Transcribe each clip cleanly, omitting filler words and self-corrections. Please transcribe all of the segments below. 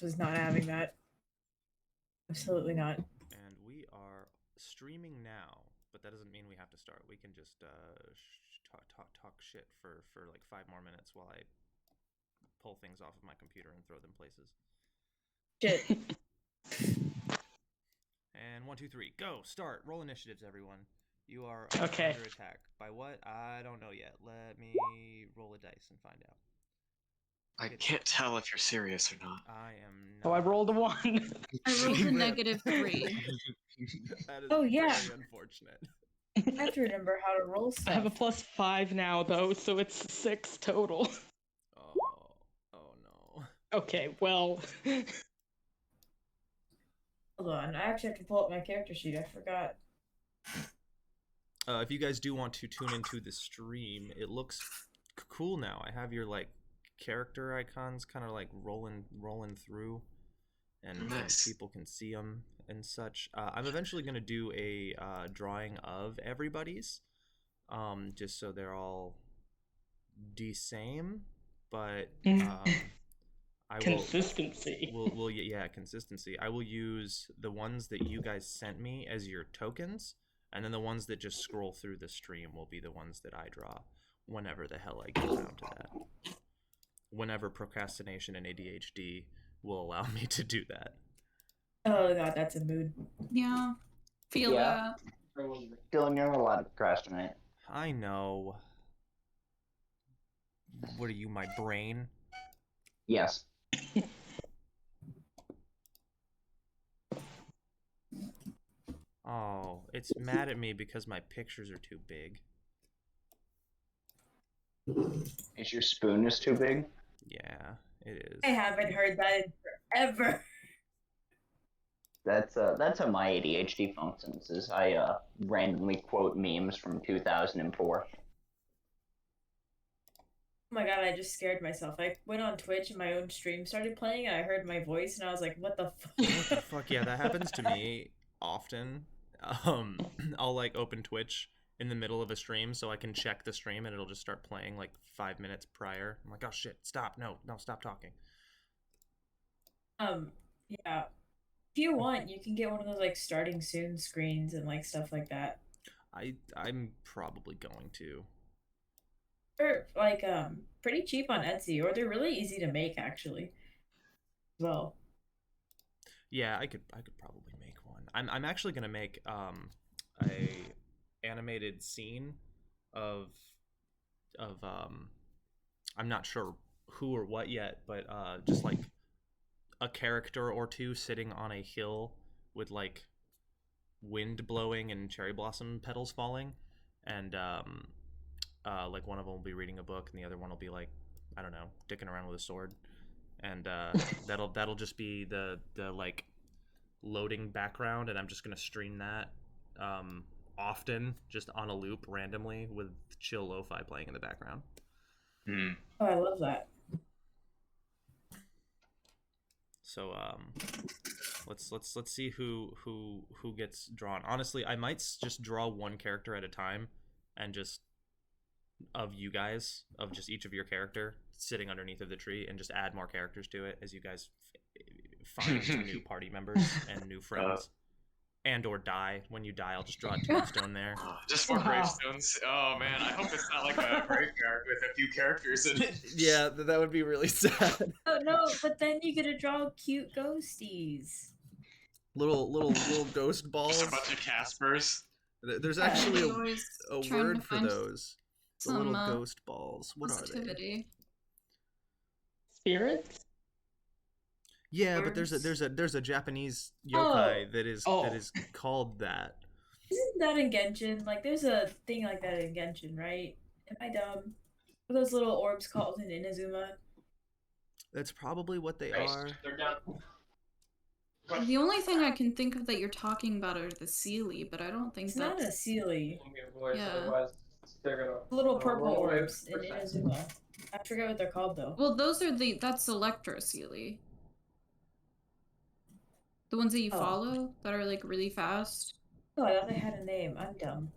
was not having that. Absolutely not. And we are streaming now, but that doesn't mean we have to start. We can just talk shit for like 5 more minutes while I pull things off of my computer and throw them places. Shit. And 1, 2, 3, go! Start. Roll initiatives, everyone. You are Okay. under attack. By what? I don't know yet. Let me roll a dice and find out. I can't tell if you're serious or not. I am not. Oh, I rolled a 1. I rolled a -3. That is very unfortunate. I have to remember how to roll stuff. I have a +5 now, though, so it's 6 total. Oh no. Okay, well... Hold on, I actually have to pull up my character sheet. I forgot. If you guys do want to tune into the stream, it looks cool now. I have your like character icons kind of like rolling through, and nice. People can see them and such. I'm eventually going to do a drawing of everybody's, just so they're all the same, but consistency. Consistency. I will use the ones that you guys sent me as your tokens, and then the ones that just scroll through the stream will be the ones that I draw whenever the hell I get around to that. Whenever procrastination and ADHD will allow me to do that. Oh god, that's a mood. Yeah. Feel that. Dylan, you're not allowed to procrastinate. I know. What are you, my brain? Yes. Oh, it's mad at me because my pictures are too big. Is your spoon is too big? Yeah, it is. I haven't heard that in forever. That's how my ADHD functions. Is I randomly quote memes from 2004. Oh my god, I just scared myself. I went on Twitch and my own stream started playing and I heard my voice and I was like, what the fuck? What the fuck? Yeah, that happens to me often. I'll like open Twitch in the middle of a stream so I can check the stream and it'll just start playing like 5 minutes prior. I'm like, oh shit, stop. No, stop talking. Yeah. If you want, you can get one of those like starting soon screens and like stuff like that. I'm probably going to. They're like pretty cheap on Etsy, or they're really easy to make actually. Well. Yeah, I could probably make one. I'm actually gonna make a animated scene of I'm not sure who or what yet, but just like a character or two sitting on a hill with like wind blowing and cherry blossom petals falling, and like one of them will be reading a book and the other one will be like, I don't know, dicking around with a sword, and that'll just be the like loading background, and I'm just gonna stream that often, just on a loop randomly with chill lo-fi playing in the background. Oh, I love that. So let's see who gets drawn. Honestly, I might just draw one character at a time, and just of you guys, of just each of your character sitting underneath of the tree, and just add more characters to it as you guys find new party members and new friends. And or die. When you die, I'll just draw a tombstone there. Just more gravestones. Oh man, I hope it's not like a graveyard with a few characters in it. Yeah, that would be really sad. Oh no, but then you get to draw cute ghosties. Little ghost balls. Just a bunch of Caspers. There's actually a word for those. The little ghost balls. What are they? Spirits? Yeah, but there's a Japanese yokai that is called that. Isn't that in Genshin? Like, there's a thing like that in Genshin, right? Am I dumb? What are those little orbs called in Inazuma? That's probably what they are. They're down. The only thing I can think of that you're talking about are the Seelie, but I don't think it's not a Seelie. Yeah. Little purple orbs in Inazuma. I forget what they're called though. Well, that's Electro Seelie. The ones that you follow that are like really fast. Oh, I thought they had a name. I'm dumb.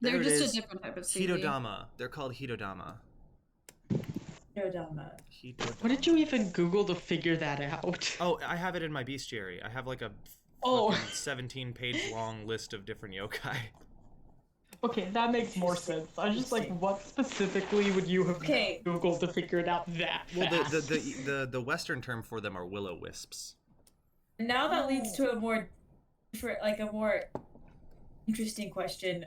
They're just a different type of Seelie. Hitodama. They're called Hitodama. Dodama. What did you even Google to figure that out? Oh, I have it in my bestiary. I have like a Oh. 17-page long list of different yokai. Okay, that makes more sense. I was just like, what specifically would you have Okay. Googled to figure it out that Well, fast? the Western term for them are will-o-wisps. Now that leads to a more interesting question.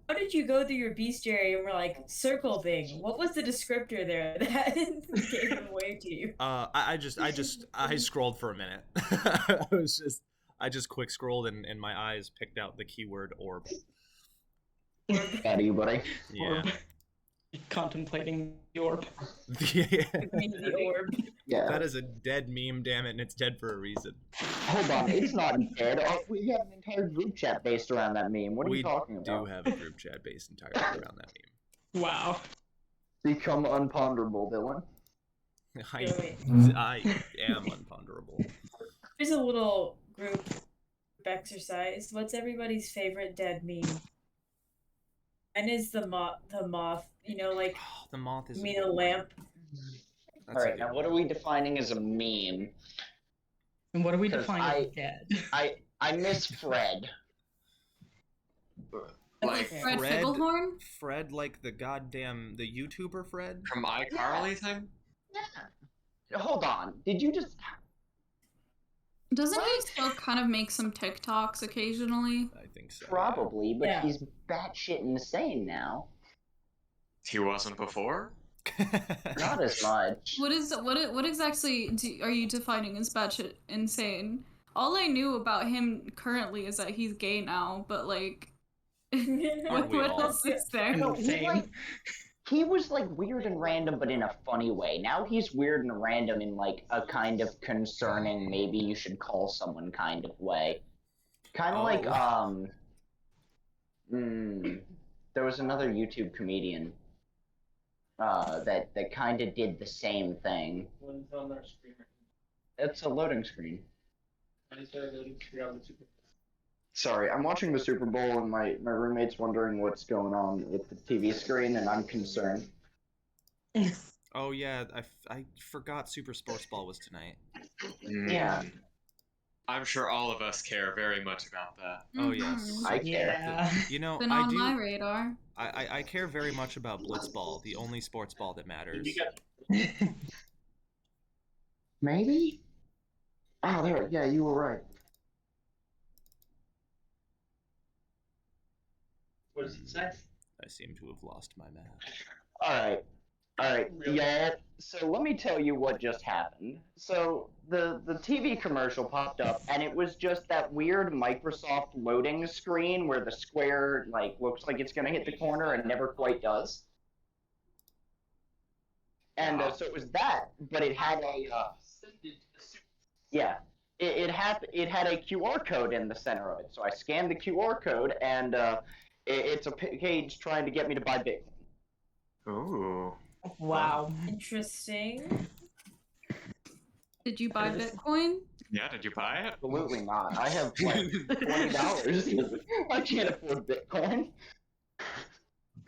How did you go through your bestiary and were like, circle thing? What was the descriptor there that gave it away to you? I scrolled for a minute. I just quick scrolled and my eyes picked out the keyword orb. Got you, buddy. Yeah. Orb. Contemplating the orb. The orb. Yeah. That is a dead meme, damn it, and it's dead for a reason. Hold on, it's not dead. Oh, we have an entire group chat based around that meme. What are you talking about? We do have a group chat based entirely around that meme. Wow. Become unponderable, Dylan. I am unponderable. Here's a little group exercise. What's everybody's favorite dead meme? Mine is the moth. You know, like the moth is. You mean a lamp? All right, now what are we defining as a meme? And what are we defining as dead? I miss Fred. Like Fred Figglehorn? Fred, like the YouTuber Fred? From iCarly thing? Yeah. Hold on. Did you just... Doesn't he still kind of make some TikToks occasionally? I think so. Probably, but Yeah. he's batshit insane now. He wasn't before? Not as much. What exactly are you defining as batshit insane? All I knew about him currently is that he's gay now, but like, Aren't we what all? else is there? No, he was like weird and random, but in a funny way. Now he's weird and random in like a kind of concerning, maybe you should call someone kind of way. Kind of like there was another YouTube comedian that kind of did the same thing. One's on our screen. It's a loading screen. I started loading screen on the Super. Sorry, I'm watching the Super Bowl and my roommate's wondering what's going on with the TV screen and I'm concerned. Oh yeah, I forgot Super Sports Ball was tonight. Yeah. I'm sure all of us care very much about that. Oh yes. I care. Yeah. You know, Been on my radar. I care very much about Blitzball, the only sports ball that matters. Maybe? Oh, there. Yeah, you were right. What does it say? I seem to have lost my map. All right, y'all. So let me tell you what just happened. So the TV commercial popped up, and it was just that weird Microsoft loading screen where the square like looks like it's gonna hit the corner and never quite does. And so it was that, but it had a yeah. It had a QR code in the center of it. So I scanned the QR code, and it's a page trying to get me to buy Bitcoin. Ooh. Wow. Interesting. Did you buy Bitcoin? Yeah, did you buy it? Absolutely not. I have like $20. I can't afford Bitcoin.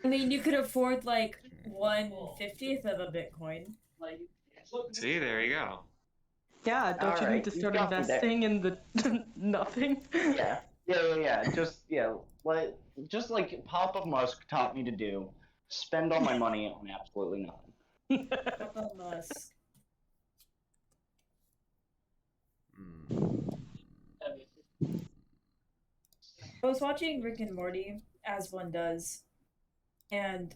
I mean, you could afford like 1/50th of a Bitcoin. See, there you go. Yeah, don't you need to you start got me there. investing in the nothing? Yeah. Just like Papa Musk taught me to do. Spend all my money on absolutely nothing. Papa Musk. I was watching Rick and Morty, as one does, and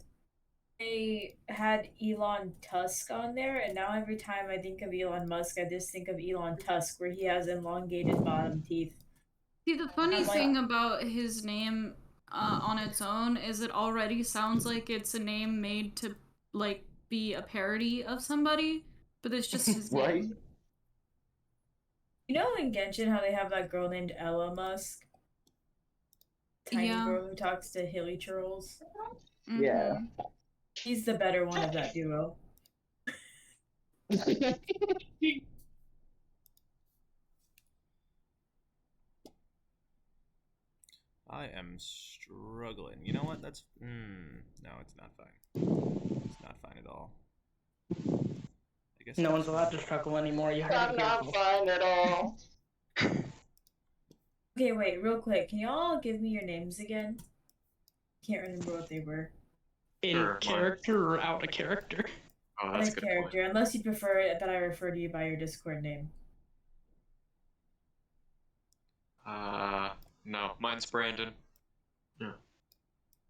they had Elon Tusk on there, and now every time I think of Elon Musk, I just think of Elon Tusk, where he has elongated bottom teeth. See, the funny thing about his name on its own is it already sounds like it's a name made to like be a parody of somebody, but it's just his Right? name. You know in Genshin how they have that girl named Ella Musk? Tiny Yeah. girl who talks to hilly churls. Yeah. She's the better one of that duo. I am struggling. You know what? That's no, it's not fine. It's not fine at all. I guess No that's one's allowed to struggle anymore. You have I'm to be not careful. fine at all. Okay, wait, real quick. Can y'all give me your names again? Can't remember what they were. In Sure, mine. character or out of character? Oh, On that's a a good character, unless you prefer that I refer to you by your Discord name. point. No, mine's Brandon.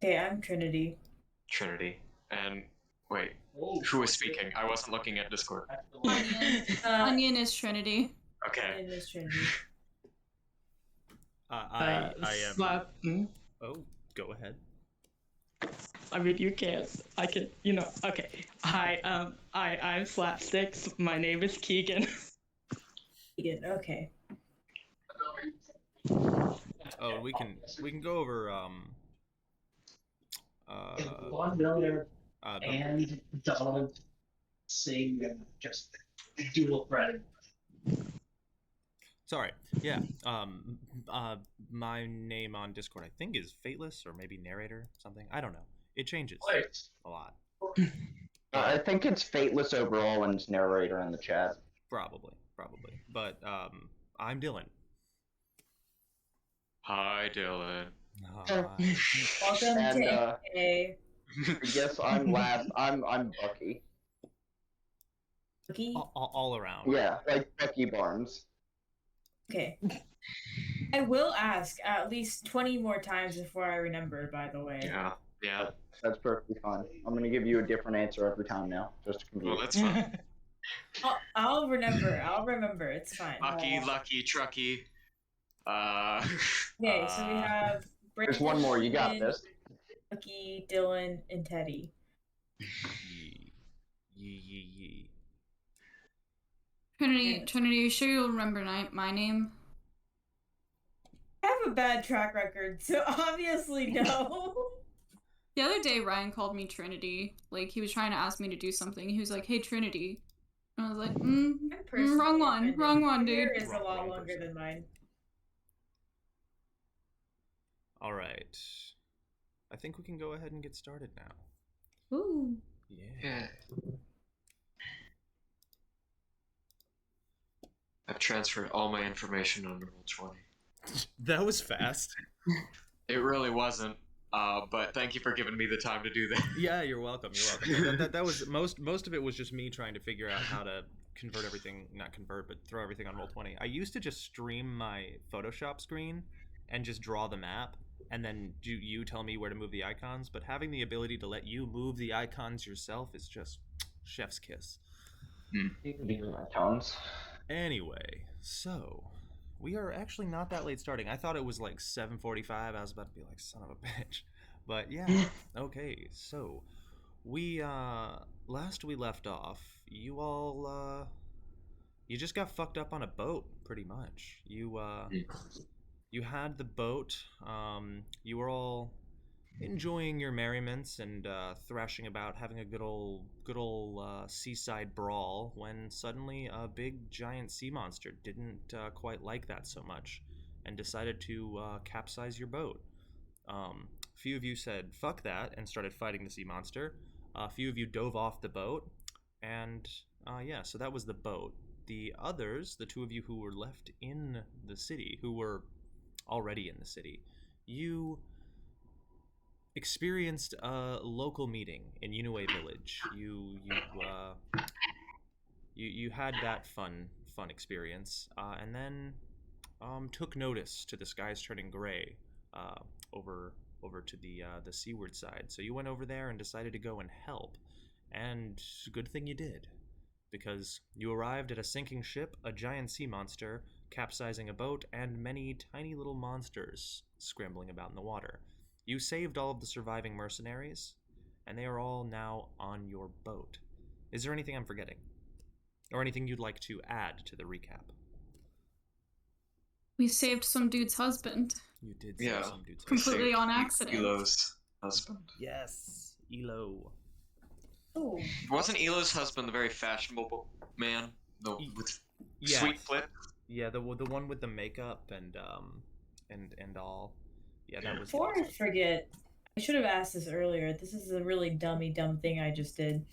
Okay, I'm Trinity. Trinity. And wait, Oh, who is speaking? I wasn't looking at Discord. Onion. Onion is Trinity. Okay. It is Trinity. I am. Slap. Oh, go ahead. I mean, you can't. I can. You know. Okay. Hi. I'm Slapsticks. My name is Keegan. Keegan, okay. Oh, we can go over 1 million the- and Donald sing and just dual threat. Sorry. Yeah. My name on Discord I think is Fateless or maybe Narrator something. I don't know. It changes a lot. I think it's Fateless overall and it's narrator in the chat. Probably. But I'm Dylan. Hi, Dylan. Welcome And, to A. Yes, I'm last. I'm Bucky. Cookie? All around. Yeah, like Bucky Barnes. Okay. I will ask at least 20 more times before I remember, by the way. Yeah. That's perfectly fine. I'm gonna give you a different answer every time now, just to confuse. Well, that's fine. I'll remember. It's fine. Lucky, Trucky. Okay, so we have There's one more. You got Brandon, this. Cookie, Dylan, and Teddy. Yee. Trinity, you sure you'll remember my name? I have a bad track record, so obviously no. The other day, Ryan called me Trinity. Like, he was trying to ask me to do something. He was like, "Hey, Trinity." And I was like, wrong one, dude. Your is a lot Wrong longer person. than mine. All right. I think we can go ahead and get started now. Ooh. Yeah. I've transferred all my information on Roll20. That was fast. It really wasn't, but thank you for giving me the time to do that. Yeah, you're welcome. That was most of it was just me trying to figure out how to convert everything, not convert, but throw everything on Roll20. I used to just stream my Photoshop screen and just draw the map, and then you tell me where to move the icons. But having the ability to let you move the icons yourself is just chef's kiss. Tones. Anyway, so we are actually not that late starting. I thought it was like 7:45. I was about to be like, son of a bitch. But yeah, okay. So we last we left off, you all you just got fucked up on a boat, pretty much. You had the boat. You were all enjoying your merriments and thrashing about, having a good old seaside brawl, when suddenly a big giant sea monster didn't quite like that so much and decided to capsize your boat. A few of you said fuck that and started fighting the sea monster. A few of you dove off the boat, and yeah, so that was the boat. The others, the two of you who were left in the city, who were already in the city, you experienced a local meeting in Yinue Village. You had that fun experience, and then took notice to the skies turning gray over to the seaward side. So you went over there and decided to go and help, and good thing you did, because you arrived at a sinking ship, a giant sea monster capsizing a boat, and many tiny little monsters scrambling about in the water. You saved all of the surviving mercenaries, and they are all now on your boat. Is there anything I'm forgetting? Or anything you'd like to add to the recap? We saved some dude's husband. You did save Yeah. some dudes. Completely on accident. Elo's husband. Yes, Elo. Oh, Wasn't Elo's husband the very fashionable man? With Yeah. sweet flip? Yeah, the one with the makeup and all. Yeah, that was. before I forget, I should have asked this earlier. This is a really dumb thing I just did.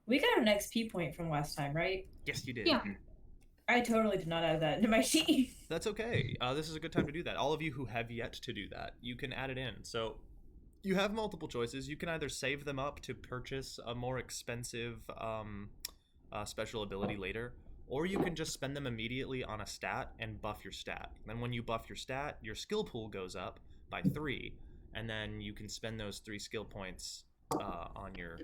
We got an XP point from last time, right? Yes, you did. Yeah. I totally did not add that into my sheet. That's okay. This is a good time to do that. All of you who have yet to do that, you can add it in. So you have multiple choices. You can either save them up to purchase a more expensive special ability later, or you can just spend them immediately on a stat and buff your stat. Then when you buff your stat, your skill pool goes up by 3, and then you can spend those 3 skill points on your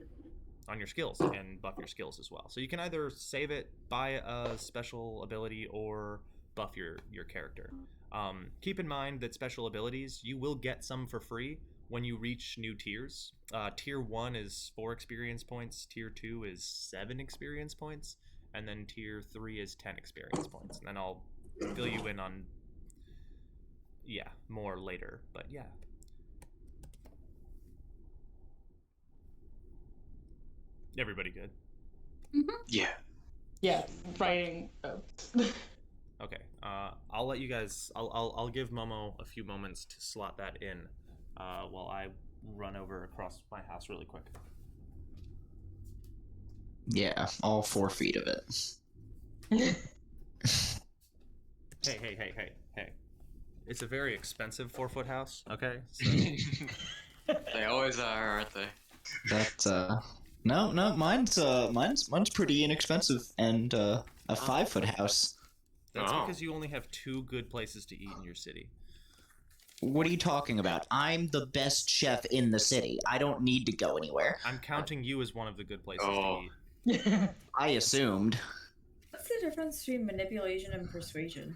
skills and buff your skills as well. So you can either save it, buy a special ability, or buff your character. Keep in mind that special abilities, you will get some for free when you reach new tiers. Tier 1 is 4 experience points, Tier 2 is 7 experience points, and then Tier 3 is 10 experience points. And then I'll fill you in on, more later, but yeah. Everybody good? Yeah. Yeah, writing. Okay. I'll let you guys. I'll give Momo a few moments to slot that in, while I run over across my house really quick. Yeah, all 4 feet of it. Hey. It's a very expensive 4-foot house. Okay. So... They always are, aren't they? That no, mine's pretty inexpensive, and a 5-foot house. That's Oh. because you only have 2 good places to eat in your city. What are you talking about? I'm the best chef in the city. I don't need to go anywhere. I'm counting you as one of the good places Oh. to eat. I assumed. What's the difference between manipulation and persuasion?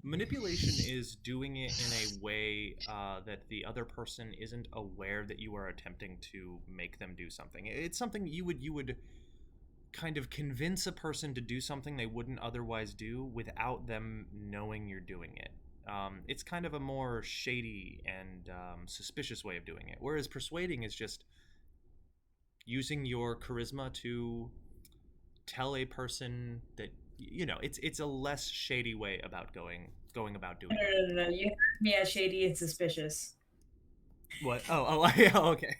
Manipulation is doing it in a way that the other person isn't aware that you are attempting to make them do something. It's something you would kind of convince a person to do something they wouldn't otherwise do without them knowing you're doing it. It's kind of a more shady and suspicious way of doing it. Whereas persuading is just using your charisma to tell a person that, it's a less shady way about going about doing it. No. You have me as shady and suspicious. What? Oh, yeah, okay.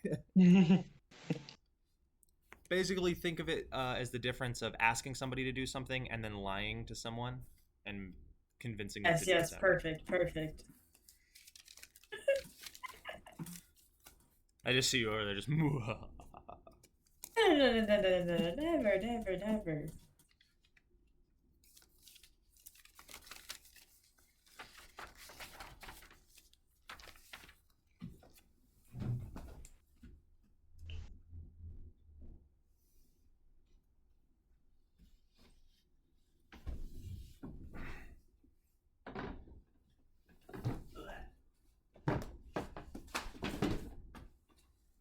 Basically, think of it as the difference of asking somebody to do something and then lying to someone and convincing them to do so. Perfect. I just see you over there just... No, never.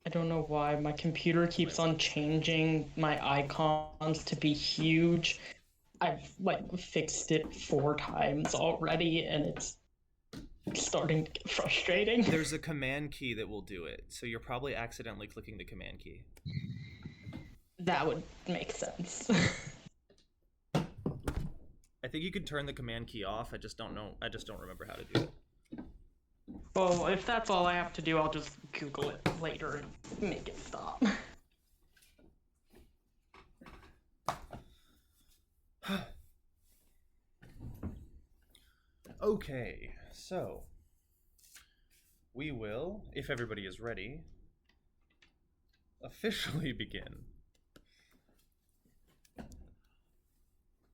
I don't know why my computer keeps on changing my icons to be huge. I've fixed it 4 times already, and it's starting to get frustrating. There's a command key that will do it, so you're probably accidentally clicking the command key. That would make sense. I think you could turn the command key off. I just don't know. I just don't remember how to do it. Well, if that's all I have to do, I'll just Google it later and make it stop. Okay, so we will, if everybody is ready, officially begin.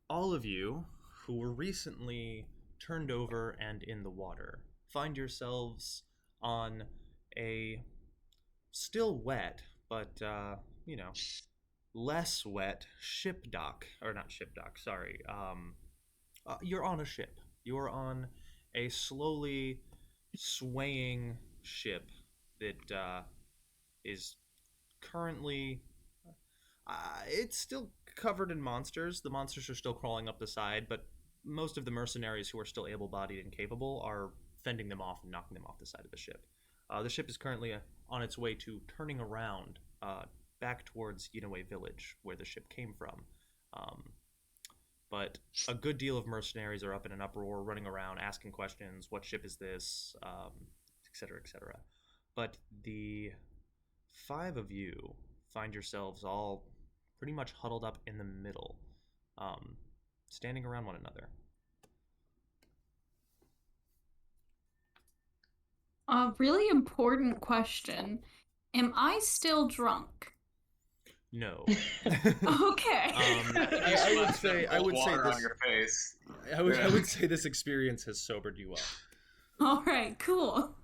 All of you who were recently turned over and in the water find yourselves on a still wet, but, less wet ship dock. Or not ship dock, sorry. You're on a ship. You're on a slowly swaying ship that is currently... it's still covered in monsters. The monsters are still crawling up the side, but most of the mercenaries who are still able-bodied and capable are fending them off and knocking them off the side of the ship. The ship is currently on its way to turning around back towards Yinue Village, where the ship came from. But a good deal of mercenaries are up in an uproar, running around, asking questions. What ship is this? Etc., etc. But the 5 of you find yourselves all pretty much huddled up in the middle, standing around one another. A really important question. Am I still drunk? No. Okay. I would say water this. on your face. I would say this experience has sobered you up. All right, cool.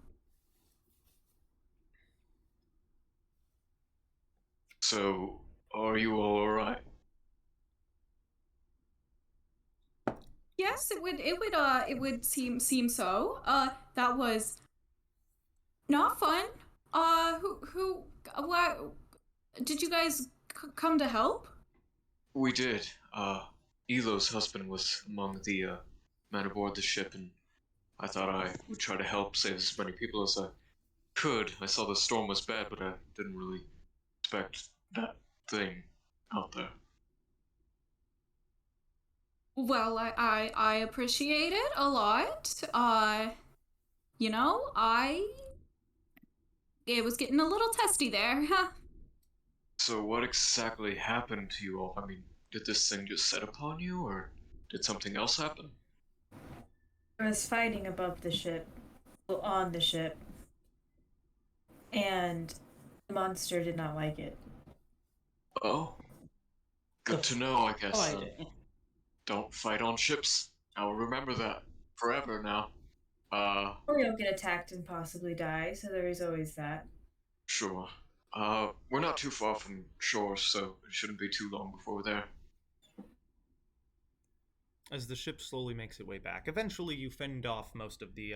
So, are you all alright? Yes, it would seem so. That was not fun. What? Did you guys come to help? We did. Elo's husband was among the men aboard the ship, and I thought I would try to help save as many people as I could. I saw the storm was bad, but I didn't really expect that thing out there. Well, I appreciate it a lot. It was getting a little testy there. So what exactly happened to you all? I mean, did this thing just set upon you, or did something else happen? There was fighting above the ship, well, on the ship, and the monster did not like it. Oh, good to know, I guess. Fighting. Don't fight on ships. I'll remember that forever now. Or you'll get attacked and possibly die, so there is always that. Sure. We're not too far from shore, so it shouldn't be too long before we're there. As the ship slowly makes its way back, eventually you fend off most of the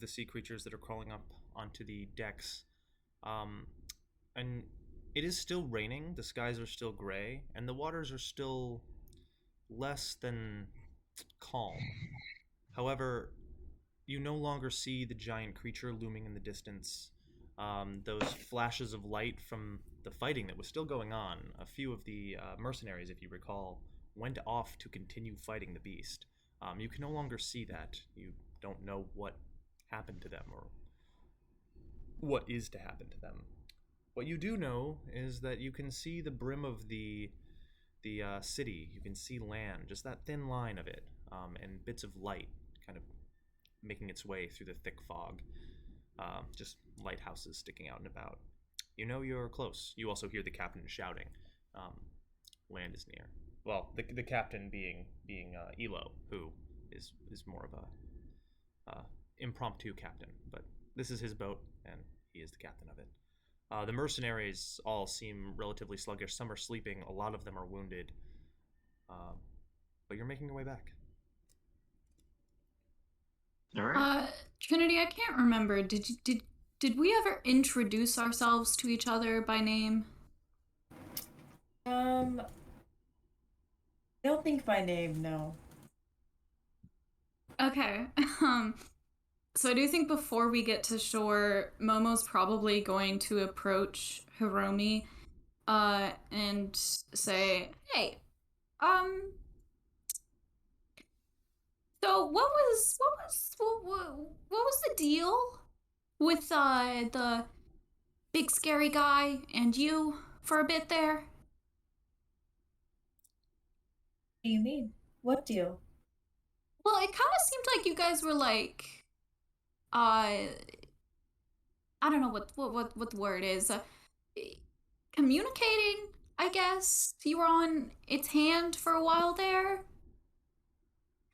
sea creatures that are crawling up onto the decks. And it is still raining, the skies are still gray, and the waters are still less than calm. However, you no longer see the giant creature looming in the distance. Those flashes of light from the fighting that was still going on, a few of the mercenaries, if you recall, went off to continue fighting the beast. You can no longer see that. You don't know what happened to them or what is to happen to them. What you do know is that you can see the brim of the city. You can see land, just that thin line of it, and bits of light kind of making its way through the thick fog. Just lighthouses sticking out and about. You know you're close. You also hear the captain shouting. Land is near. Well, the captain being Elo, who is more of a impromptu captain, but this is his boat and he is the captain of it. The mercenaries all seem relatively sluggish. Some are sleeping. A lot of them are wounded. But you're making your way back. All right. Trinity, I can't remember. Did we ever introduce ourselves to each other by name? I don't think by name, no. Okay. So I do think before we get to shore, Momo's probably going to approach Hiromi, and say, "Hey, so what was the deal with the big scary guy and you for a bit there?" What do you mean? What deal? Well, it kind of seemed like you guys were like, I don't know what the word is. Communicating, I guess. You were on its hand for a while there.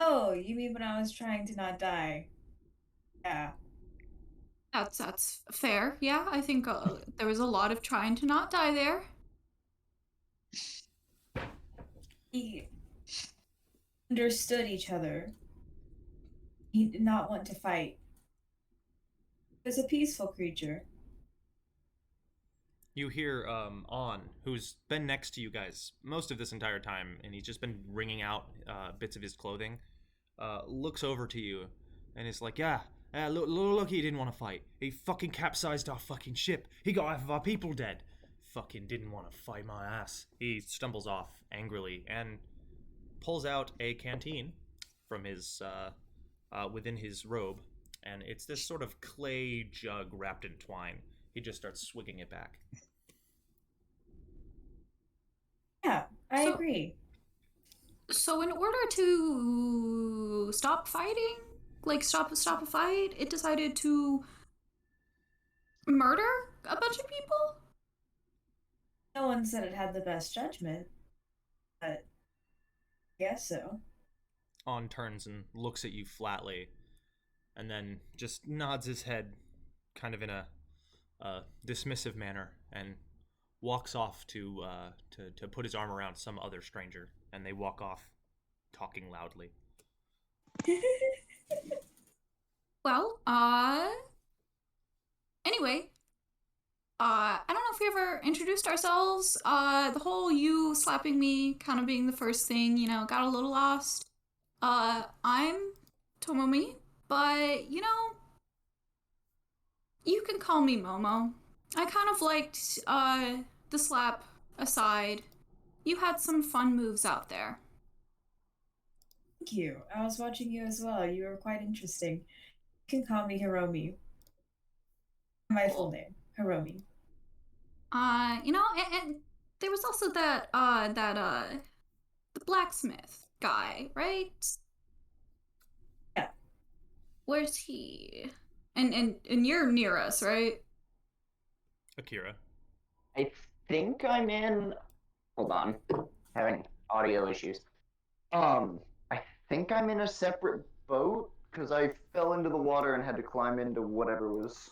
Oh, you mean when I was trying to not die? Yeah. That's fair. Yeah, I think there was a lot of trying to not die there. We understood each other. He did not want to fight. He was a peaceful creature. You hear On, who's been next to you guys most of this entire time, and he's just been wringing out bits of his clothing, looks over to you and is like, yeah, look, he didn't want to fight. He fucking capsized our fucking ship. He got half of our people dead. Fucking didn't want to fight my ass. He stumbles off angrily and pulls out a canteen from his, within his robe, and it's this sort of clay jug wrapped in twine. He just starts swigging it back. I So- agree. So in order to stop fighting, like stop a fight, it decided to murder a bunch of people? No one said it had the best judgment, but I guess so. On turns and looks at you flatly, and then just nods his head, kind of in a dismissive manner, and walks off to put his arm around some other stranger, and they walk off, talking loudly. Well, anyway, I don't know if we ever introduced ourselves. The whole you slapping me kind of being the first thing, you know, got a little lost. I'm Tomomi, but, you know, you can call me Momo. I kind of liked, the slap aside. You had some fun moves out there. Thank you. I was watching you as well. You were quite interesting. You can call me Hiromi. My full name, Hiromi. You know, and there was also the blacksmith guy, right? Yeah. Where's he? And you're near us, right? Akira. I think I'm in. Hold on, having audio issues. I think I'm in a separate boat because I fell into the water and had to climb into whatever was.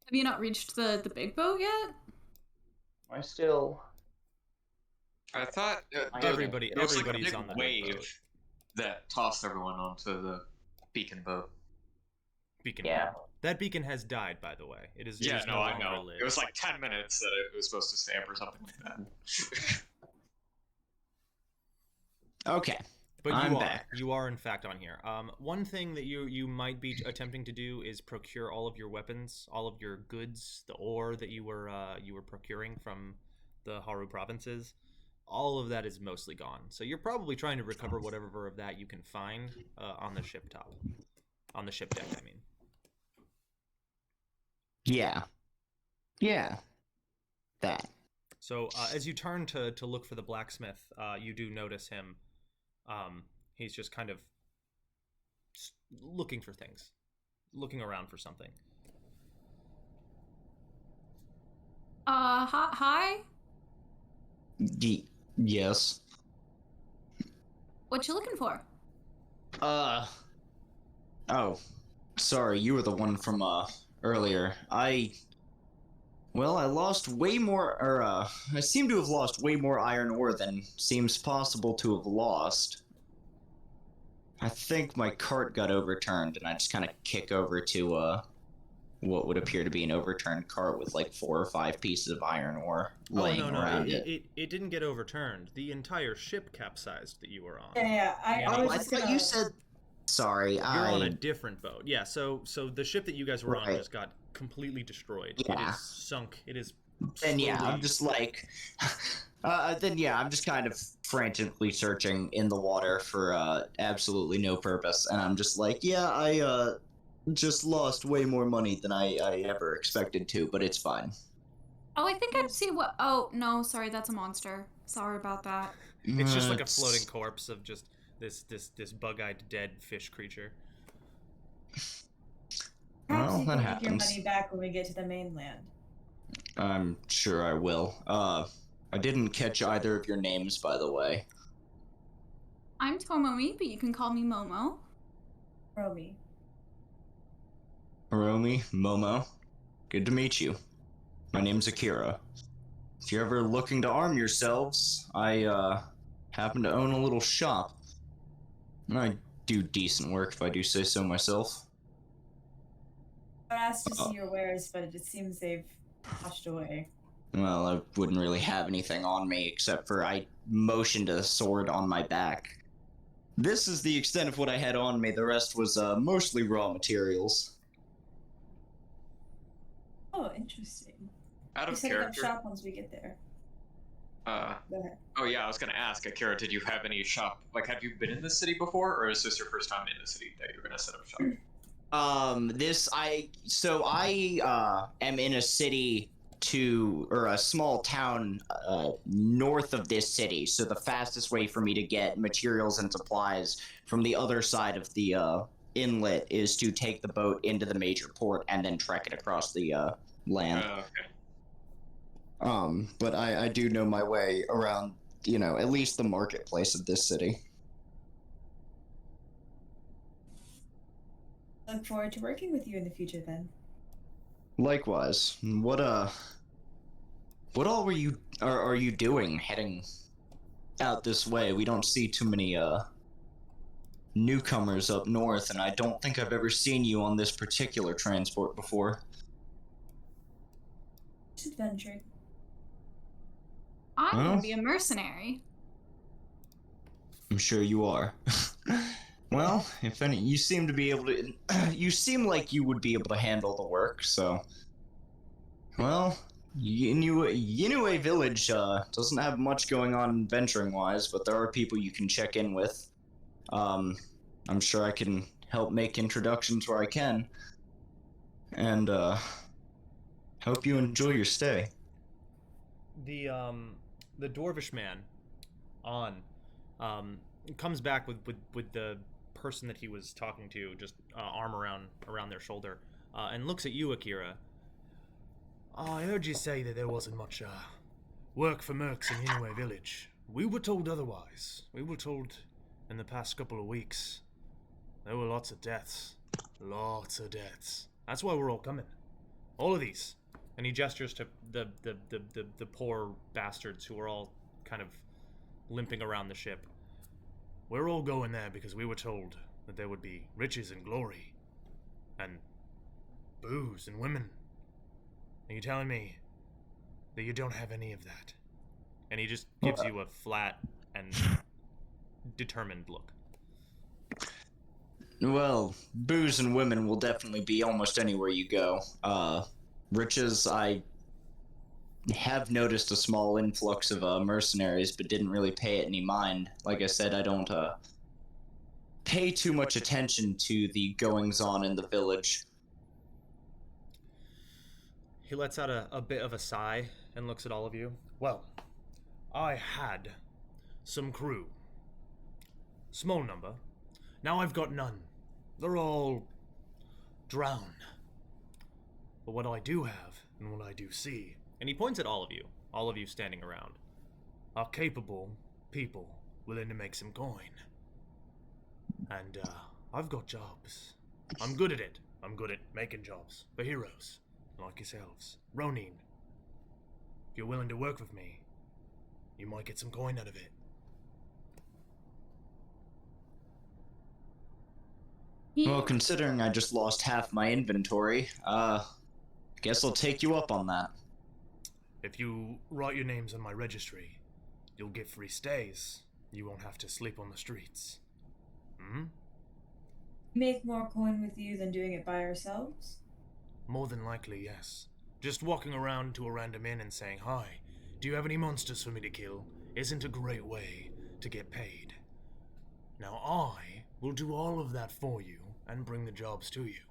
Have you not reached the big boat yet? I still. I thought there was like a everybody's big on the big wave boat. that tossed everyone onto the beacon boat. Beacon. Yeah. That beacon has died, by the way. It is. It Yeah, is no, no I longer know. lives. It was like 10 minutes that it was supposed to stay up or something like that. Okay. But I'm you are. back. You are in fact on here. One thing that you might be attempting to do is procure all of your weapons, all of your goods, the ore that you were procuring from the Haru provinces. All of that is mostly gone. So you're probably trying to recover whatever of that you can find on the ship top, on the ship deck. I mean. Yeah. Yeah. That. So as you turn to look for the blacksmith, you do notice him. He's just kind of looking for things, looking around for something. Hi? Yes. What you looking for? Oh. Sorry, you were the one from, earlier. I lost way more, I seem to have lost way more iron ore than seems possible to have lost. I think my cart got overturned, and I just kind of kick over to, what would appear to be an overturned cart with like 4 or 5 pieces of iron ore laying around it. It didn't get overturned. The entire ship capsized that you were on. Yeah, I was I just thought gonna... you said. Sorry, You're on a different boat. Yeah, so the ship that you guys were on Right. just got completely destroyed. Yeah. It is sunk. It is. Then yeah, I'm slowly- just like. I'm just kind of frantically searching in the water for absolutely no purpose, and I'm just like, yeah, I just lost way more money than I ever expected to, but it's fine. Oh, I think I've seen what. Oh, no, sorry, that's a monster. Sorry about that. It's just like a floating corpse of just this bug-eyed dead fish creature. Perhaps Well, you that can make your happens. money back when we get to the mainland. I'm sure I will. I didn't catch either of your names, by the way. I'm Tomomi, but you can call me Momo. Hiromi. Hiromi, Momo, good to meet you. My name's Akira. If you're ever looking to arm yourselves, I happen to own a little shop. And I do decent work, if I do say so myself. I asked to see your wares, but it seems they've washed away. Well, I wouldn't really have anything on me except for I motioned a sword on my back. This is the extent of what I had on me. The rest was mostly raw materials. Oh, interesting. Out We're of setting up character. shop once we get there. Go ahead. Oh yeah, I was gonna ask, Akira, did you have any shop? Like, have you been in this city before, or is this your first time in the city that you're gonna set up shop? I am in a city to a small town north of this city. So the fastest way for me to get materials and supplies from the other side of the inlet is to take the boat into the major port and then trek it across the land. Okay. But I do know my way around, at least the marketplace of this city. Look forward to working with you in the future then. Likewise. What all are you doing heading out this way? We don't see too many newcomers up north, and I don't think I've ever seen you on this particular transport before. Just adventure. I'm Huh? gonna be a mercenary. I'm sure you are. Well, if any, you seem to be able to. You seem like you would be able to handle the work, so. Well, Yinue Village doesn't have much going on venturing-wise, but there are people you can check in with. I'm sure I can help make introductions where I can. And, hope you enjoy your stay. The dwarvish man, comes back with the person that he was talking to, just arm around their shoulder, and looks at you, Akira. I heard you say that there wasn't much work for mercs in Yinue Village. We were told otherwise. We were told in the past couple of weeks there were lots of deaths. Lots of deaths. That's why we're all coming. All of these. And he gestures to the poor bastards who are all kind of limping around the ship. We're all going there because we were told that there would be riches and glory, and booze and women. Are you telling me that you don't have any of that? And he just gives you a flat and determined look. Well, booze and women will definitely be almost anywhere you go. Riches, I have noticed a small influx of mercenaries, but didn't really pay it any mind. Like I said, I don't pay too much attention to the goings-on in the village. He lets out a bit of a sigh and looks at all of you. Well, I had some crew. Small number. Now I've got none. They're all drowned. But what I do have, and what I do see, and he points at all of you standing around, are capable people willing to make some coin. And I've got jobs. I'm good at it. I'm good at making jobs for heroes like yourselves. Ronin, if you're willing to work with me, you might get some coin out of it. Well, considering I just lost half my inventory, guess I'll take you up on that. If you write your names on my registry, you'll get free stays. You won't have to sleep on the streets. Make more coin with you than doing it by ourselves? More than likely, yes. Just walking around to a random inn and saying, "Hi, do you have any monsters for me to kill?" isn't a great way to get paid. Now I will do all of that for you and bring the jobs to you.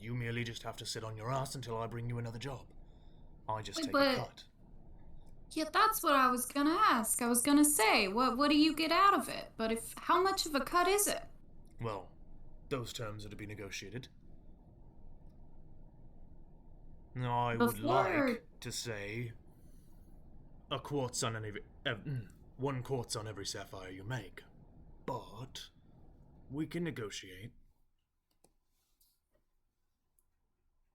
You merely just have to sit on your ass until I bring you another job. I just take a cut. Yeah, that's what I was gonna ask. I was gonna say, what do you get out of it? But how much of a cut is it? Well, those terms are to be negotiated. Now, I would like to say a quartz on every 1 quartz on every sapphire you make, but we can negotiate.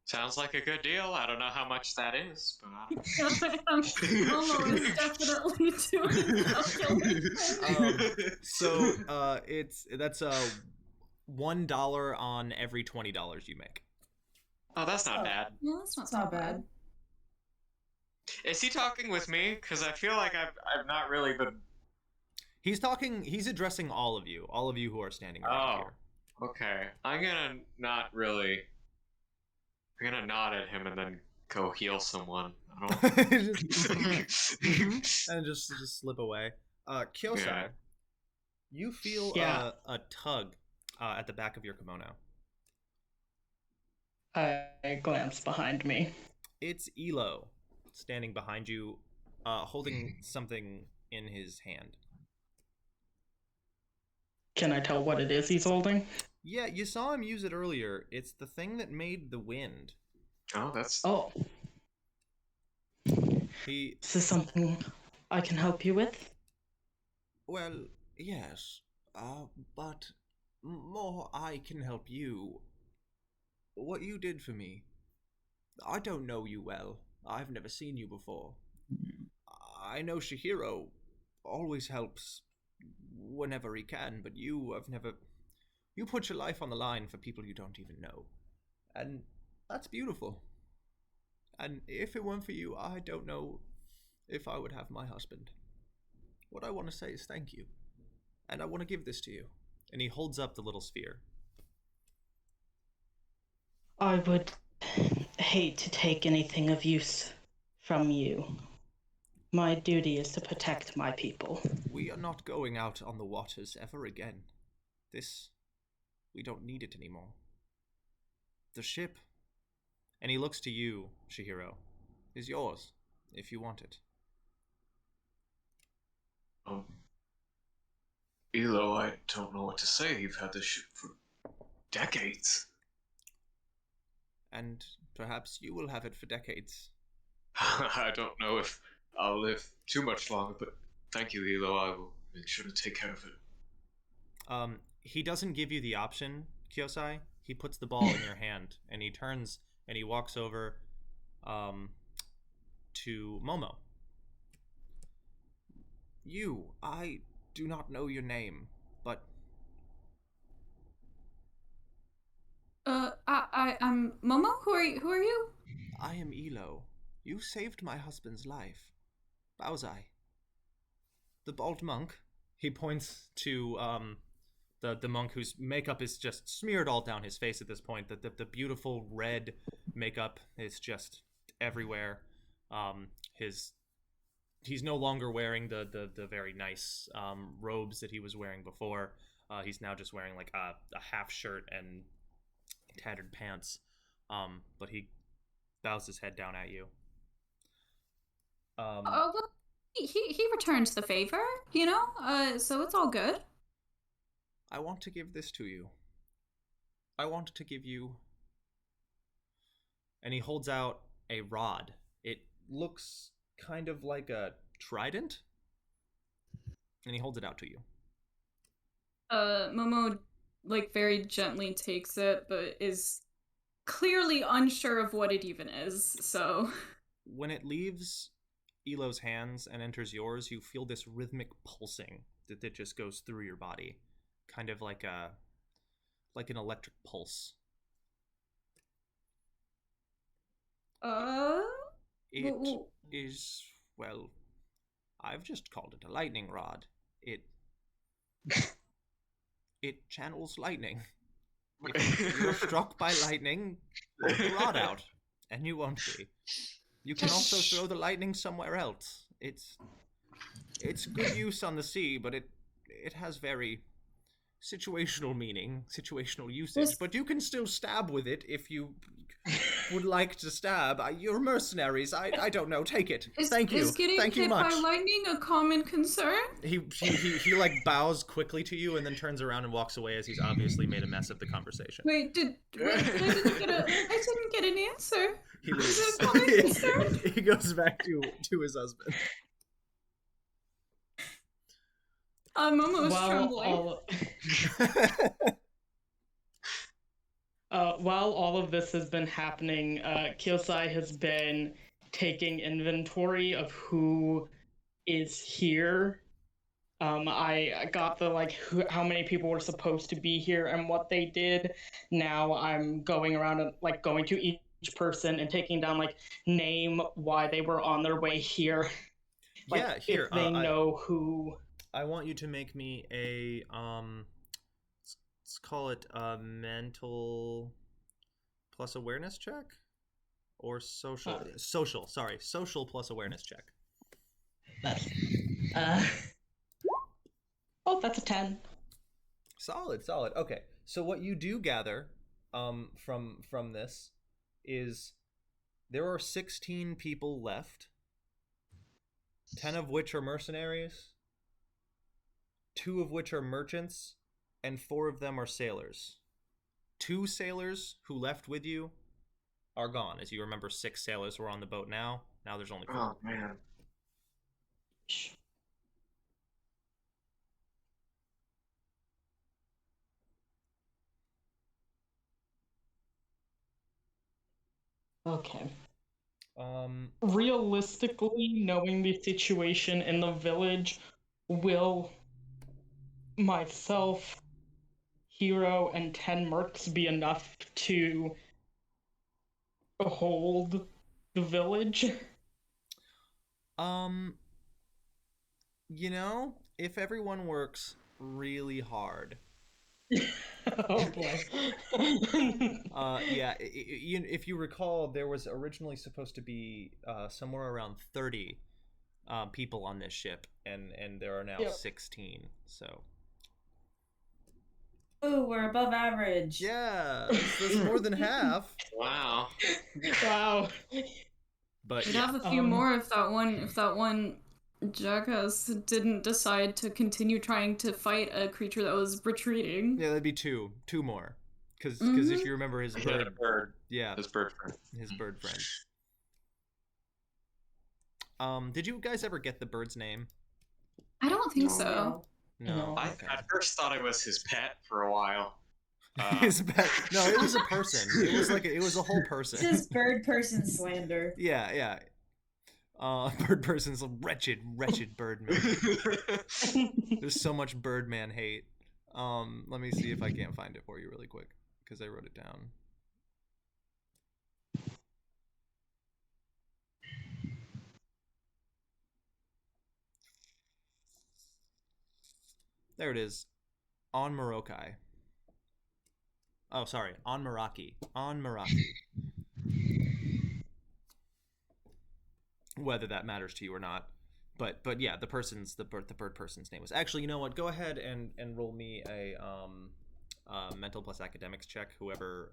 Sounds like a good deal. I don't know how much that is, but Momo is definitely doing calculations. That's $1 on every $20 you make. Oh, that's not bad. Yeah, that's not bad. Is he talking with me? Because I feel like I've not really been... He's addressing all of you who are standing around here. Okay. I'm gonna nod at him and then go heal someone. I don't... And just slip away. Kyosai, Yeah. you feel a tug at the back of your kimono. I glance behind me. It's Elo, standing behind you, holding something in his hand. Can I tell what it is he's holding? Yeah, you saw him use it earlier. It's the thing that made the wind. Oh, that's. Oh, He, is this something I can help you with? well, yes, but more I can help you. What you did for me. I don't know you well. I've never seen you before. I know Shihiro always helps whenever he can, but you have never. You put your life on the line for people you don't even know. And that's beautiful. And if it weren't for you, I don't know if I would have my husband. What I want to say is thank you. And I want to give this to you. And he holds up the little sphere. I would hate to take anything of use from you. My duty is to protect my people. We are not going out on the waters ever again. We don't need it anymore. The ship, and he looks to you, Shihiro, is yours, if you want it. Elo, I don't know what to say. You've had this ship for decades. And perhaps you will have it for decades. I don't know if I'll live too much longer, but thank you, Elo. I will make sure to take care of it. He doesn't give you the option, Kyosai. He puts the ball in your hand, and he turns and he walks over to Momo. I do not know your name, but... I'm Momo? Who are you? I am Elo. You saved my husband's life. Baozai. The bald monk. He points to, the monk whose makeup is just smeared all down his face at this point. The beautiful red makeup is just everywhere. He's no longer wearing the very nice robes that he was wearing before. He's now just wearing like a half shirt and tattered pants. But he bows his head down at you. Well, he returns the favor, you know. So it's all good. I want to give this to you. I want to give you... And he holds out a rod. It looks kind of like a trident. And he holds it out to you. Momo, like, very gently takes it, but is clearly unsure of what it even is, so... When it leaves Elo's hands and enters yours, you feel this rhythmic pulsing that just goes through your body. Kind of like an electric pulse. It is, well, I've just called it a lightning rod. It channels lightning. If you're struck by lightning, pull the rod out, and you won't be. You can also throw the lightning somewhere else. It's good use on the sea, but it has very situational meaning, situational usage. But you can still stab with it if you would like to stab. You're mercenaries. I don't know. Take it. Thank you. Is getting Thank you hit much. by lightning a common concern? He like bows quickly to you and then turns around and walks away as he's obviously made a mess of the conversation. Wait, I didn't get an answer. He leaves. Is it a common concern? He goes back to his husband. Momo's trembling. While all of this has been happening, Kyosai has been taking inventory of who is here. I got the how many people were supposed to be here and what they did. Now I'm going around and going to each person and taking down name, why they were on their way here. Yeah, here if they know who. I want you to make me a let's call it a mental plus awareness check, or social plus awareness check. That's a 10. Solid. Okay, so what you do gather from this is There are 16 people left, 10 of which are mercenaries, 2 of which are merchants, and 4 of them are sailors. 2 sailors who left with you are gone. As you remember, 6 sailors were on the boat now. Now there's only 4. Oh man. Okay. Um, Realistically, knowing the situation in the village, will myself, Hero, and 10 mercs be enough to hold the village? you know, if everyone works really hard. Oh boy. Yeah, if you recall, there was originally supposed to be somewhere around 30 people on this ship, and there are now 16. So. Ooh, we're above average. Yeah, that's more than half. Wow. Wow. But We'd yeah. have a few more if that one jackass didn't decide to continue trying to fight a creature that was retreating. Yeah, that'd be two more. Because if you remember his He had a bird. yeah, His bird friend. his bird friend. Did you guys ever get the bird's name? I don't think so. No. I Okay. at first thought it was his pet for a while. His pet. No, it was a person. It was like it was a whole person. This is bird person slander. Yeah. Bird person's a wretched Birdman. There's so much Birdman hate. Let me see if I can't find it for you really quick, because I wrote it down. There it is. On Morokai. Oh, sorry. On Meraki. On Meraki. Whether that matters to you or not. But yeah, the bird person's name was. Actually, you know what? Go ahead and roll me a mental plus academics check. Whoever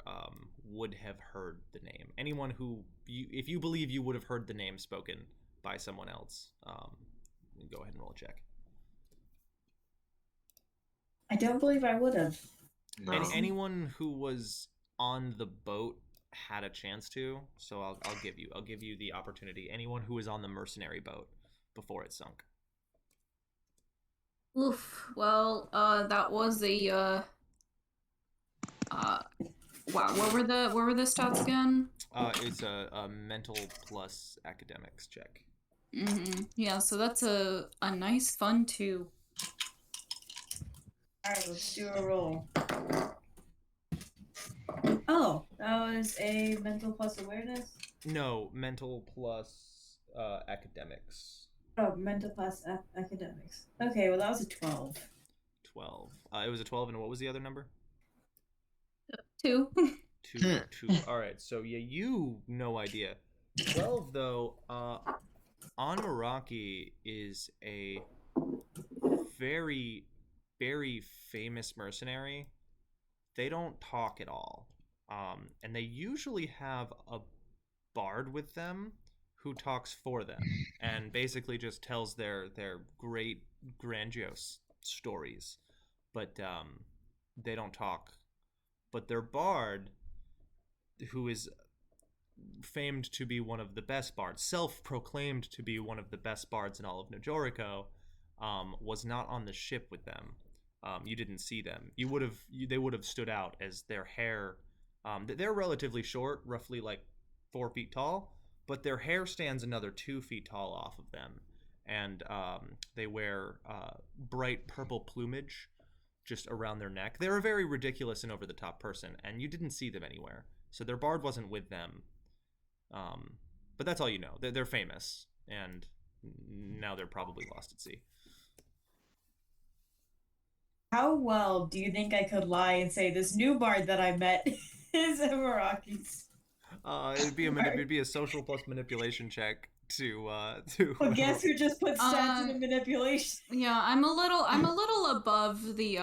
would have heard the name. Anyone who if you believe you would have heard the name spoken by someone else, go ahead and roll a check. I don't believe I would have. No. Anyone who was on the boat had a chance to, so I'll give you the opportunity. Anyone who was on the mercenary boat before it sunk. Oof. Well, that was a wow. What were the stats again? It's a mental plus academics check. Yeah, so that's a nice fun 2. Alright, let's do a roll. Oh, that was a mental plus awareness? No, mental plus academics. Oh, mental plus academics. Okay, well that was a 12. 12. It was a 12, and what was the other number? 2. 2. All right, so yeah, you no idea. 12 though. On Meraki is a very, very famous mercenary. They don't talk at all, and they usually have a bard with them who talks for them and basically just tells their great grandiose stories, but they don't talk. But their bard, who is famed to be one of the best bards, self-proclaimed to be one of the best bards in all of Nijoriko, was not on the ship with them. You didn't see them. They would have stood out as their hair. They're relatively short, roughly like 4 feet tall, but their hair stands another 2 feet tall off of them, and they wear bright purple plumage just around their neck. They're a very ridiculous and over-the-top person, and you didn't see them anywhere. So their bard wasn't with them. But that's all you know. They're famous, and now they're probably lost at sea. How well do you think I could lie and say this new bard that I met is a Meraki's? It'd be a social plus manipulation check to. Well, guess who just put stats into manipulation? Yeah, I'm a little above the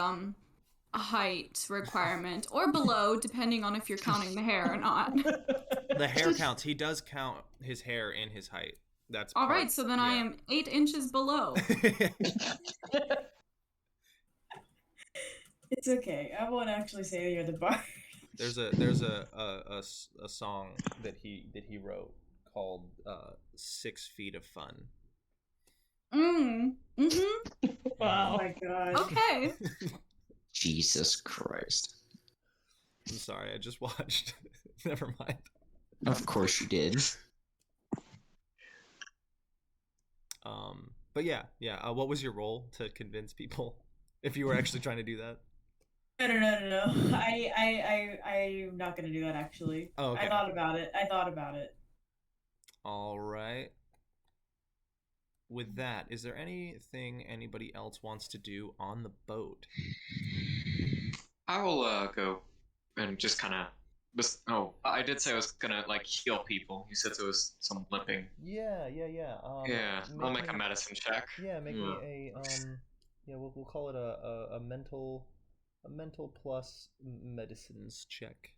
height requirement, or below, depending on if you're counting the hair or not. The hair counts. He does count his hair in his height. That's All part- right, so then I yeah. am 8 inches below. It's okay. I won't actually say you're the bard. There's a song that he wrote called 6 Feet of Fun. Mm-hmm. Wow. Oh my gosh. Okay. Jesus Christ. I'm sorry, I just watched. Never mind. Of course you did. But yeah. What was your role to convince people? If you were actually trying to do that? No. I'm not gonna do that actually. Oh, okay. I thought about it. All right. With that, is there anything anybody else wants to do on the boat? I will go and just kind of. Oh, I did say I was gonna like heal people. You said there was some limping. Yeah. Yeah, I'll make a medicine check. Yeah, make me a yeah, we'll call it a mental plus medicines check.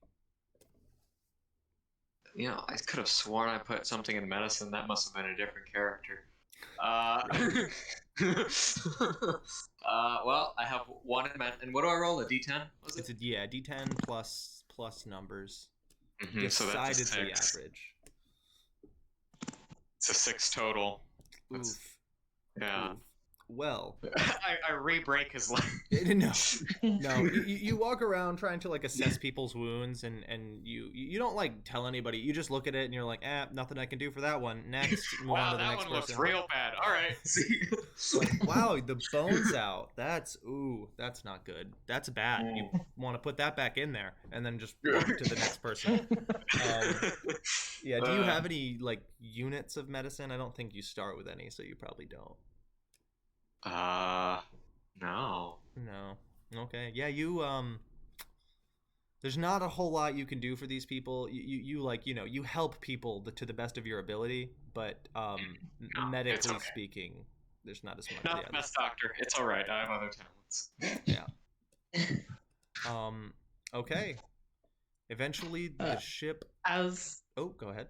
You know, I could have sworn I put something in medicine. That must have been a different character. Well, I have one in and what do I roll? A D10? Was it? It's a D10 plus numbers. So that's a Decidedly 6. average. It's a 6 total. Oof. Yeah. Oof. Well, I re-break his leg. no. You walk around trying to like assess people's wounds, and you don't like tell anybody. You just look at it and you're like, nothing I can do for that one. Next, move on Wow, to the that next one looks person. real bad. All right. See. Like, wow, the bone's out. That's not good. That's bad. You want to put that back in there, and then just walk to the next person. Yeah. Do you have any like units of medicine? I don't think you start with any, so you probably don't. No. Okay. Yeah, you there's not a whole lot you can do for these people. You like, you help people to the best of your ability, but medically speaking, the's not as much. Not the best doctor. It's all right. I have other talents. Yeah. Okay. Eventually the ship Oh, go ahead.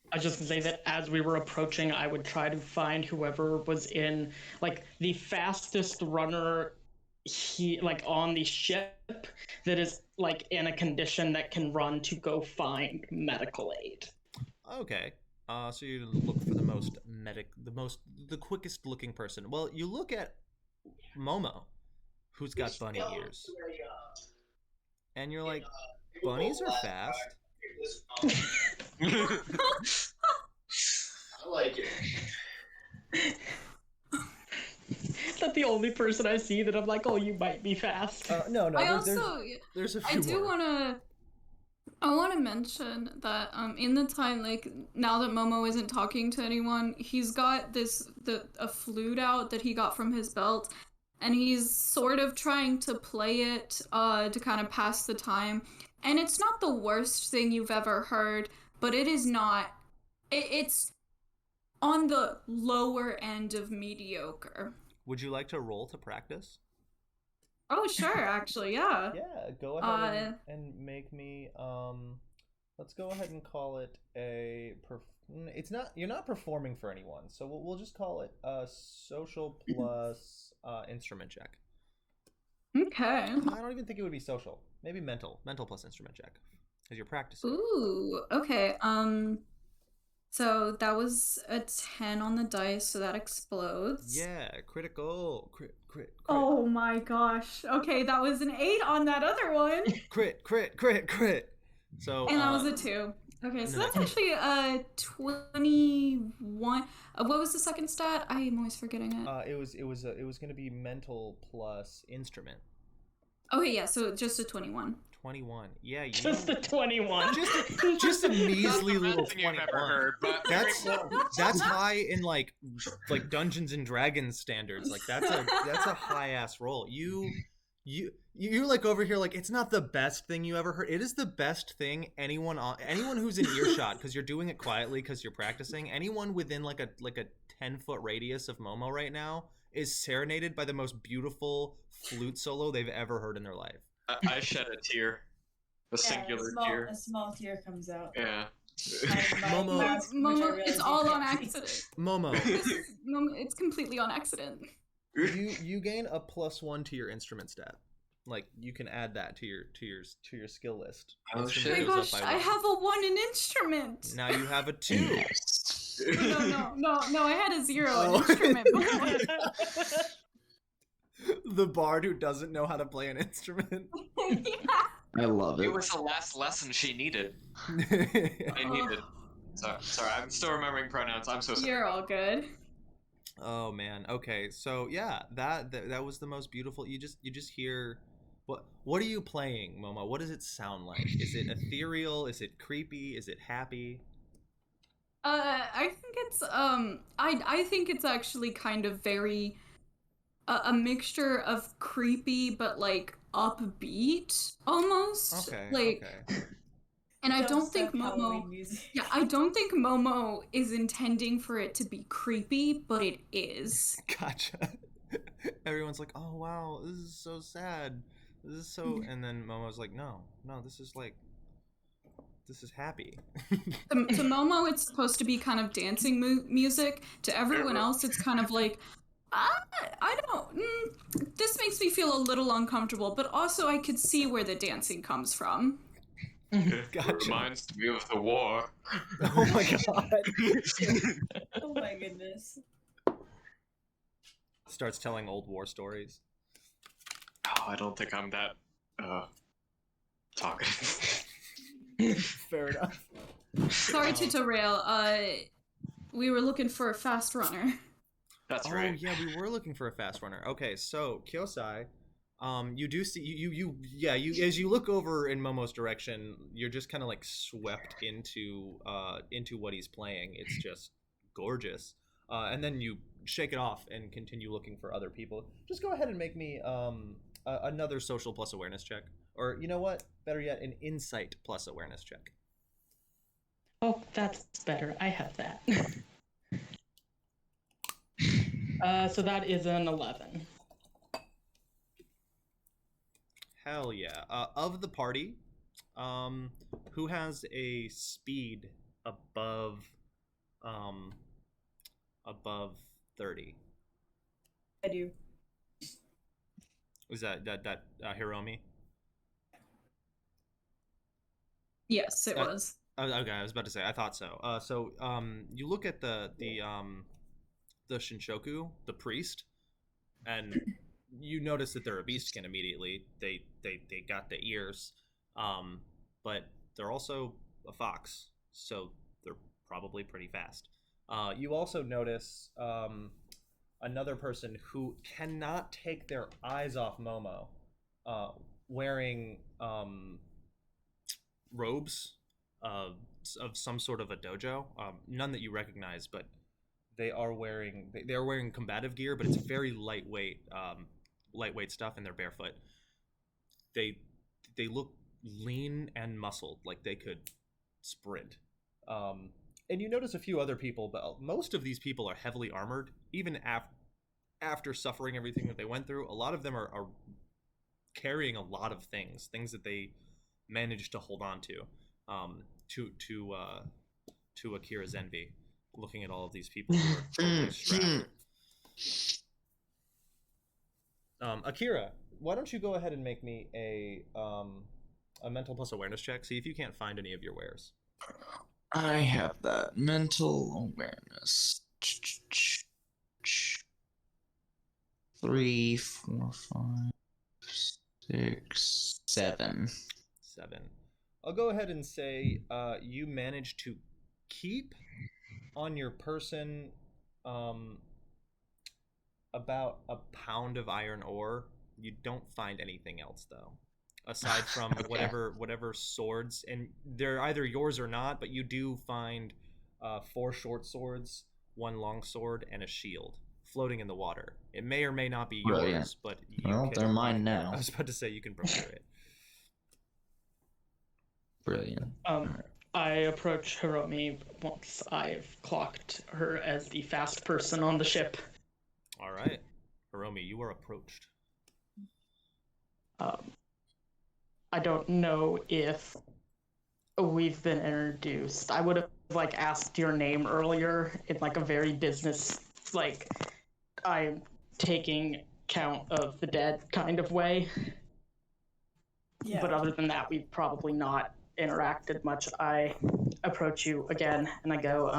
I was just gonna say that as we were approaching, I would try to find whoever was in like the fastest runner on the ship that is like in a condition that can run to go find medical aid. Okay. So you look for the quickest looking person. Well, you look at Momo, who's got bunny ears. And you're like, bunnies are fast. I like it. Is that the only person I see that I'm like, oh, you might be fast? No. There's a few I want to mention that in the time, like, now that Momo isn't talking to anyone, he's got a flute out that he got from his belt, and he's sort of trying to play it to kind of pass the time. And it's not the worst thing you've ever heard, but it is not. It's on the lower end of mediocre. Would you like to roll to practice? Oh, sure, actually, yeah. Yeah, go ahead and make me let's go ahead and call it it's not, you're not performing for anyone, so we'll just call it a social plus instrument check. Okay. I don't even think it would be social. Maybe mental plus instrument check, because you're practicing. Ooh, okay. So that was a 10 on the dice, so that explodes. Yeah, critical. Crit. Oh my gosh. Okay, that was an 8 on that other one. Crit. So And that was a 2. Okay, so that's actually a 21. What was the second stat? I am always forgetting it. It was going to be mental plus instrument. Okay, yeah, so just a 21. 21. Yeah, just a 21. Just a measly little 21. Heard, but that's high in like Dungeons and Dragons standards. Like that's a high ass roll. You're like over here like it's not the best thing you ever heard. It is the best thing anyone who's in earshot, because you're doing it quietly because you're practicing. Anyone within like a 10-foot radius of Momo right now is serenaded by the most beautiful flute solo they've ever heard in their life. I shed a tear. A singular tear. A small tear comes out. Yeah. Momo- Momo, it's all on accident. Momo, Momo, it's completely on accident. you gain a +1 to your instrument stat. Like you can add that to your skill list. Oh, Instrument shit. Oh my goes up gosh, by I 1. have a 1 in instrument. Now you have a 2. No, I had a 0 Oh. in instrument before. The bard who doesn't know how to play an instrument. Yeah. I love It it. was the last lesson she needed. I needed. Sorry, I'm still remembering pronouns. I'm so sorry. You're all good. Oh man. Okay. So yeah, that was the most beautiful. You just hear what are you playing, Momo? What does it sound like? Is it ethereal? Is it creepy? Is it happy? I think it's I think it's actually kind of very a mixture of creepy but like upbeat almost. Okay. Like, okay. and I don't think Dubstep Halloween Momo. music. Yeah, I don't think Momo is intending for it to be creepy, but it is. Gotcha. Everyone's like, "Oh wow, this is so sad. This is so," and then Momo's like, "No, this is like, this is happy." To Momo, it's supposed to be kind of dancing music. To everyone else, it's kind of like, I don't. This makes me feel a little uncomfortable, but also I could see where the dancing comes from. Gotcha. It reminds me of the war. Oh my god. Oh my goodness. Starts telling old war stories. Oh, I don't think I'm that talkative. Fair enough. Sorry to derail. We were looking for a fast runner. That's Oh right. yeah, we were looking for a fast runner. Okay, so Kyosai, you do see you as you look over in Momo's direction, you're just kind of like swept into what he's playing. It's just gorgeous. And then you shake it off and continue looking for other people. Just go ahead and make me another social plus awareness check, or you know what? Better yet, an insight plus awareness check. Oh, that's better. I have that. So that is an 11. Hell yeah. Of the party, who has a speed above 30? I do. Was that Hiromi? Yes, it was. Okay, I was about to say, I thought so. So you look at the Shinshoku, the priest, and you notice that they're a beastkin immediately. They got the ears, but they're also a fox, so they're probably pretty fast. You also notice another person who cannot take their eyes off Momo, wearing robes of some sort of a dojo. None that you recognize, but they are wearing combative gear, but it's very lightweight stuff, and they're barefoot. They look lean and muscled, like they could sprint. And you notice a few other people, but most of these people are heavily armored. Even after suffering everything that they went through, a lot of them are carrying a lot of things that they managed to hold on to Akira's envy. Looking at all of these people who are totally strapped. Akira, why don't you go ahead and make me a mental plus awareness check? See if you can't find any of your wares. I have that mental awareness. 3, 4, 5, 6, 7. 7. I'll go ahead and say you managed to keep on your person about a pound of iron ore. You don't find anything else though, aside from whatever swords, and they're either yours or not, but you do find 4 short swords, 1 long sword, and a shield floating in the water. It may or may not be yours, but They're mine now. I was about to say you can procure it. Brilliant. I approach Hiromi once I've clocked her as the fast person on the ship. All right, Hiromi, you are approached. I don't know if we've been introduced. I would have like asked your name earlier in like a very business, like I'm taking count of the dead kind of way. Yeah. But other than that, we've probably not interacted much. I approach you again and I go,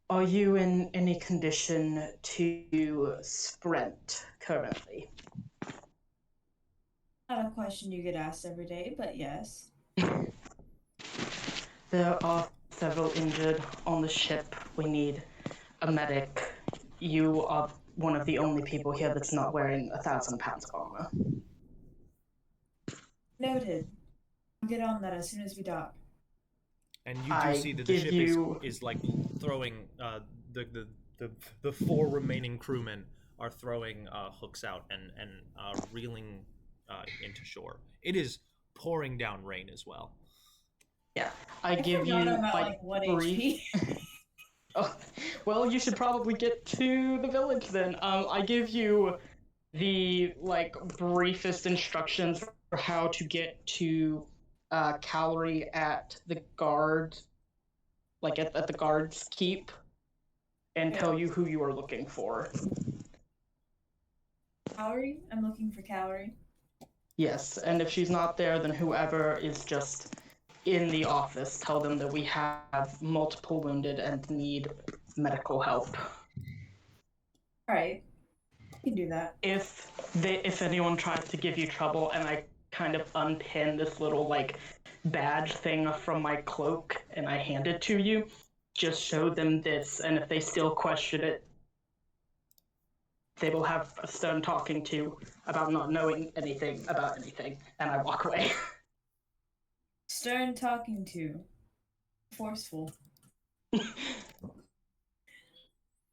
are you in any condition to sprint currently? Not a question you get asked every day, but yes. There are several injured on the ship. We need a medic. You are one of the only people here that's not wearing 1,000 pounds of armor. Noted. I'll get on that as soon as we dock. And you do I see that the give ship you- is like throwing the 4 remaining crewmen are throwing hooks out and reeling into shore. It is pouring down rain as well. Yeah, I give you forgot I'm at, like 1 brief. HP. Oh, well, you should probably get to the village then. I give you the like briefest instructions for how to get to Calorie at the guard, like at the guard's keep, and tell you who you are looking for. Calorie? I'm looking for Calorie. Yes, and if she's not there, then whoever is just in the office, tell them that we have multiple wounded and need medical help. Alright. I can do that. If anyone tries to give you trouble, and I kind of unpin this little like badge thing from my cloak and I hand it to you, just show them this, and if they still question it, they will have a stern talking to about not knowing anything about anything, and I walk away. Stern talking to. Forceful.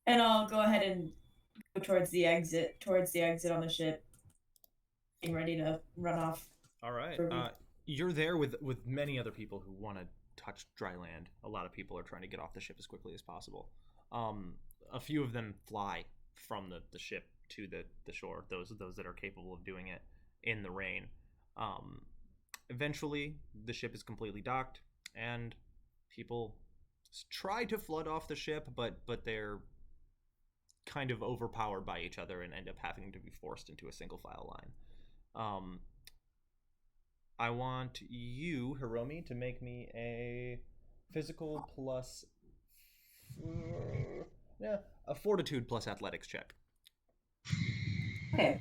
And I'll go ahead and go towards the exit on the ship. Getting ready to run off. All right. Ruby. You're there with many other people who want to touch dry land. A lot of people are trying to get off the ship as quickly as possible. A few of them fly from the ship to the shore, those that are capable of doing it in the rain. Eventually, the ship is completely docked, and people try to flood off the ship, but they're kind of overpowered by each other and end up having to be forced into a single file line. I want you, Hiromi, to make me a physical plus a fortitude plus athletics check. Okay.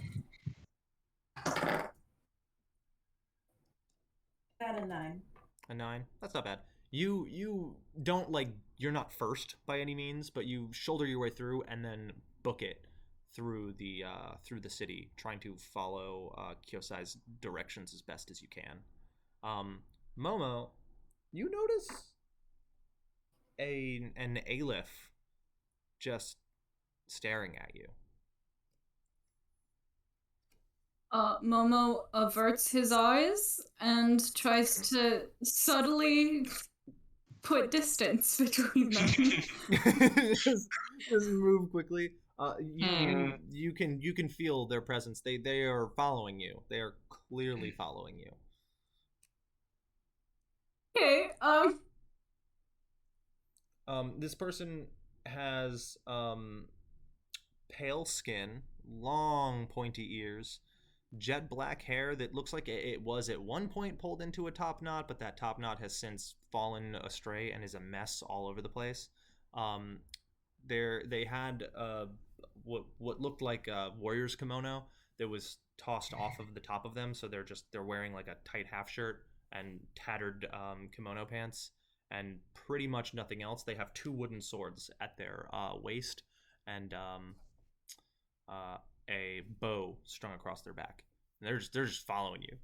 Got a 9. A 9? That's not bad. You don't you're not first by any means, but you shoulder your way through and then book it through the city, trying to follow Kyosai's directions as best as you can. Momo, you notice an Aleph just staring at you. Momo averts his eyes and tries to subtly put distance between them. just move quickly. You can feel their presence. They are following you. They are clearly following you. Okay. This person has pale skin, long pointy ears, jet black hair that looks like it was at one point pulled into a top knot, but that top knot has since fallen astray and is a mess all over the place. They had what looked like a warrior's kimono that was tossed off of the top of them, so they're wearing like a tight half shirt and tattered kimono pants and pretty much nothing else. They have 2 wooden swords at their waist and a bow strung across their back. And they're just following you.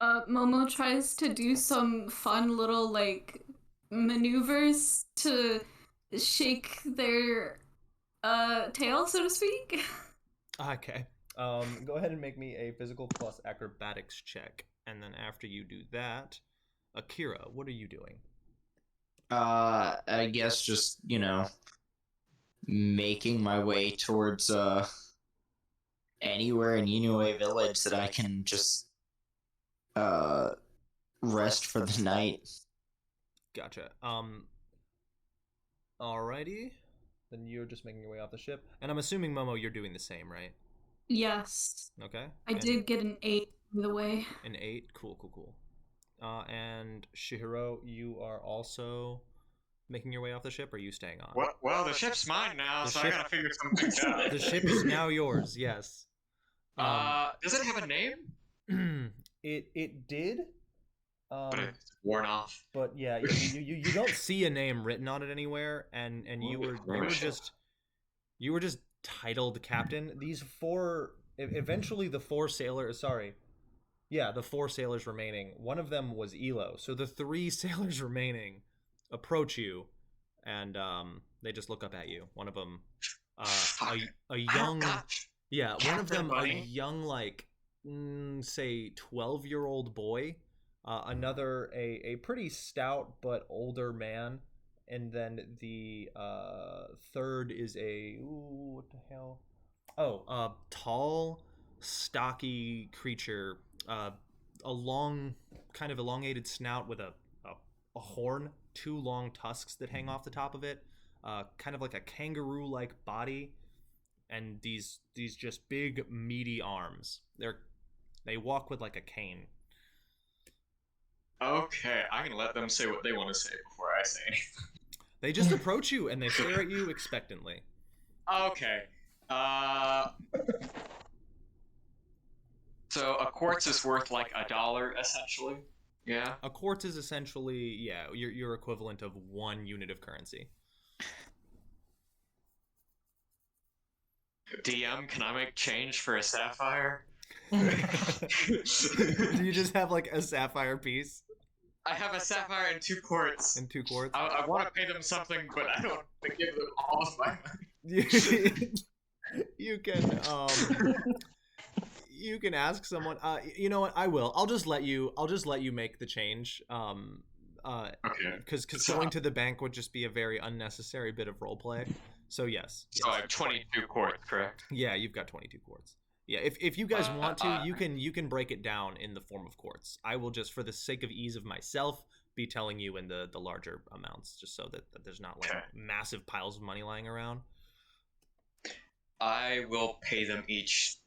Momo tries to do some fun little maneuvers to shake their tail, so to speak. Okay. Go ahead and make me a physical plus acrobatics check, and then after you do that, Akira, what are you doing? I guess just, making my way towards anywhere in Yinue Village that I can just rest for the night. Gotcha. Alrighty. Then you're just making your way off the ship. And I'm assuming, Momo, you're doing the same, right? Yes. Okay. I did get an 8, by the way. An 8? Cool. And Shihiro, you are also making your way off the ship, or are you staying on? Well, the ship's mine now, The so ship- I gotta figure something out. The ship is now yours, yes. Does it have a name? It did. But it's worn off. But yeah, you don't see a name written on it anywhere, and you were just titled captain. These four, eventually the four sailors. Sorry, yeah, the four sailors remaining. One of them was Elo, so the 3 sailors remaining approach you, and they just look up at you. One of them, a young, yeah, one of them a young like, say 12-year-old boy. Another a pretty stout but older man, and then the third is what the hell? Oh, tall, stocky creature, a long, kind of elongated snout with a horn, 2 long tusks that hang off the top of it, kind of like a kangaroo-like body, and these just big meaty arms. They walk with like a cane. Okay, I'm gonna let them say what they want to say before I say anything. They just approach you and they stare at you expectantly. Okay. So a quartz is worth like $1, essentially. Yeah. A quartz is essentially, yeah, your equivalent of 1 unit of currency. DM, can I make change for a sapphire? Do you just have like a sapphire piece? I have a sapphire and 2 quartz. And 2 quartz? I want to pay them something, but I don't want to give them all of my money. You can ask someone. You know what? I will. I'll just let you make the change. Okay. Because going to the bank would just be a very unnecessary bit of roleplay. So yes. So I have 22 quartz, correct? Yeah, you've got 22 quartz. Yeah, if you guys want to, you can break it down in the form of quartz. I will just, for the sake of ease of myself, be telling you in the larger amounts, just so that there's not like massive piles of money lying around. I will pay them each.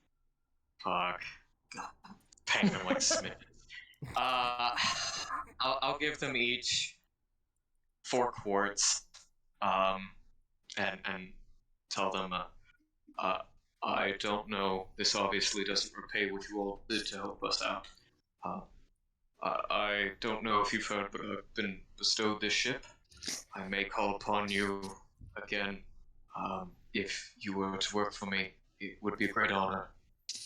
Fuck. Paying them like Smith. I'll give them each 4 quartz. And tell them. I don't know. This obviously doesn't repay what you all did to help us out. I don't know if you've heard, but I've been bestowed this ship. I may call upon you again. If you were to work for me, it would be a great honor.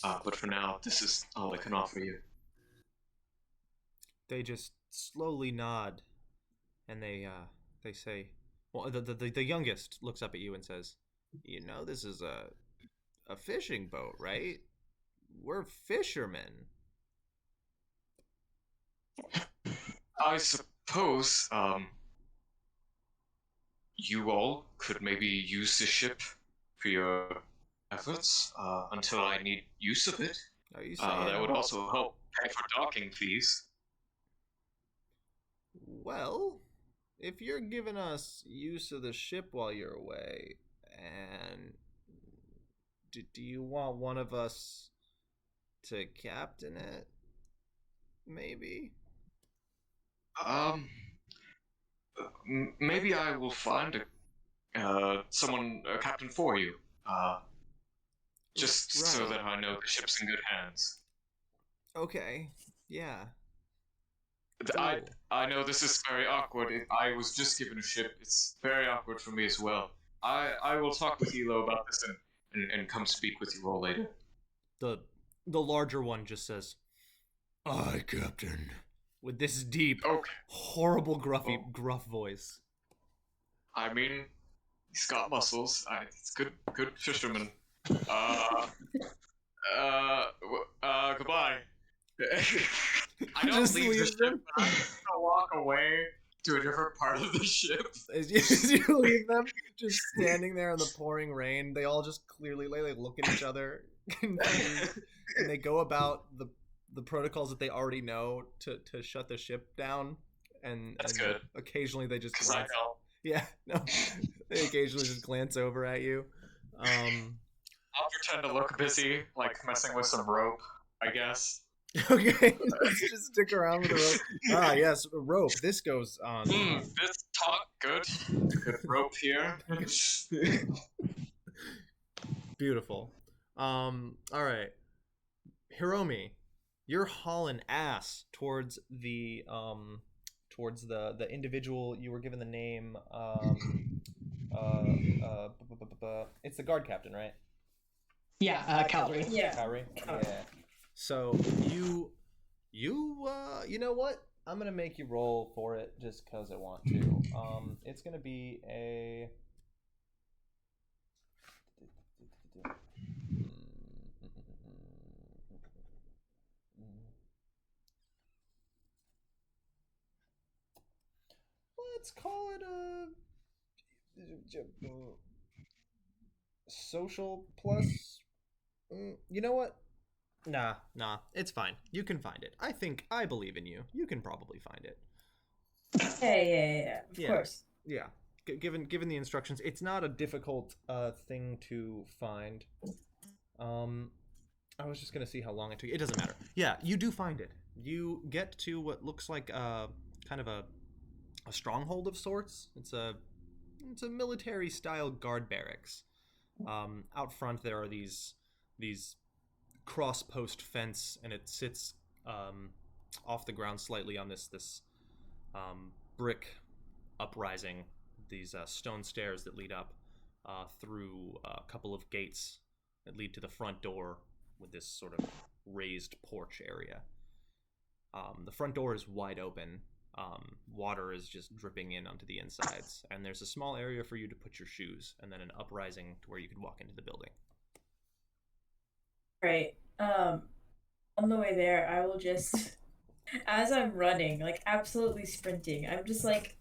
But for now, this is all I can offer you. They just slowly nod, and they say, well, the youngest looks up at you and says, "You know, this is a fishing boat, right? We're fishermen." I suppose, you all could maybe use this ship for your efforts, until I need use of it. Are you saying that would also help pay for docking fees. Well, if you're giving us use of the ship while you're away, and do you want one of us to captain it? Maybe? Maybe I will find a captain for you. Just so that I know the ship's in good hands. Okay, yeah. Cool. I know this is very awkward. I was just given a ship. It's very awkward for me as well. I will talk with Elo about this and come speak with you all later. The larger one just says, "Aye, Captain," with this deep, horrible gruff voice. I mean, he's got muscles. It's good fisherman. Goodbye. I don't Just leave the leave ship, them? but I'm just gonna walk away to a different part of the ship. As you leave them, just standing there in the pouring rain, they all just clearly look at each other, confused, and they go about the protocols that they already know to shut the ship down, and That's and good. occasionally they just Because I know. yeah, no, they occasionally just glance over at you. I'll pretend to look busy, like messing with some rope, I guess. Okay, just stick around with the rope. Ah, yes, rope. This goes on. This talk good. Good rope here. Beautiful. All right, Hiromi, you're hauling ass towards the individual you were given the name. It's the guard captain, right? Yeah, Calorie. Yeah. Kyrie? Yeah. So you know what? I'm gonna make you roll for it just because I want to. It's gonna be a. Let's call it a social plus. You know what? Nah, it's fine. You can find it. I believe in you. You can probably find it. Yeah. Of course. Yeah. Given the instructions, it's not a difficult thing to find. I was just gonna see how long it took. It doesn't matter. Yeah, you do find it. You get to what looks like kind of a stronghold of sorts. It's a military style guard barracks. Out front there are these cross post fence, and it sits off the ground slightly on this brick uprising. These stone stairs that lead up through a couple of gates that lead to the front door with this sort of raised porch area. The front door is wide open. Water is just dripping in onto the insides, and there's a small area for you to put your shoes, and then an uprising to where you could walk into the building. Right. On the way there, I will just, as I'm running, like absolutely sprinting, I'm just like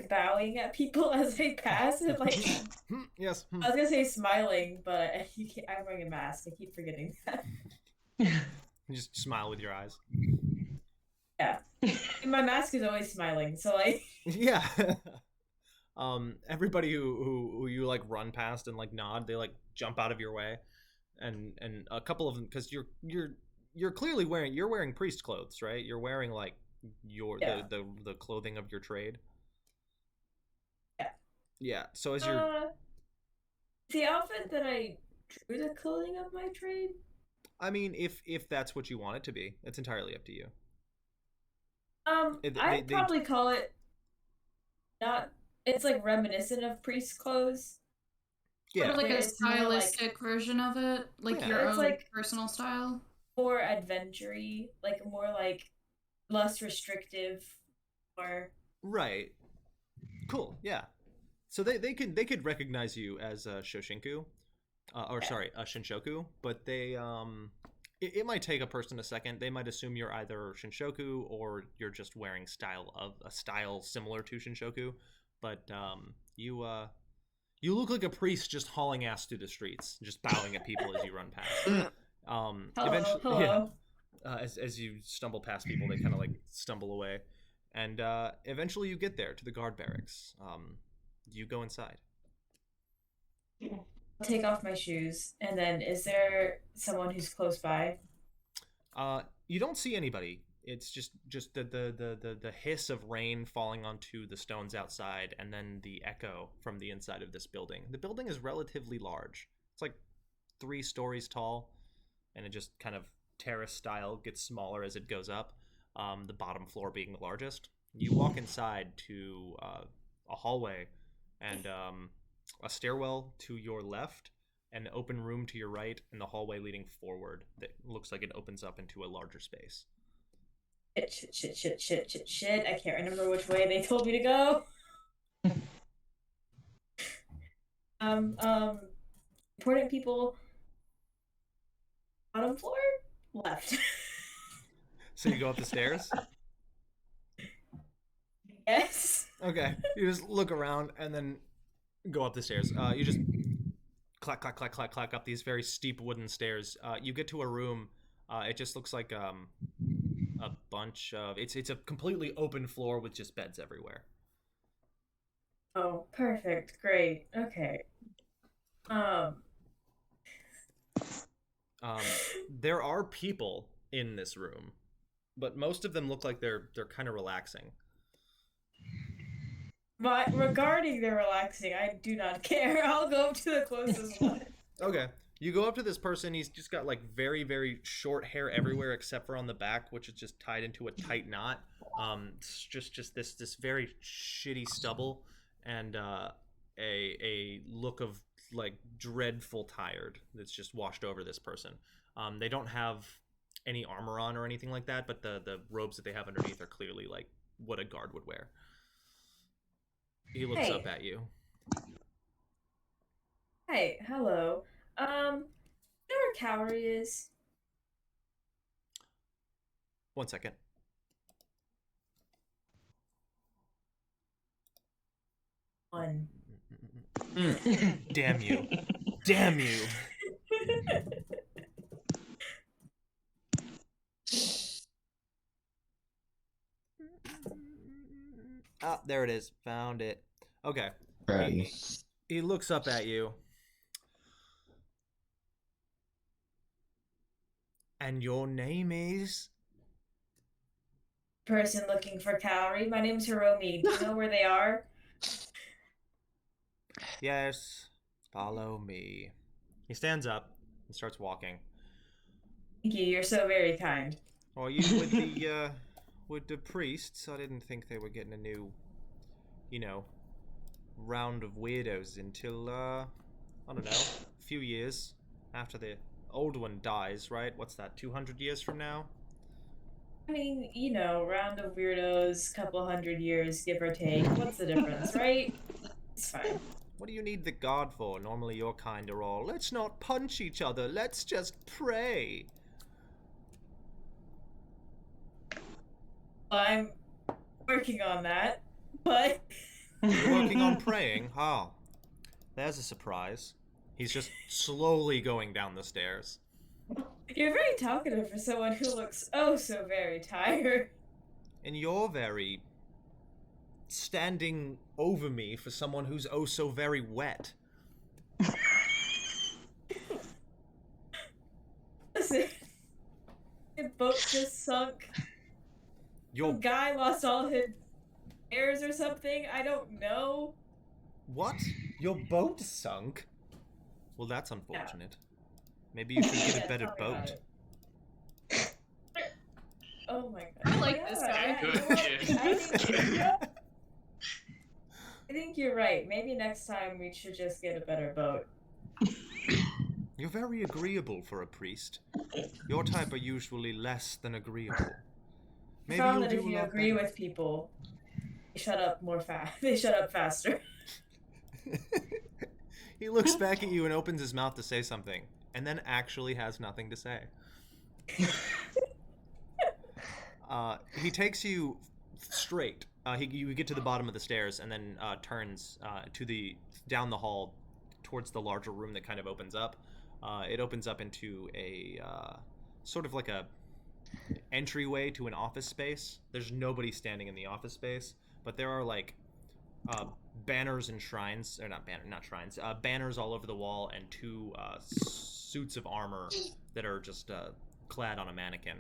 bowing at people as I pass, and like Yes. I was gonna say smiling, but I'm wearing a mask. I keep forgetting that. You just smile with your eyes. Yeah. My mask is always smiling, so like Yeah. Everybody who you like run past and like nod, they like jump out of your way, and a couple of them, because you're clearly wearing priest clothes, right? You're wearing like the clothing of your trade. Yeah. Yeah. So as you're the outfit that I drew the clothing of my trade. I mean, if that's what you want it to be, it's entirely up to you. I'd probably call it not. It's like reminiscent of priest clothes. Yeah, But like a it's more stylistic version of it, like Yeah. your It's own like- personal style. more adventure-y, like more like less restrictive, or Right. Cool. Yeah. So they could recognize you as Shoshinku, sorry, Shinshoku, but they it might take a person a second. They might assume you're either Shinshoku or you're just wearing a style similar to Shinshoku, but you look like a priest just hauling ass through the streets, just bowing at people as you run past. hello. As you stumble past people, they kind of like stumble away, and eventually you get there to the guard barracks. You go inside. I'll take off my shoes, and then is there someone who's close by? You don't see anybody. It's just the hiss of rain falling onto the stones outside, and then the echo from the inside of this building. The building is relatively large. It's like 3 stories tall, and it just kind of terrace style gets smaller as it goes up. The bottom floor being the largest. You walk inside to a hallway and a stairwell to your left, an open room to your right, and the hallway leading forward that looks like it opens up into a larger space. Shit. I can't remember which way they told me to go. Important people. Bottom floor? Left. So you go up the stairs? Yes. Okay. You just look around and then go up the stairs. You just clack up these very steep wooden stairs. You get to a room It just looks like a bunch of it's a completely open floor with just beds everywhere. Oh, perfect. Great. Okay. Um, There are people in this room, but most of them look like they're kind of relaxing. but regarding the relaxing, I do not care. I'll go up to the closest one. Okay. You go up to this person. He's just got like very, very short hair everywhere except for on the back, which is just tied into a tight knot. It's just this very shitty stubble and a look of like dreadful tired that's just washed over this person. They don't have any armor on or anything like that, but the robes that they have underneath are clearly like what a guard would wear. He looks up at you. Hey, hello. You know where Calorie is? 1 second. One. Damn you. Damn you. Ah, there it is. Found it. Okay. Right. He looks up at you. And your name is? Person looking for Calorie. My name's Hiromi. Do you know where they are? Yes. Follow me. He stands up and starts walking. Thank you. You're so very kind. Are you with the priests? I didn't think they were getting a new, round of weirdos until I don't know, a few years after the old one dies, right? What's that? 200 years from now? I mean, round of weirdos, couple hundred years, give or take. What's the difference, right? It's fine. What do you need the guard for? Normally your kind are all, let's not punch each other, let's just pray. I'm working on that, but... You're working on praying? Oh, there's a surprise. He's just slowly going down the stairs. You're very talkative for someone who looks oh so very tired. And you're very standing over me for someone who's oh so very wet. Listen, the boat just sunk. Your Some guy lost all his heirs or something. I don't know. What? Your boat sunk? Well, that's unfortunate. Maybe you should get a better tell me about boat. it. Oh my god. I like this guy. Good kid. I think you're right. Maybe next time we should just get a better boat. You're very agreeable for a priest. Your type are usually less than agreeable. I found that if you agree with people, they shut up more fast. They shut up faster. He looks back at you and opens his mouth to say something, and then actually has nothing to say. He takes you straight. You get to the bottom of the stairs and then turns down the hall towards the larger room that kind of opens up. It opens up into a sort of like a entryway to an office space. There's nobody standing in the office space, but there are like banners and shrines, or not shrines, banners all over the wall and two suits of armor that are just clad on a mannequin.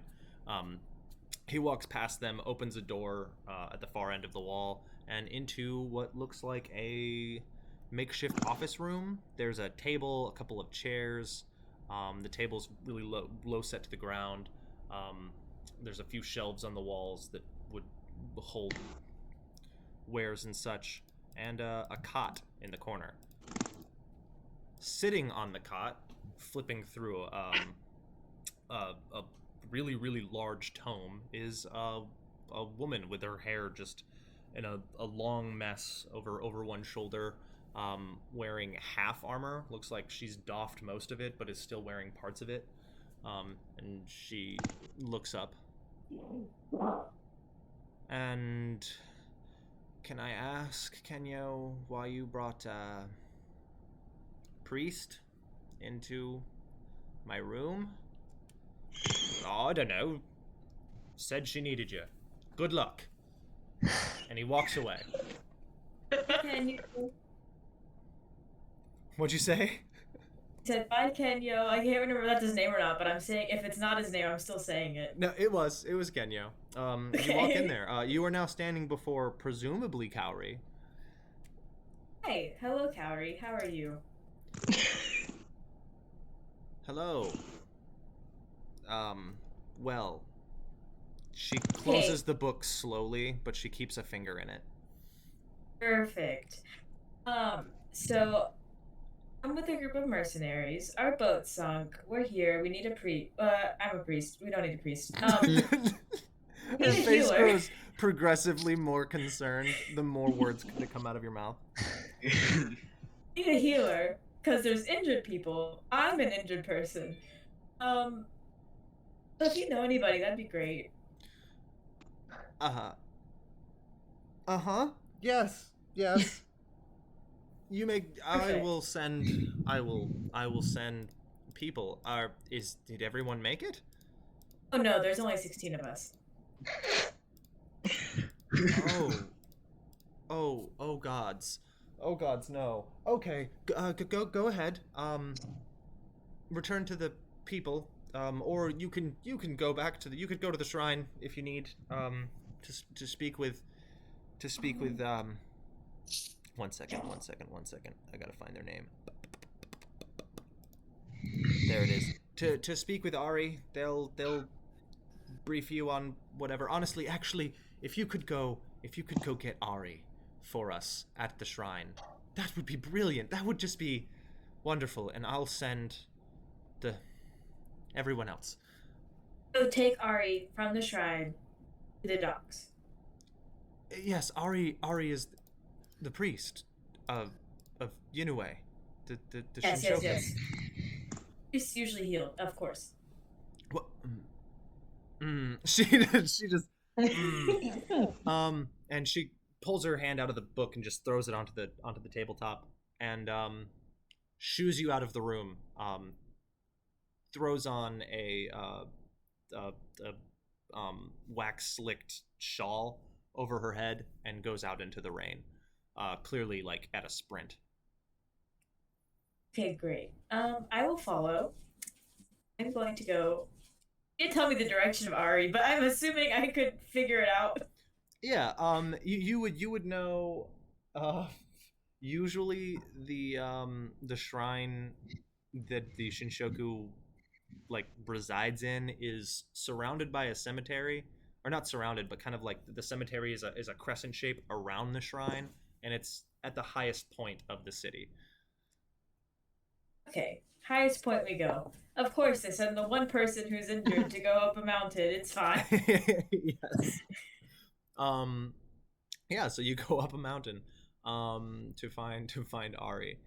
He walks past them, opens a door at the far end of the wall, and into what looks like a makeshift office room. There's a table, a couple of chairs. The table's really low set to the ground. There's a few shelves on the walls that would hold wares and such, and a cot in the corner. Sitting on the cot, flipping through a really, really large tome, is a woman with her hair just in a long mess over one shoulder, wearing half armor. Looks like she's doffed most of it, but is still wearing parts of it. And she looks up. And can I ask, Kenyo, why you brought a priest into my room? I don't know. Said she needed you. Good luck. And he walks away. Can you? What'd you say? He said, "Bye, Kenyo." I can't remember if that's his name or not, but I'm saying if it's not his name, I'm still saying it. No, it was Genyo. You walk in there. You are now standing before presumably Kaori. Hey, hello, Kaori. How are you? Hello. Well, she closes the book slowly, but she keeps a finger in it. Perfect. So I'm with a group of mercenaries. Our boat sunk. We're here. We need a priest. I'm a priest. We don't need a priest. Her need a face healer. grows progressively more concerned the more words that come out of your mouth. Need a healer because there's injured people. I'm an injured person. So if you know anybody, that'd be great. Yes. You make. I will send people. Did everyone make it? Oh no, there's only 16 of us. Oh gods. Oh gods, no. Okay, go ahead. Return to the people. Or you can go back to you could go to the shrine if you need. To speak with. One second. I gotta find their name. There it is. To speak with Ari, they'll brief you on whatever. Honestly, actually, if you could go get Ari for us at the shrine, that would be brilliant. That would just be wonderful, and I'll send everyone else. So take Ari from the shrine to the docks. Yes, Ari is the priest of Yinue. The Yes. Shinshoku. He's usually healed, of course. What? She just and she pulls her hand out of the book and just throws it onto the tabletop and shoos you out of the room. Throws on a wax slicked shawl over her head and goes out into the rain, clearly like at a sprint. Okay, great. I will follow. I'm going to go. You didn't tell me the direction of Ari, but I'm assuming I could figure it out. Yeah. You would know. Usually the shrine that the Shinshoku like resides in is surrounded by a cemetery, or not surrounded, but kind of like the cemetery is a crescent shape around the shrine, and it's at the highest point of the city. Okay, highest point we go. Of course, they send the one person who's injured to go up a mountain. It's fine. Yes. Yeah, so you go up a mountain to find Ari.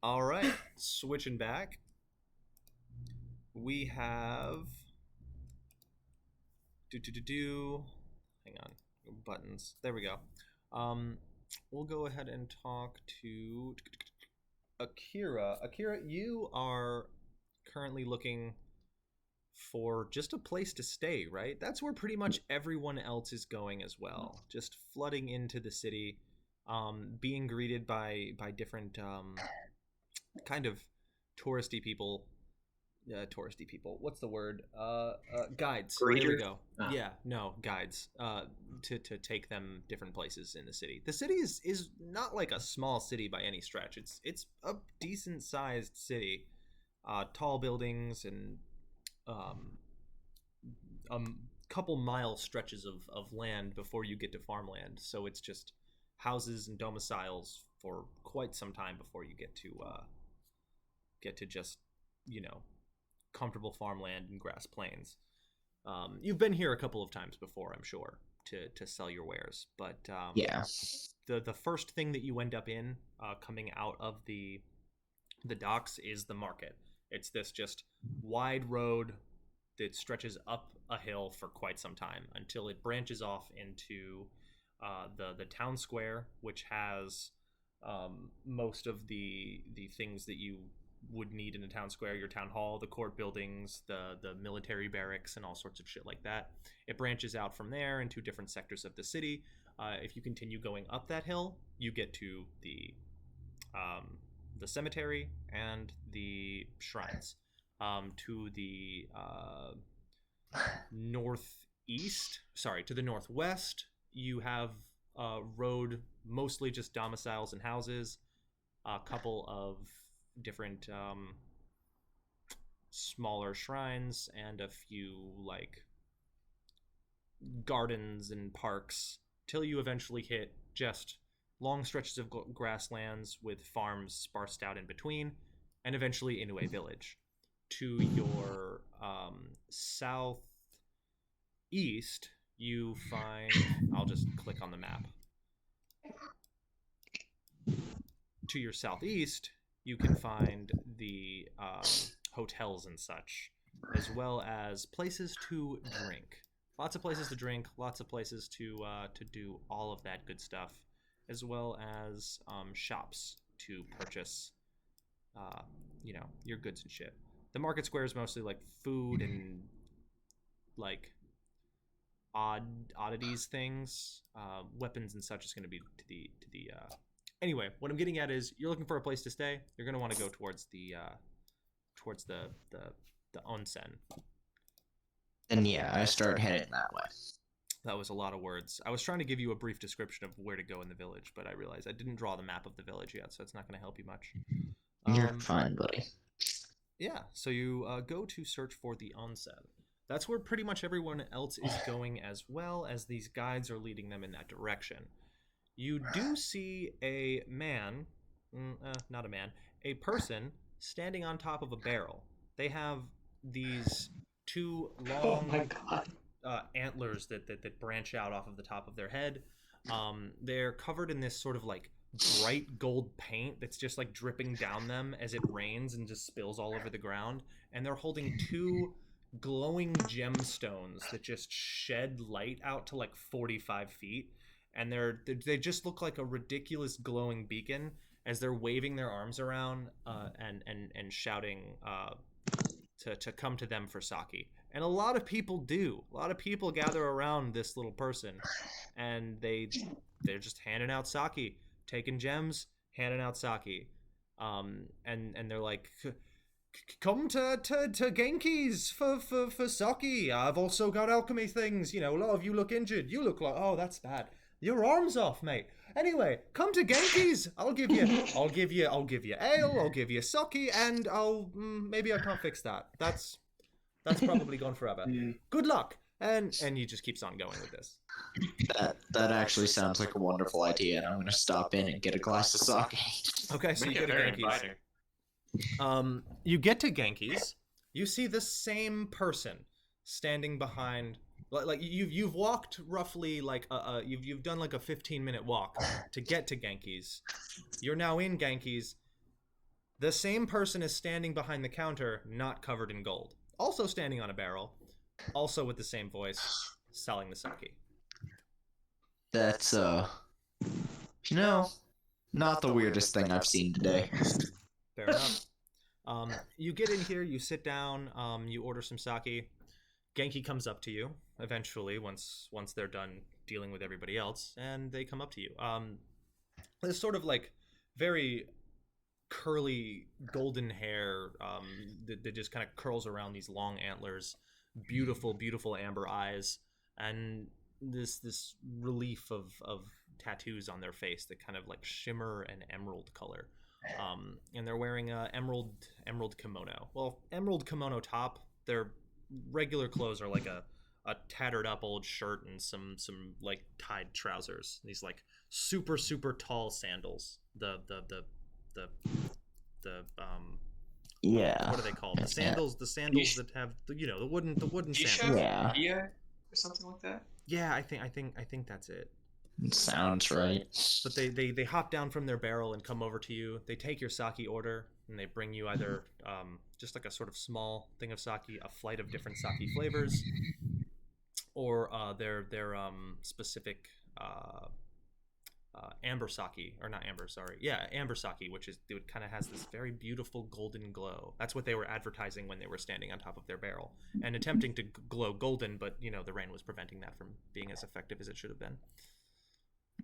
All right, switching back. We have hang on, buttons. There we go. We'll go ahead and talk to Akira. Akira, you are currently looking for just a place to stay, right? That's where pretty much everyone else is going as well. Just flooding into the city, being greeted by different kind of touristy people. What's the word? Guides. There we go. Yeah, no, guides. To take them different places in the city. The city is not like a small city by any stretch. It's a decent sized city. Tall buildings and couple mile stretches of land before you get to farmland. So it's just houses and domiciles for quite some time before you get to just, comfortable farmland and grass plains. You've been here a couple of times before, I'm sure, to sell your wares, but Yeah. The first thing that you end up in coming out of the docks is the market. It's this just wide road that stretches up a hill for quite some time until it branches off into the town square, which has most of the things that you would need in a town square: your town hall, the court buildings, the military barracks, and all sorts of shit like that. It branches out from there into different sectors of the city. If you continue going up that hill, you get to the cemetery and the shrines. To the to the northwest, you have a road mostly just domiciles and houses, a couple of different smaller shrines, and a few like gardens and parks, till you eventually hit just long stretches of grasslands with farms sparsed out in between, and eventually Yinue Village. To your southeast, you find... I'll just click on the map. To your southeast, you can find the hotels and such, as well as places to drink. Lots of places to drink, lots of places to do all of that good stuff, as well as shops to purchase, your goods and shit. The market square is mostly like food and like oddities things. Weapons and such is going to be to the. Anyway, what I'm getting at is you're looking for a place to stay. You're going to want to go towards the onsen. And yeah, I start heading that way. That was a lot of words. I was trying to give you a brief description of where to go in the village, but I realized I didn't draw the map of the village yet, so it's not going to help you much. You're fine, buddy. Yeah, so you go to search for the onsen. That's where pretty much everyone else is going, as well as these guides are leading them in that direction. You do see a man, not a man, a person standing on top of a barrel. They have these two long antlers that branch out off of the top of their head. They're covered in this sort of like bright gold paint that's just like dripping down them as it rains and just spills all over the ground. And they're holding two glowing gemstones that just shed light out to like 45 feet. And they just look like a ridiculous glowing beacon as they're waving their arms around and shouting to come to them for sake. And a lot of people do. A lot of people gather around this little person, and they're just handing out sake, taking gems, handing out sake. And they're like, come to Genki's for sake. I've also got alchemy things. You know, a lot of you look injured. You look like, oh, that's bad. Your arm's off, mate. Anyway, come to Genki's. I'll give you ale. I'll give you sake, and maybe I can't fix that. That's probably gone forever. Good luck. And he just keeps on going with this. That actually sounds like a wonderful idea, and I'm gonna stop in and get a glass of sake. Okay, so you go to Genki's. You get to Genki's. You see the same person standing behind. Like you've walked roughly like you've done like a 15-minute walk to get to Genki's. You're now in Genki's. The same person is standing behind the counter, not covered in gold. Also standing on a barrel, also with the same voice, selling the sake. That's not the weirdest thing I've seen today. Fair enough. You get in here, you sit down, you order some sake. Genki comes up to you eventually once they're done dealing with everybody else, and they come up to you. This sort of like very curly golden hair that just kind of curls around these long antlers, beautiful amber eyes, and this relief of tattoos on their face that kind of like shimmer an emerald color. And they're wearing a emerald kimono. Well, emerald kimono top. Their regular clothes are like a tattered up old shirt and some like tied trousers. These like super tall sandals. The yeah. What are they called? The sandals that have the wooden sandals. Yeah. Or something like that. Yeah, I think that's it. It sounds right. But they hop down from their barrel and come over to you. They take your sake order and they bring you either just like a sort of small thing of sake, a flight of different sake flavors, or their specific amber sake, or not amber, sorry, yeah, amber sake, which is it kind of has this very beautiful golden glow. That's what they were advertising when they were standing on top of their barrel and attempting to glow golden, but the rain was preventing that from being as effective as it should have been.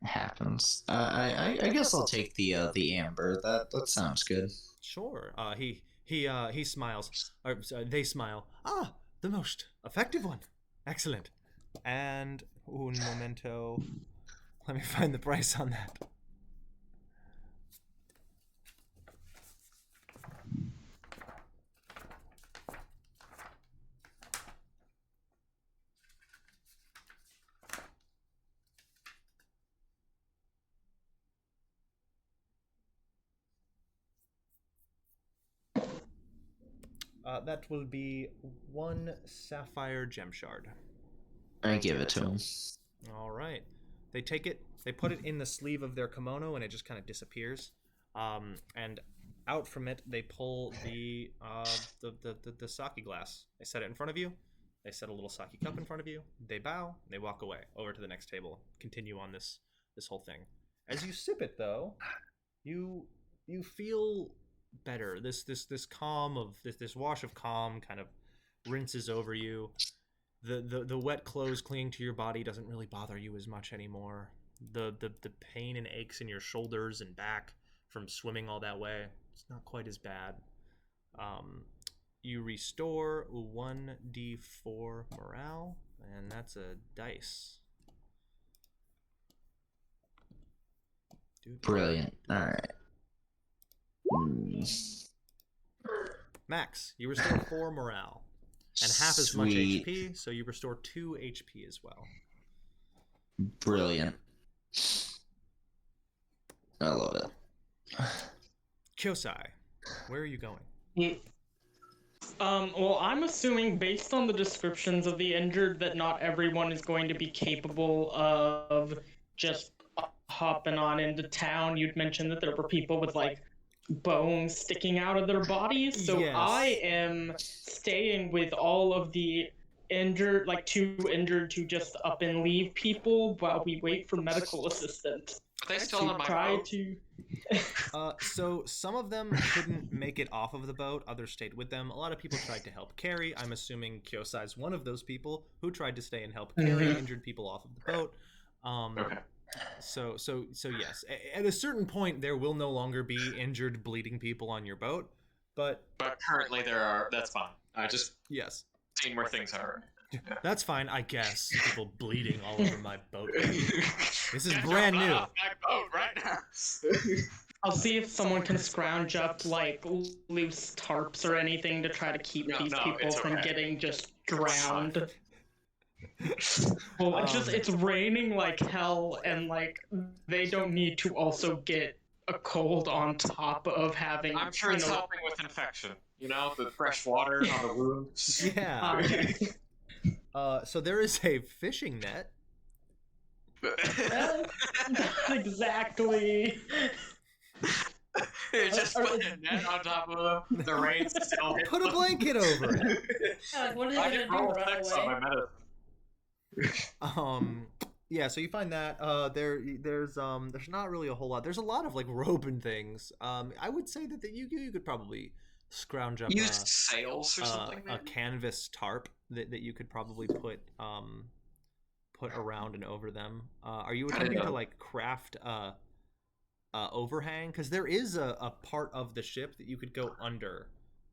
Happens. I guess I'll take the amber. That sounds good. Sure. He smiles. Or they smile. Ah, the most effective one. Excellent. And un momento. Let me find the price on that. That will be 1 sapphire gem shard. I give it to him. All right. They take it, they put it in the sleeve of their kimono, and it just kind of disappears. And out from it, they pull the sake glass. They set it in front of you. They set a little sake cup in front of you. They bow. They walk away over to the next table. Continue on this whole thing. As you sip it, though, you feel better. This calm of this wash of calm kind of rinses over you. The wet clothes clinging to your body doesn't really bother you as much anymore. The pain and aches in your shoulders and back from swimming all that way, it's not quite as bad. You restore 1d4 morale, and that's a dice. Brilliant. All right. Max, you restore 4 morale. And half as much HP, so you restore 2 HP as well. Brilliant. I love it. Kyosai, where are you going? Well, I'm assuming, based on the descriptions of the injured, that not everyone is going to be capable of just hopping on into town. You'd mentioned that there were people with, like, bones sticking out of their bodies, so yes. I am staying with all of the injured, like too injured to just up and leave people while we wait for medical assistance. Are they still on my Try boat? to. So some of them couldn't make it off of the boat. Others stayed with them. A lot of people tried to help carry. I'm assuming Kyosai's one of those people who tried to stay and help carry injured people off of the boat. Okay. So yes. At a certain point, there will no longer be injured, bleeding people on your boat. But currently there are. That's fine. I just yes, seen where things are. that's fine, I guess. People bleeding all over my boat. This is Get brand your new. butt off my boat right now. I'll see if someone can scrounge up like loose tarps or anything to try to keep these people it's from okay. getting just drowned. Well, it's raining like hell, and like they don't need to also get a cold on top of having. I'm sure it's helping with infection. You know, the fresh water on the wounds. Yeah. So there is a fishing net. Not exactly. You just put a net on top of them. The rain's still hitting. Put a blanket over it. Yeah, like, what are they I gonna can do? roll Run 6 on my away? medicine. Yeah, so you find that there's not really a whole lot. There's a lot of like rope and things. I would say that you could probably scrounge up Use sails or something. a canvas tarp that you could probably put around and over them. Are you attempting to like craft a overhang? Because there is a part of the ship that you could go under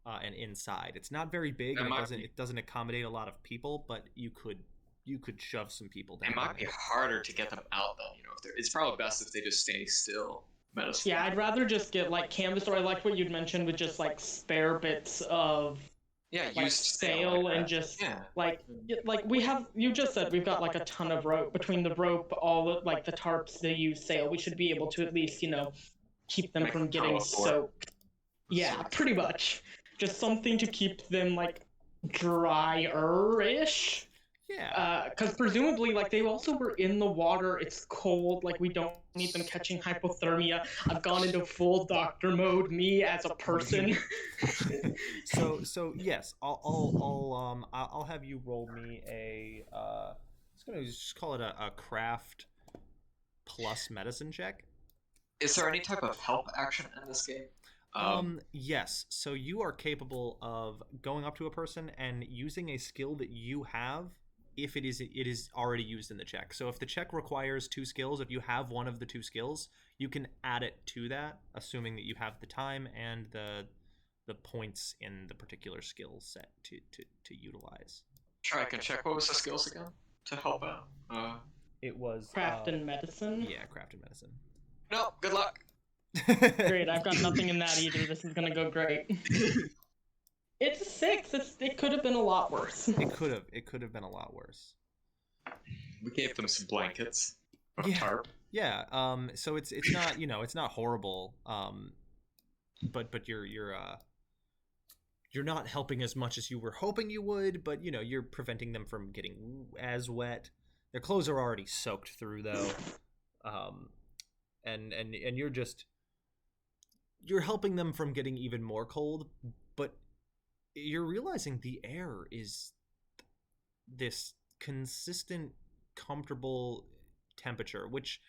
and inside. It's not very big, and it doesn't accommodate a lot of people, but you could shove some people down. It might be harder to get them out though. You know, it's probably best if they just stay still. Medicine. Yeah, I'd rather just get like canvas, or I like what you'd mentioned with just like spare bits of like used sail like and that. just Yeah. like we have. You just said we've got like a ton of rope. Between the rope, all of, like the tarps, the used sail, we should be able to at least keep them from getting soaked. Yeah, pretty much. Just something to keep them like drier-ish. Yeah. Because presumably, like, they also were in the water. It's cold. Like, we don't need them catching hypothermia. I've gone into full doctor mode. Me as a person. So yes, I'll have you roll me a. Let's just call it a craft plus medicine check. Is there any type of help action in this game? Yes. So you are capable of going up to a person and using a skill that you have if it is already used in the check. So if the check requires 2 skills, if you have one of the 2 skills, you can add it to that, assuming that you have the time and the points in the particular skill set to utilize. Try I can check. What was the skills again to help out? It was Craft and medicine. Yeah, craft and medicine. No, good luck. Great, I've got nothing in that either. This is gonna go great. It's a 6. It could have been a lot worse. It could have been a lot worse. We gave them some blankets. Or Yeah. tarp. Yeah. So it's not, it's not horrible. But you're not helping as much as you were hoping you would, but you're preventing them from getting as wet. Their clothes are already soaked through though. And you're helping them from getting even more cold, but you're realizing the air is this consistent, comfortable temperature, which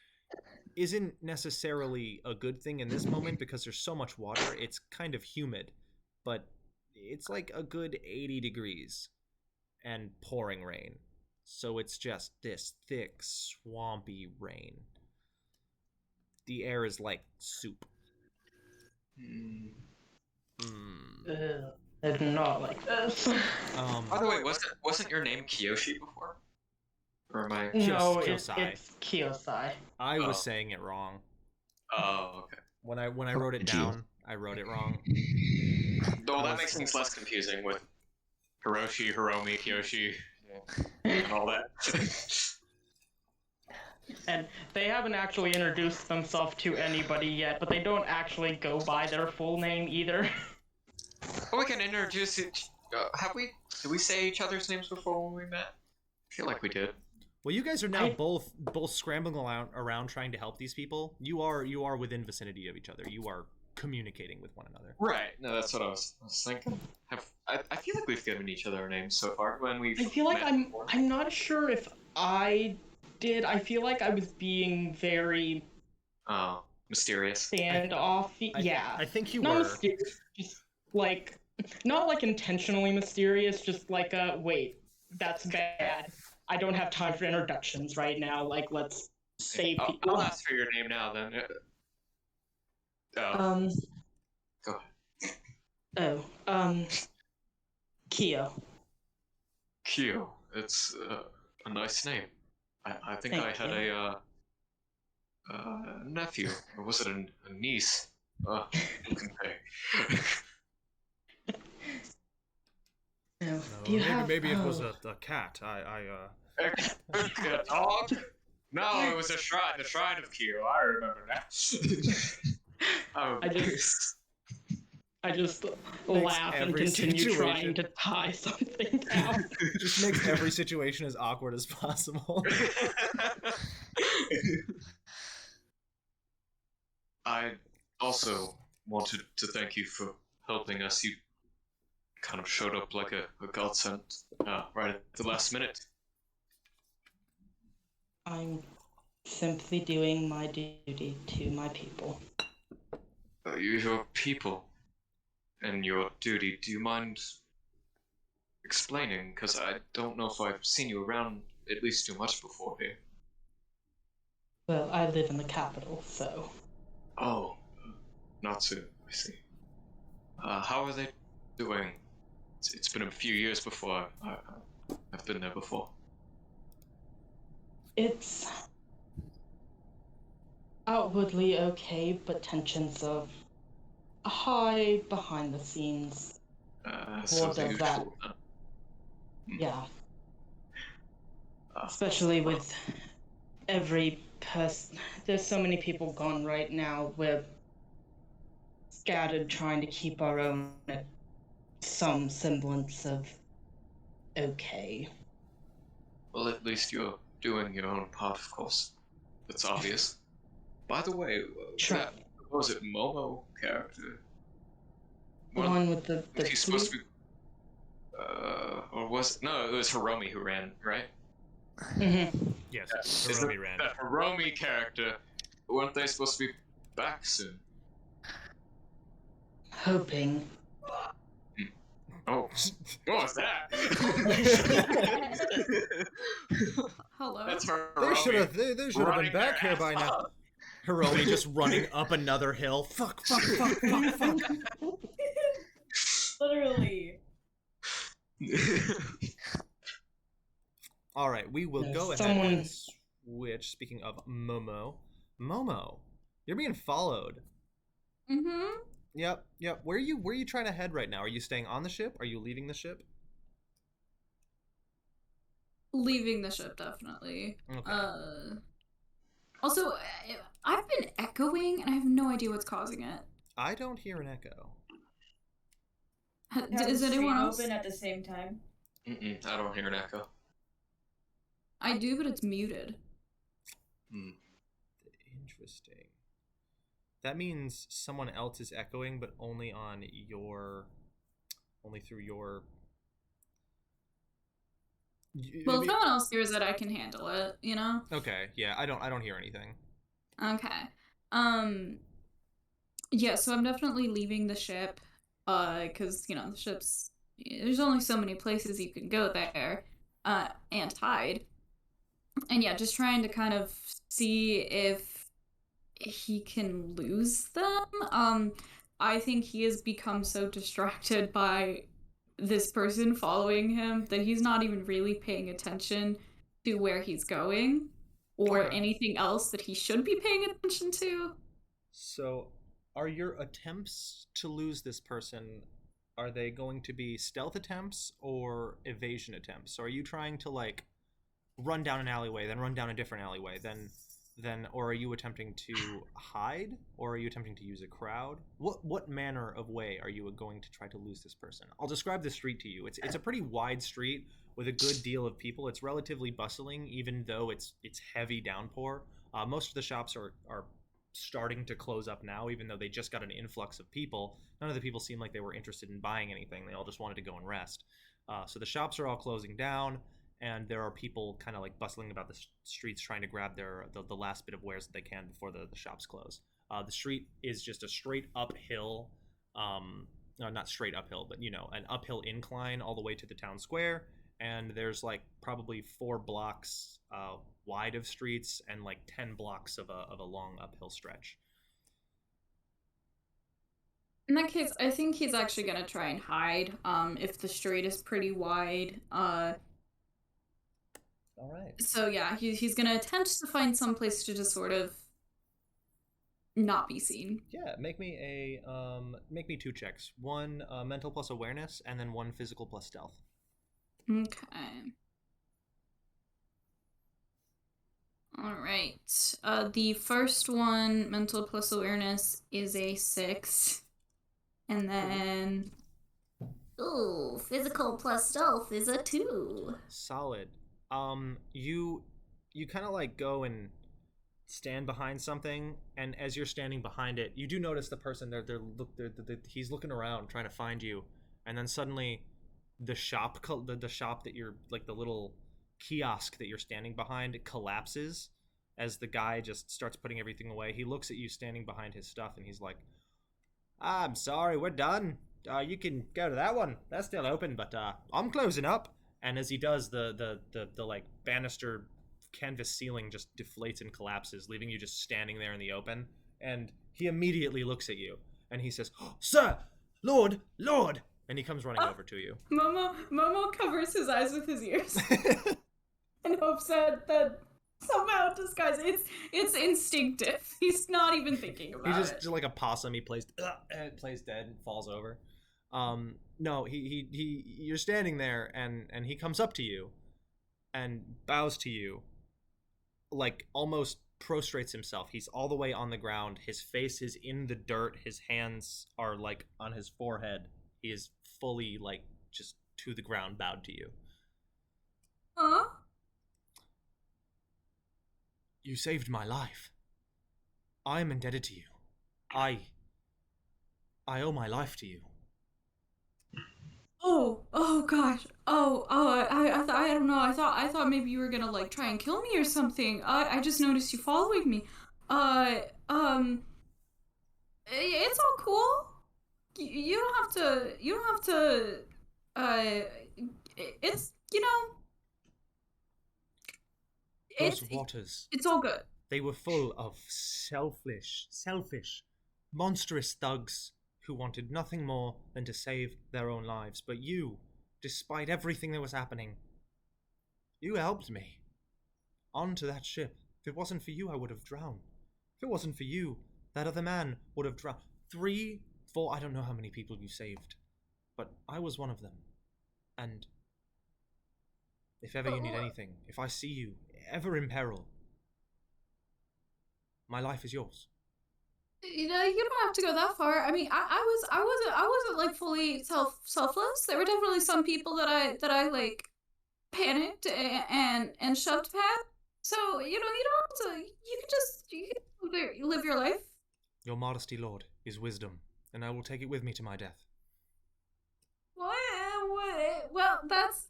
isn't necessarily a good thing in this moment because there's so much water. It's kind of humid, but it's like a good 80 degrees and pouring rain. So it's just this thick, swampy rain. The air is like soup. It's not like this. By the way, wasn't your name Kiyoshi before? Or am I? No, Kyosai. it's Kyosai. I was saying it wrong. Oh, okay. When I wrote it down, I wrote it wrong. Well, that makes things less confusing with Hiroshi, Hiromi, Kiyoshi, and all that. And they haven't actually introduced themselves to anybody yet, but they don't actually go by their full name either. Well, we can introduce it. Did we say each other's names before when we met? I feel like we did. Well, you guys are now both scrambling around trying to help these people. You are within vicinity of each other. You are communicating with one another. Right. No, that's what I was thinking. I feel like we've given each other our names so far when we've. I feel like met before. I'm not sure if I did. I feel like I was being very mysterious. standoffy. Yeah. I think you Not were. mysterious, just like not like intentionally mysterious, just like wait, that's bad. I don't have time for introductions right now. Like, let's save people. I'll ask for your name now then. Go ahead. Kyo. Kyo. It's a nice name. I think Thank I had a nephew, or was it a niece? Who can pay? Maybe it was a cat. A dog? No, it was a shrine. The shrine of Kyo. I remember that. I just laugh and every continue situation. trying to tie something down. Just makes every situation as awkward as possible. I also wanted to thank you for helping us. You kind of showed up like a godsend right at the last minute. I'm simply doing my duty to my people. Your people and your duty. Do you mind explaining? Because I don't know if I've seen you around at least too much before here. Well, I live in the capital, so... Oh, not so. I see. How are they doing? It's been a few years before I've been there before. It's outwardly okay, but tensions are high behind the scenes. So What the does that? usual, Yeah. Especially with every person. There's so many people gone right now. We're scattered trying to keep our own some semblance of okay. Well, at least you're doing your own part, of course. That's obvious. By the way, that, was it Momo character? The one with the Was he supposed to be... or was... No, it was Hiromi who ran, right? Mm-hmm. Yes, Is Hiromi ran. that Hiromi character, weren't they supposed to be back soon? Hoping. Oh, what was that? Hello. That's Hiromi. They should have been running back their here by ass now. off. Hiromi just running up another hill. Fuck. Literally. All right, we will Yeah, go ahead someone- and switch. Speaking of Momo, you're being followed. Mm-hmm. Yep. Where are you trying to head right now? Are you staying on the ship? Are you leaving the ship? Leaving the ship, definitely. Okay. Also, I've been echoing, and I have no idea what's causing it. I don't hear an echo. Have Is the anyone stream else? open at the same time? I don't hear an echo. I do, but it's muted. Interesting. That means someone else is echoing, but only through your. Well, if no one else hears it, I can handle it. You know. Okay. Yeah. I don't hear anything. Okay. Yeah. So I'm definitely leaving the ship. Because the ship's. There's only so many places you can go there. And hide. And yeah, just trying to kind of see if he can lose them. I think he has become so distracted by this person following him that he's not even really paying attention to where he's going or Okay. anything else that he should be paying attention to. So, are your attempts to lose this person, are they going to be stealth attempts or evasion attempts? So are you trying to run down an alleyway, then run down a different alleyway, then or are you attempting to hide, or are you attempting to use a crowd? What manner of way are you going to try to lose this person? I'll describe the street to you. It's a pretty wide street with a good deal of people. It's relatively bustling, even though it's heavy downpour. Most of the shops are starting to close up now, even though they just got an influx of people. None of the people seemed like they were interested in buying anything. They all just wanted to go and rest. So the shops are all closing down, and there are people kind of bustling about the streets trying to grab the last bit of wares that they can before the shops close. The street is just a straight uphill, not straight uphill, but an uphill incline all the way to the town square, and there's probably 4 blocks wide of streets and 10 blocks of a long uphill stretch. In that case, I think he's actually gonna try and hide. If the street is pretty wide. All right. So yeah, he's gonna attempt to find some place to just sort of not be seen. Yeah, make me 2 checks. 1 mental plus awareness, and then 1 physical plus stealth. Okay. All right. The first one, mental plus awareness, is a 6, and then physical plus stealth is a 2. Solid. You kind of go and stand behind something, and as you're standing behind it, you do notice the person he's looking around trying to find you, and then suddenly the shop that you're the little kiosk that you're standing behind collapses as the guy just starts putting everything away. He looks at you standing behind his stuff, and he's like, "I'm sorry, we're done. You can go to that one. That's still open, but I'm closing up." And as he does, the banister canvas ceiling just deflates and collapses, leaving you just standing there in the open. And he immediately looks at you, and he says, "Sir, Lord," and he comes running over to you. Momo covers his eyes with his ears and hopes that somehow disguise it's instinctive. He's not even thinking about He's it. just like a possum. He plays dead and falls over. No, you're standing there, and he comes up to you and bows to you, almost prostrates himself. He's all the way on the ground. His face is in the dirt. His hands are on his forehead. He is fully just to the ground, bowed to you. Huh? You saved my life. I am indebted to you. I owe my life to you. Oh gosh. I don't know. I thought maybe you were gonna like try and kill me or something. I just noticed you following me. It's all cool. You don't have to. You don't have to. It's Those waters. It's all good. They were full of selfish, monstrous thugs who wanted nothing more than to save their own lives. But you, despite everything that was happening, you helped me. Onto that ship. If it wasn't for you, I would have drowned. If it wasn't for you, that other man would have drowned. 3, 4, I don't know how many people you saved. But I was one of them. And if ever you need anything, if I see you ever in peril, my life is yours. You don't have to go that far. I mean, I wasn't like fully selfless. There were definitely some people that I like panicked and shoved past. So you don't have to. You can live your life. Your modesty, Lord, is wisdom, and I will take it with me to my death. What? Well, that's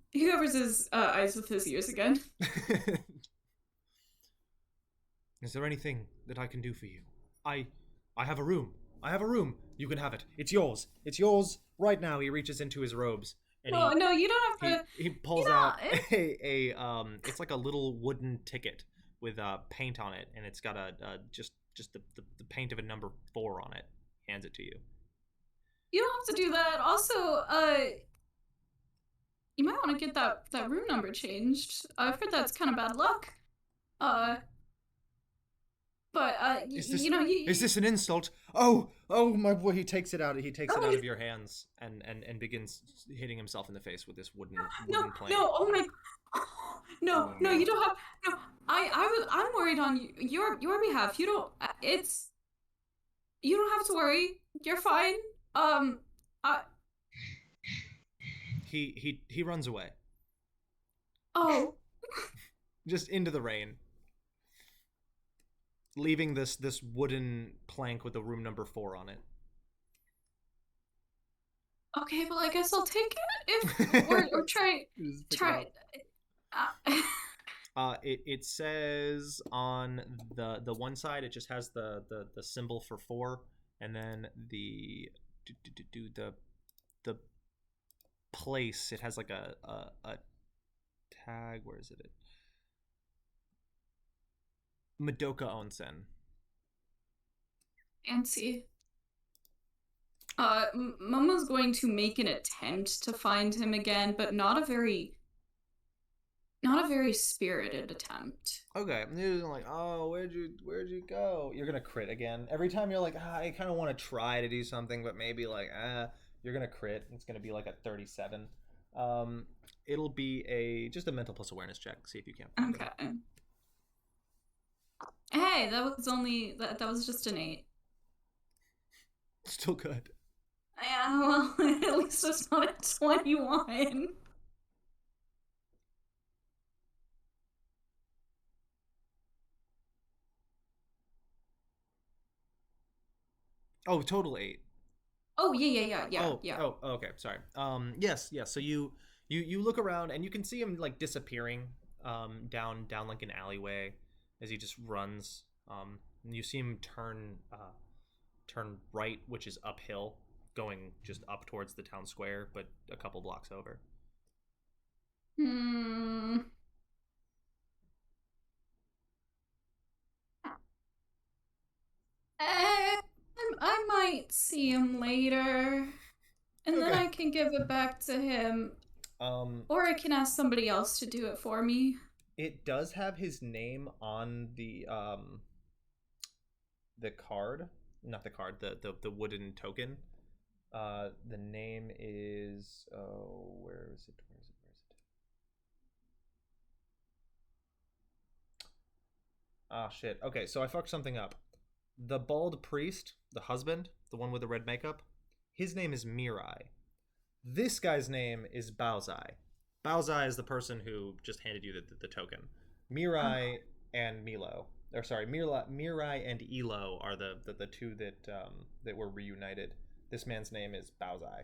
He covers his eyes with his ears again. Is there anything that I can do for you? I have a room. You can have it. It's yours. It's yours right now. He reaches into his robes. And No, you don't have to. He pulls out it's like a little wooden ticket with paint on it, and it's got just the paint of a number 4 on it. Hands it to you. You don't have to do that. Also, you might want to get that room number changed. I've heard that's kind of bad luck. Is this an insult? Oh my boy! He takes it out. He takes it out of your hands and begins hitting himself in the face with this wooden plank. No! Oh my! No! You don't have. No, I'm worried on your behalf. You don't. You don't have to worry. You're fine. He runs away. Oh. Just into the rain. Leaving this wooden plank with the room number 4 on it. Okay, well I guess I'll take it or try. It says on the one side it just has the symbol for 4, and then the place it has like a tag. Where is it? Madoka Onsen. Fancy. Momo's going to make an attempt to find him again, but not a very spirited attempt. Okay, you're like, oh, where'd you go? You're gonna crit again. Every time you're like, I kind of want to try to do something, but maybe like, you're gonna crit. It's gonna be like a 37. It'll be just a mental plus awareness check. See if you can't find it. Hey, that was just an 8. Still good. Yeah, well, at least it's not a 21. Oh, total 8. Oh yeah. Oh, okay. Sorry. Yes. So you look around and you can see him like disappearing down like an alleyway as he just runs. And you see him turn right, which is uphill, going just up towards the town square, but a couple blocks over. I might see him later, and then I can give it back to him. Or I can ask somebody else to do it for me. It does have his name on the card, not the card, the wooden token. The name is where is it? Ah, shit. Okay, so I fucked something up. The bald priest, the husband, the one with the red makeup, his name is Mirai. This guy's name is Baozai. Baozai is the person who just handed you the token. Mirai and Milo, or sorry, Mirai and Elo are the two that were reunited. This man's name is Baozai.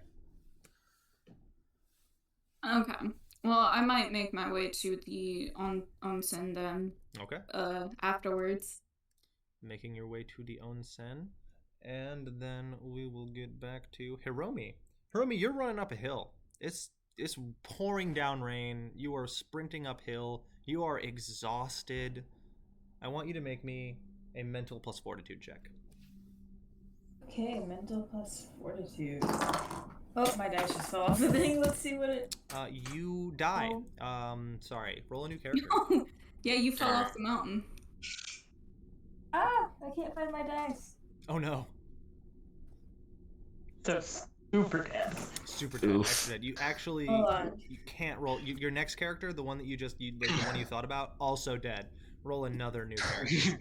Okay. Well, I might make my way to the onsen then. Okay. Afterwards. Making your way to the onsen, and then we will get back to Hiromi. Hiromi, you're running up a hill. It's pouring down rain. You are sprinting uphill. You are exhausted. I want you to make me a mental plus fortitude check. Okay, mental plus fortitude. Oh, my dice just fell off the thing. Let's see what it. You die. Oh. Sorry. Roll a new character. Yeah, you fell off the mountain. Ah, I can't find my dice. Oh no. So super dead. Super dead. Oof. Excellent. You actually Hold on. you can't roll. Your next character, the one that the one you thought about, also dead. Roll another new character.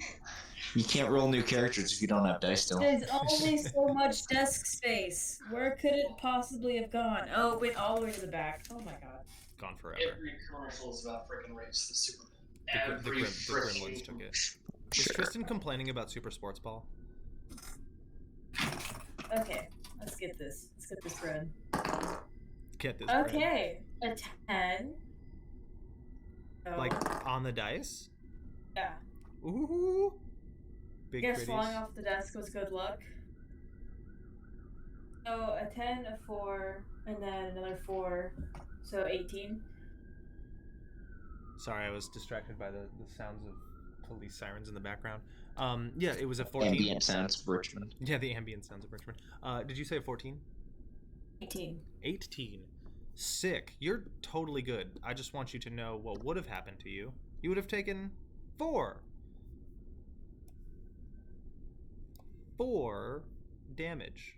You can't roll new characters if you don't have dice still. There's only so much desk space. Where could it possibly have gone? Oh, it went all the way to the back. Oh my god. Gone forever. Every commercial is about freaking race the Superman. The Every Gremlins took it. Is Tristan complaining about Super Sports Ball? Okay, let's get this. Let's get this bread. Get this. Bread. Okay, a 10. Oh. Like on the dice. Yeah. Ooh. I Big guess pretties. falling off the desk was good luck. So a 10, a 4, and then another 4. So 18. Sorry, I was distracted by the sounds of police sirens in the background. Yeah, it was a 14. Ambient sounds of Richmond. Yeah, the ambient sounds of Richmond. Did you say a 14? 18. 18. Sick. You're totally good. I just want you to know what would have happened to you. You would have taken 4 damage.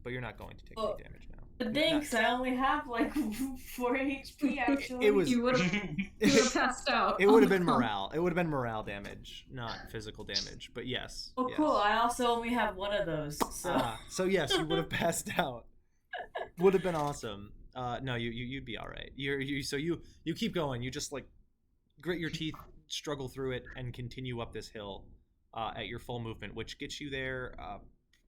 But you're not going to take any damage now. Thanks, I only have like 4 HP actually. It was. You would have passed out. It would have been morale. It would have been morale damage, not physical damage. But yes. Oh, yes. cool. I also only have one of those. So. So yes, you would have passed out. Would have been awesome. No, you'd be all right. So you keep going. You just like grit your teeth, struggle through it, and continue up this hill at your full movement, which gets you there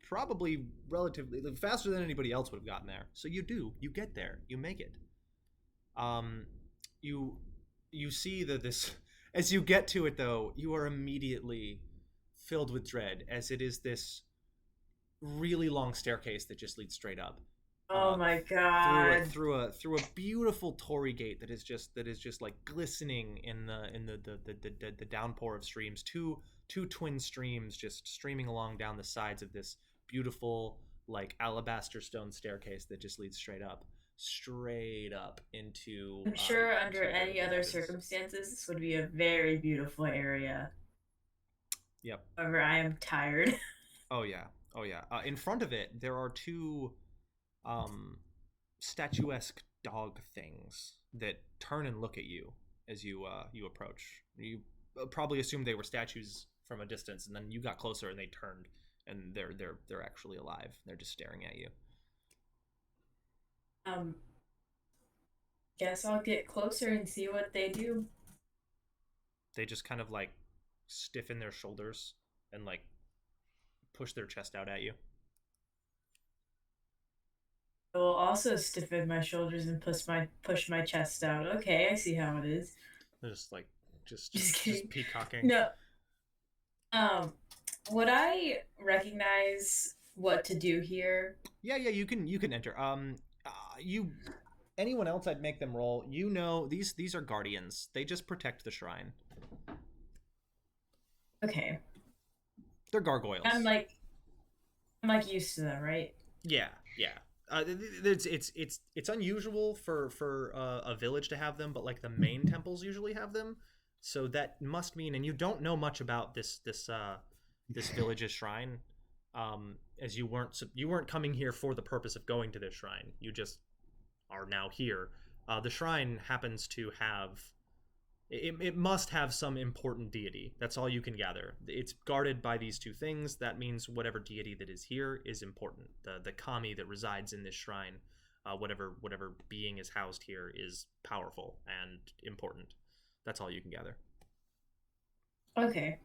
probably relatively faster than anybody else would have gotten there. So you get there, you make it. You see that this, as you get to it though, you are immediately filled with dread, as it is this really long staircase that just leads straight up. Oh my god! Through a beautiful torii gate that is just like glistening in the downpour of streams. Two twin streams just streaming along down the sides of this beautiful like alabaster stone staircase that just leads straight up into. I'm sure under any other circumstances this would be a very beautiful area. Yep. However, I am tired. Oh yeah. In front of it there are 2 statuesque dog things that turn and look at you as you approach. You probably assumed they were statues from a distance, and then you got closer and they turned, and they're actually alive. They're just staring at you. Guess I'll get closer and see what they do. They just kind of like stiffen their shoulders and like push their chest out at you. I will also stiffen my shoulders and push my chest out. Okay, I see how it is. They're just like just peacocking. No. Would I recognize what to do here? Yeah, you can enter. Anyone else, I'd make them roll. You know, these are guardians. They just protect the shrine. Okay. They're gargoyles. I'm like used to them, right? Yeah. It's unusual for a village to have them, but like the main temples usually have them. So that must mean, and you don't know much about this village's shrine, as you weren't coming here for the purpose of going to this shrine. You just are now here. The shrine happens to have. It must have some important deity. That's all you can gather. It's guarded by these 2 things. That means whatever deity that is here is important. The kami that resides in this shrine, whatever being is housed here, is powerful and important. That's all you can gather. Okay.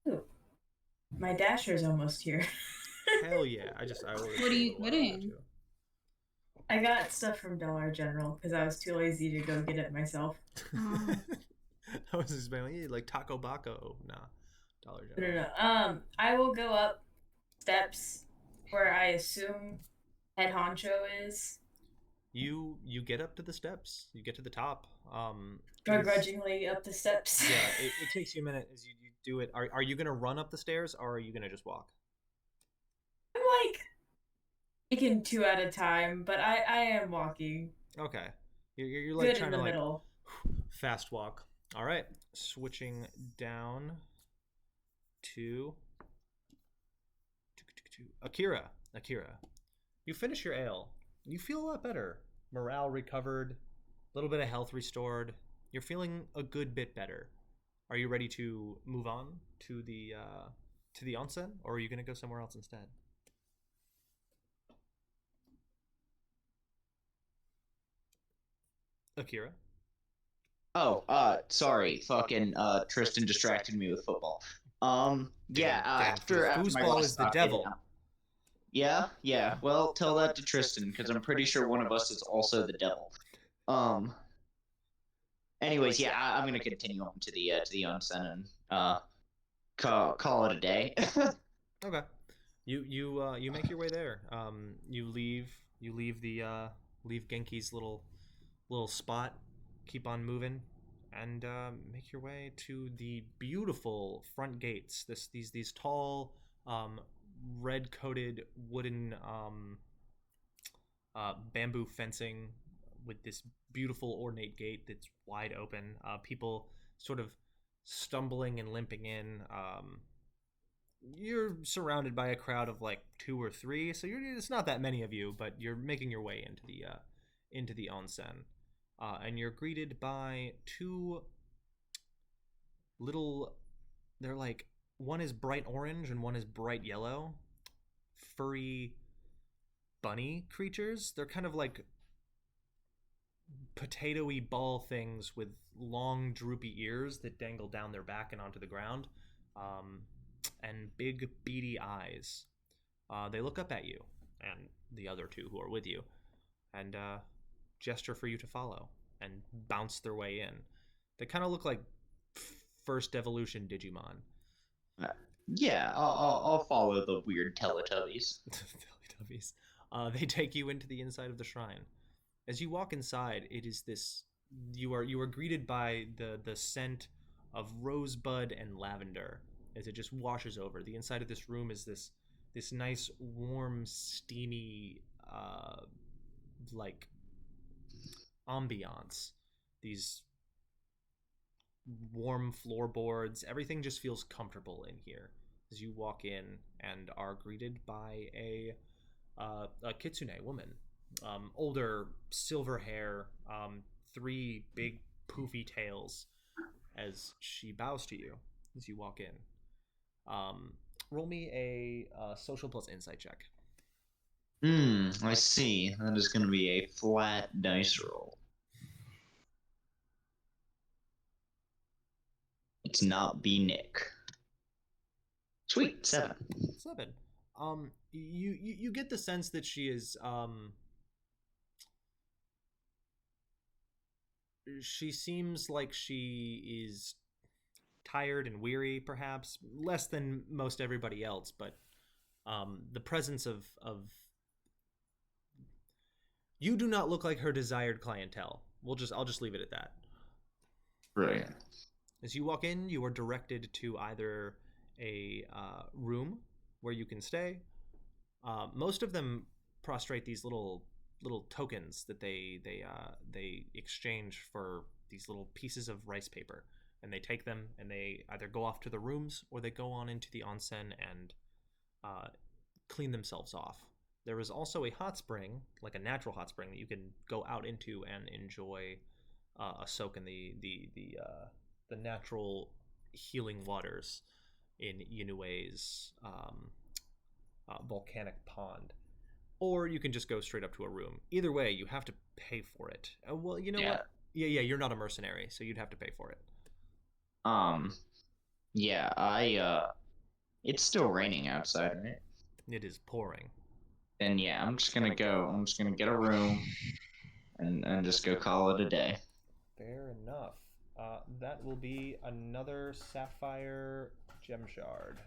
Ooh. My dasher's almost here. Hell yeah! I ordered. What are you a while ago, getting? too. I got stuff from Dollar General because I was too lazy to go get it myself. I was expecting like Taco Baco. Nah, Dollar No, General. no, no. I will go up steps where I assume head honcho is. You get up to the steps. You get to the top. Begrudgingly up the steps. Yeah, it takes you a minute as you do it. Are you gonna run up the stairs or are you gonna just walk? I'm like taking 2 at a time, but I am walking. Okay, you're like Good trying in the to like middle. fast walk. All right, switching down to Akira. Akira, you finish your ale. You feel a lot better. Morale recovered, a little bit of health restored. You're feeling a good bit better. Are you ready to move on to the onsen, or are you going to go somewhere else instead? Akira? Oh, sorry, fucking, Tristan distracted me with football. Yeah, after my foosball is the last devil. knockdown- Yeah, well, tell that to Tristan, because I'm pretty sure one of us is also the devil. Anyways, yeah, I'm gonna continue on to the onsen and, call it a day. Okay. You make your way there. You leave the leave Genki's little spot, keep on moving, and make your way to the beautiful front gates. These tall, red coated wooden bamboo fencing with this beautiful ornate gate that's wide open. People sort of stumbling and limping in. You're surrounded by a crowd of like 2 or 3, so it's not that many of you, but you're making your way into the onsen, and you're greeted by 2 little. They're like, one is bright orange and one is bright yellow, furry bunny creatures. They're kind of like potato-y ball things with long droopy ears that dangle down their back and onto the ground. And big beady eyes. They look up at you and the other 2 who are with you, and gesture for you to follow and bounce their way in. They kind of look like first evolution Digimon. Yeah, I'll follow the weird Teletubbies. Teletubbies. They take you into the inside of the shrine. As you walk inside, it is this. You are greeted by the scent of rosebud and lavender as it just washes over. The inside of this room is this nice, warm, steamy, like ambiance. These warm floorboards. Everything just feels comfortable in here as you walk in and are greeted by a kitsune woman. Older, silver hair, 3 big poofy tails as she bows to you as you walk in. Roll me a social plus insight check. I see. That is going to be a flat dice roll. It's not be Nick. Sweet, 7. 7. You get the sense that she is she seems like she is tired and weary, perhaps less than most everybody else, but the presence of you do not look like her desired clientele. I'll just leave it at that. Brilliant. As you walk in, you are directed to either a room where you can stay. Most of them prostrate these little tokens that they exchange for these little pieces of rice paper, and they take them and they either go off to the rooms or they go on into the onsen and clean themselves off. There is also a hot spring, like a natural hot spring, that you can go out into and enjoy a soak in the natural healing waters in Yinue's volcanic pond. Or you can just go straight up to a room. Either way, you have to pay for it. Well, you know what? Yeah, you're not a mercenary, so you'd have to pay for it. Yeah, it's still raining outside, right? It is pouring. Then yeah, I'm just gonna go. I'm just gonna get a room and just go call it a day. Fair enough. That will be another sapphire gem shard.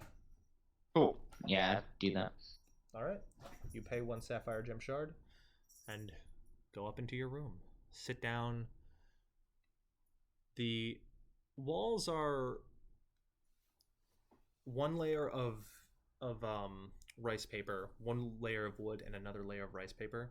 Cool. Yeah, do that. All right. You pay 1 sapphire gem shard and go up into your room. Sit down. The walls are one layer of rice paper, one layer of wood, and another layer of rice paper.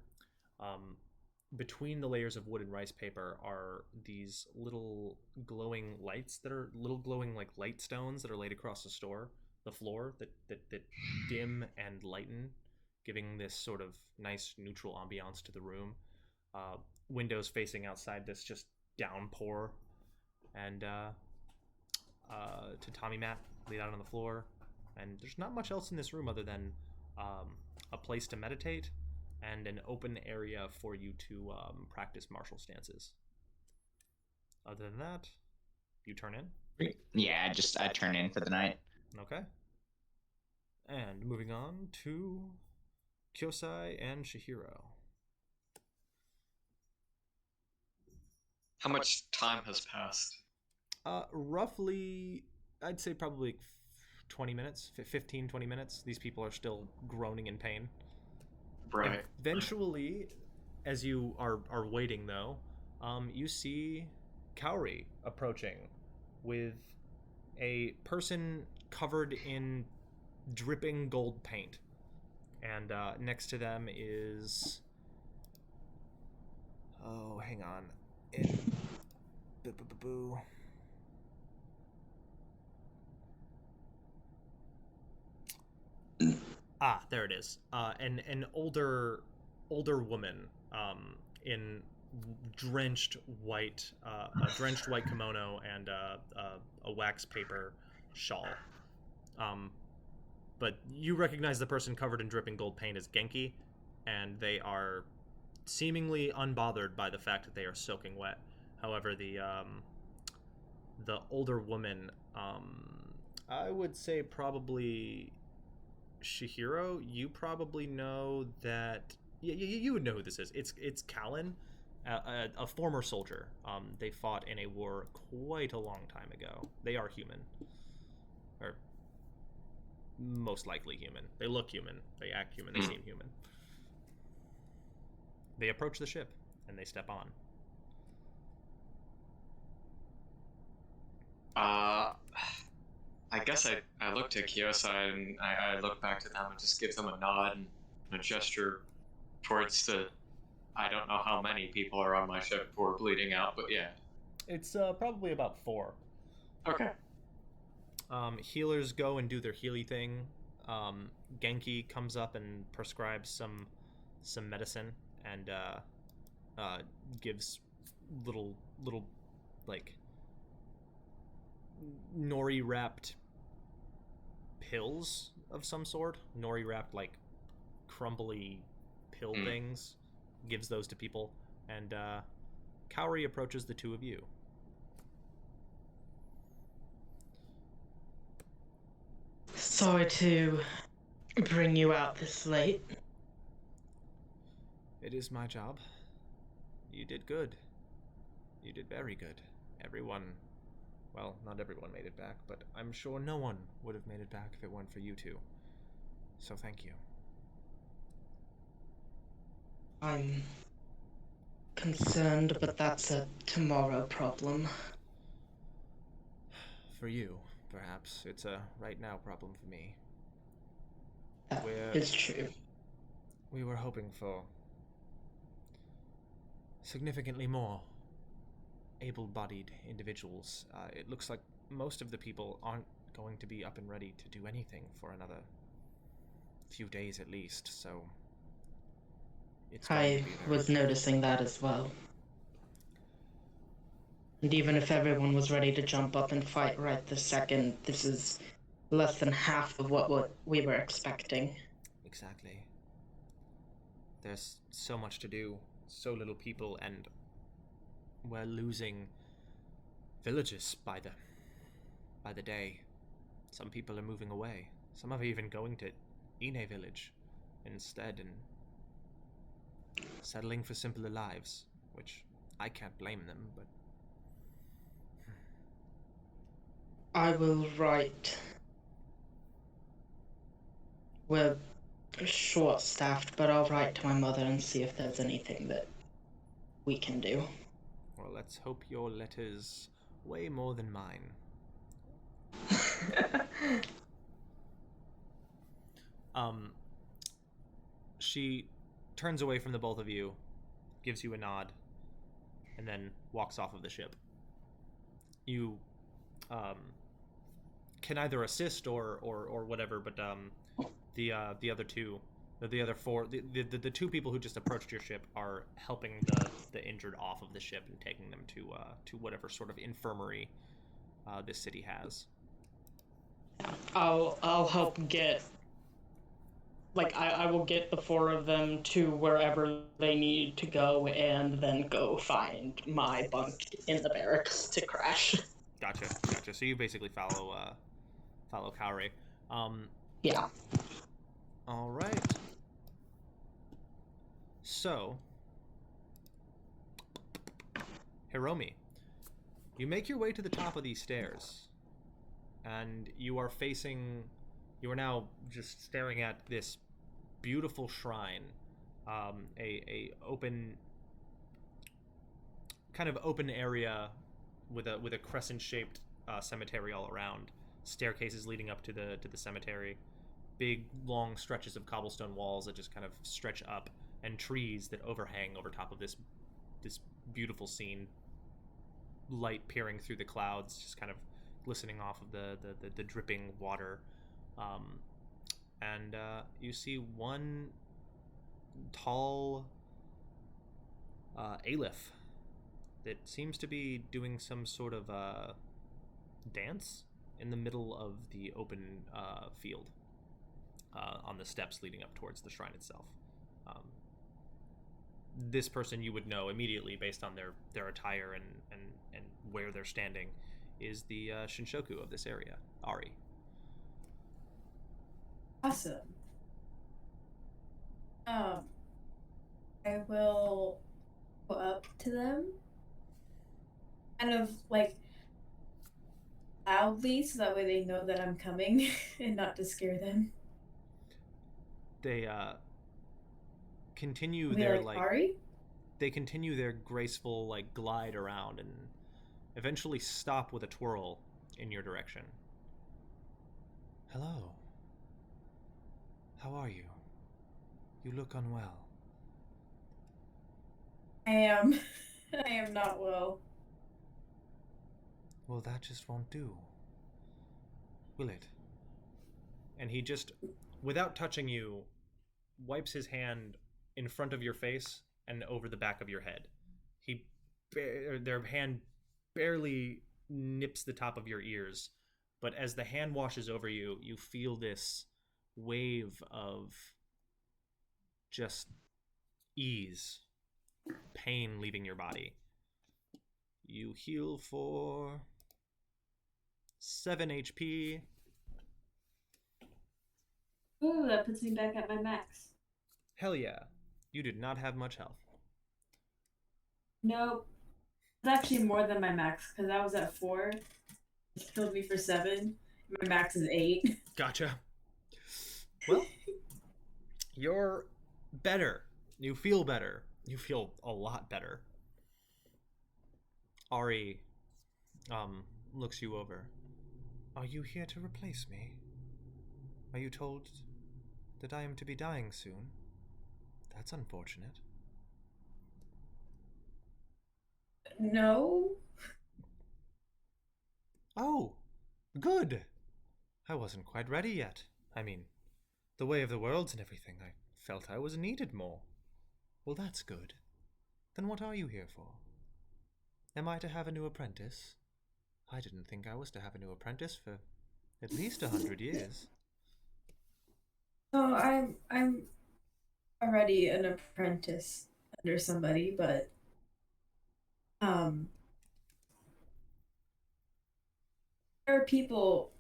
Between the layers of wood and rice paper are these little glowing lights that are little glowing like light stones that are laid across the floor that dim and lighten, giving this sort of nice neutral ambiance to the room. Windows facing outside this just downpour, and tatami mat laid out on the floor. And there's not much else in this room other than a place to meditate and an open area for you to practice martial stances. Other than that, you turn in? Yeah, I turn in for the night. Okay. And moving on to Kyosai and Shihiro. How much time has passed? Roughly, I'd say probably 20 minutes, 15, 20 minutes. These people are still groaning in pain. Right. Eventually, as you are waiting, though, you see Kaori approaching with a person covered in dripping gold paint. And next to them is... Oh, hang on. Boo. Ah, there it is. An older woman, in drenched white kimono and a wax paper shawl. But you recognize the person covered in dripping gold paint as Genki, and they are seemingly unbothered by the fact that they are soaking wet. However, the older woman, I would say probably Shihiro, you probably know that. You would know who this is. It's Callan, a former soldier. They fought in a war quite a long time ago. They are human, or most likely human. They look human. They act human. They seem human. They approach the ship and they step on. I guess I look to Kyosai and I look back to them and just give them a nod and a gesture towards the... I don't know how many people are on my ship who are bleeding out, but yeah. It's probably about 4. Okay. Healers go and do their healy thing. Genki comes up and prescribes some medicine and gives little like nori wrapped pills of some sort. Nori wrapped like crumbly pill things. Gives those to people, and Kaori approaches the two of you. Sorry to bring you out this late. It is my job. You did good. You did very good. Everyone, well, not everyone made it back, but I'm sure no one would have made it back if it weren't for you two. So thank you. I'm concerned, but that's a tomorrow problem. For you, perhaps. It's a right now problem for me. That is true. We were hoping for significantly more able-bodied individuals. It looks like most of the people aren't going to be up and ready to do anything for another few days at least, so I was noticing that as well. And even if everyone was ready to jump up and fight right this second, this is less than half of what we were expecting. Exactly. There's so much to do, so little people, and we're losing villages by the day. Some people are moving away. Some are even going to Yinue Village instead and settling for simpler lives, which I can't blame them, but I will write. We're short-staffed, but I'll write to my mother and see if there's anything that we can do. well, let's hope your letter's way more than mine. She turns away from the both of you, gives you a nod, and then walks off of the ship. You can either assist or whatever, but the other two, the other four, the two people who just approached your ship are helping the injured off of the ship and taking them to whatever sort of infirmary this city has. I'll help get. Like, I will get the four of them to wherever they need to go and then go find my bunk in the barracks to crash. Gotcha. So you basically follow Kaori. Yeah. All right. So, Hiromi, you make your way to the top of these stairs, and you are now just staring at this beautiful shrine, a kind of open area with a crescent shaped cemetery all around, staircases leading up to the cemetery, big long stretches of cobblestone walls that just kind of stretch up, and trees that overhang over top of this beautiful scene, light peering through the clouds, just kind of glistening off of the dripping water. And you see one tall Aleph that seems to be doing some sort of dance in the middle of the open field on the steps leading up towards the shrine itself. This person you would know immediately based on their attire and where they're standing is the Shinshoku of this area, Ari. Awesome. I will go up to them, kind of like loudly, so that way they know that I'm coming, and not to scare them. They continue I'll be their Ari? They continue their graceful glide around and eventually stop with a twirl in your direction. Hello. How are you? You look unwell. I am. I am not well. Well, that just won't do. Will it? And he just, without touching you, wipes his hand in front of your face and over the back of your head. Their hand barely nips the top of your ears, but as the hand washes over you, you feel this wave of just ease, pain leaving your body. You heal for 7 HP. Ooh, that puts me back at my max. Hell yeah. You did not have much health. Nope. It's actually more than my max, because I was at 4. It killed me for 7. My max is 8. Gotcha. Well, you're better. You feel better. You feel a lot better. Ari looks you over. Are you here to replace me? Are you told that I am to be dying soon? That's unfortunate. No. Oh, good. I wasn't quite ready yet. I mean, the way of the worlds and everything, I felt I was needed more. Well, that's good. Then what are you here for? Am I to have a new apprentice? I didn't think I was to have a new apprentice for at least 100 years. Oh, I'm already an apprentice under somebody, but there are people.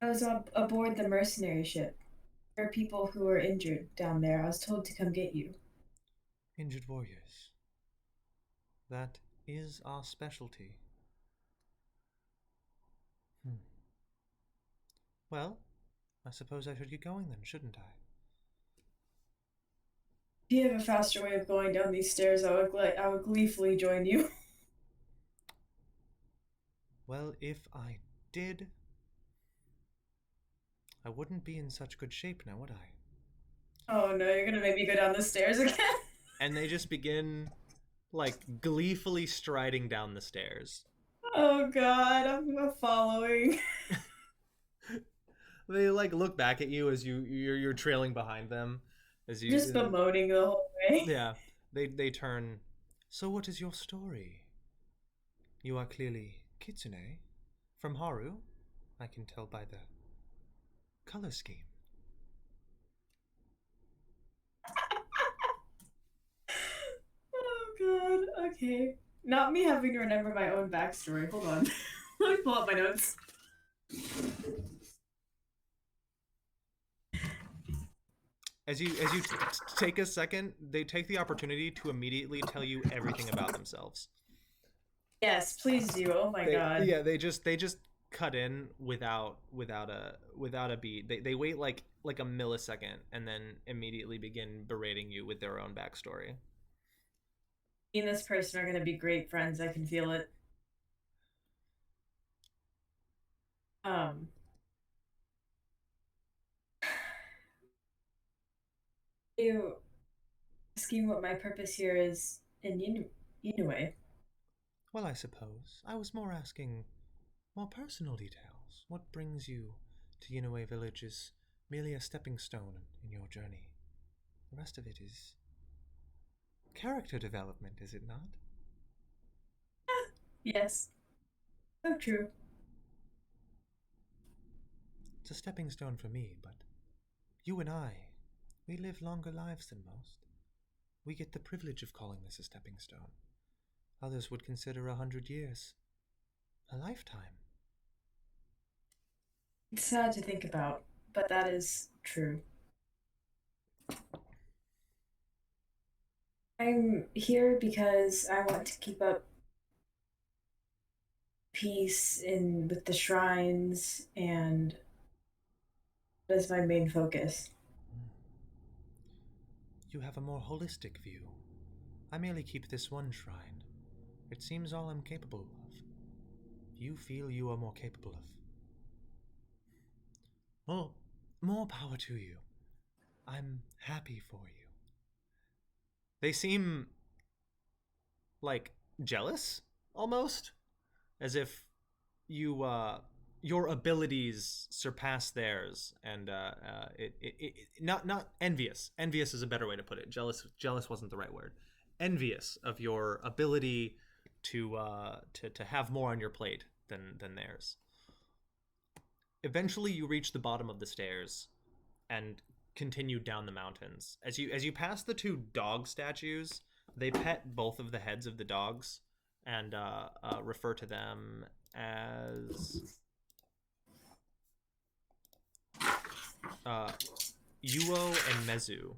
I was aboard the mercenary ship, There are people who are injured down there. I was told to come get you. Injured warriors. That is our specialty. Well, I suppose I should get going then, shouldn't I? If you have a faster way of going down these stairs, I would gleefully join you. Well, if I did, I wouldn't be in such good shape now, would I? Oh no, you're gonna make me go down the stairs again? And they just begin, like, gleefully striding down the stairs. Oh god, I'm following. They, like, look back at you as you're trailing behind them. As you Just bemoaning the whole way. Yeah. They turn. So what is your story? You are clearly Kitsune from Haru. I can tell by the color scheme. Oh god, okay. Not me having to remember my own backstory. Hold on. Let me pull up my notes. As you take a second, they take the opportunity to immediately tell you everything about themselves. Yes, please do. Oh my god. Yeah, they just cut in without a beat. They wait like a millisecond and then immediately begin berating you with their own backstory. Me and this person are gonna be great friends. I can feel it. You asking what my purpose here is in Yinue. Well, I suppose I was more asking more personal details. What brings you to Yinue Village is merely a stepping stone in your journey. The rest of it is character development, is it not? Yes. So true. It's a stepping stone for me, but you and I, we live longer lives than most. We get the privilege of calling this a stepping stone. Others would consider 100 years a lifetime. It's sad to think about, but that is true. I'm here because I want to keep up peace in with the shrines, and that's my main focus. You have a more holistic view. I merely keep this one shrine. It seems all I'm capable of. You feel you are more capable of. Well, more power to you. I'm happy for you. They seem like jealous, almost, as if your abilities surpass theirs, and not envious. Envious is a better way to put it. Jealous wasn't the right word. Envious of your ability to have more on your plate than theirs. Eventually, you reach the bottom of the stairs and continue down the mountains. As you pass the two dog statues, they pet both of the heads of the dogs and refer to them as Yuo and Mezu.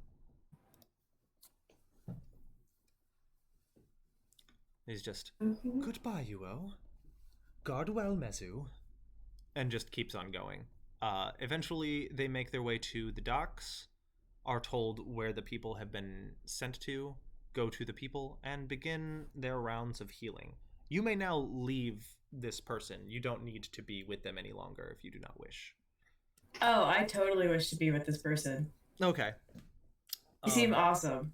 He's just, goodbye, Yuo. Guard well, Mezu. And just keeps on going. Eventually, they make their way to the docks, are told where the people have been sent to, go to the people, and begin their rounds of healing. You may now leave this person. You don't need to be with them any longer if you do not wish. Oh, I totally wish to be with this person. Okay. You seem awesome.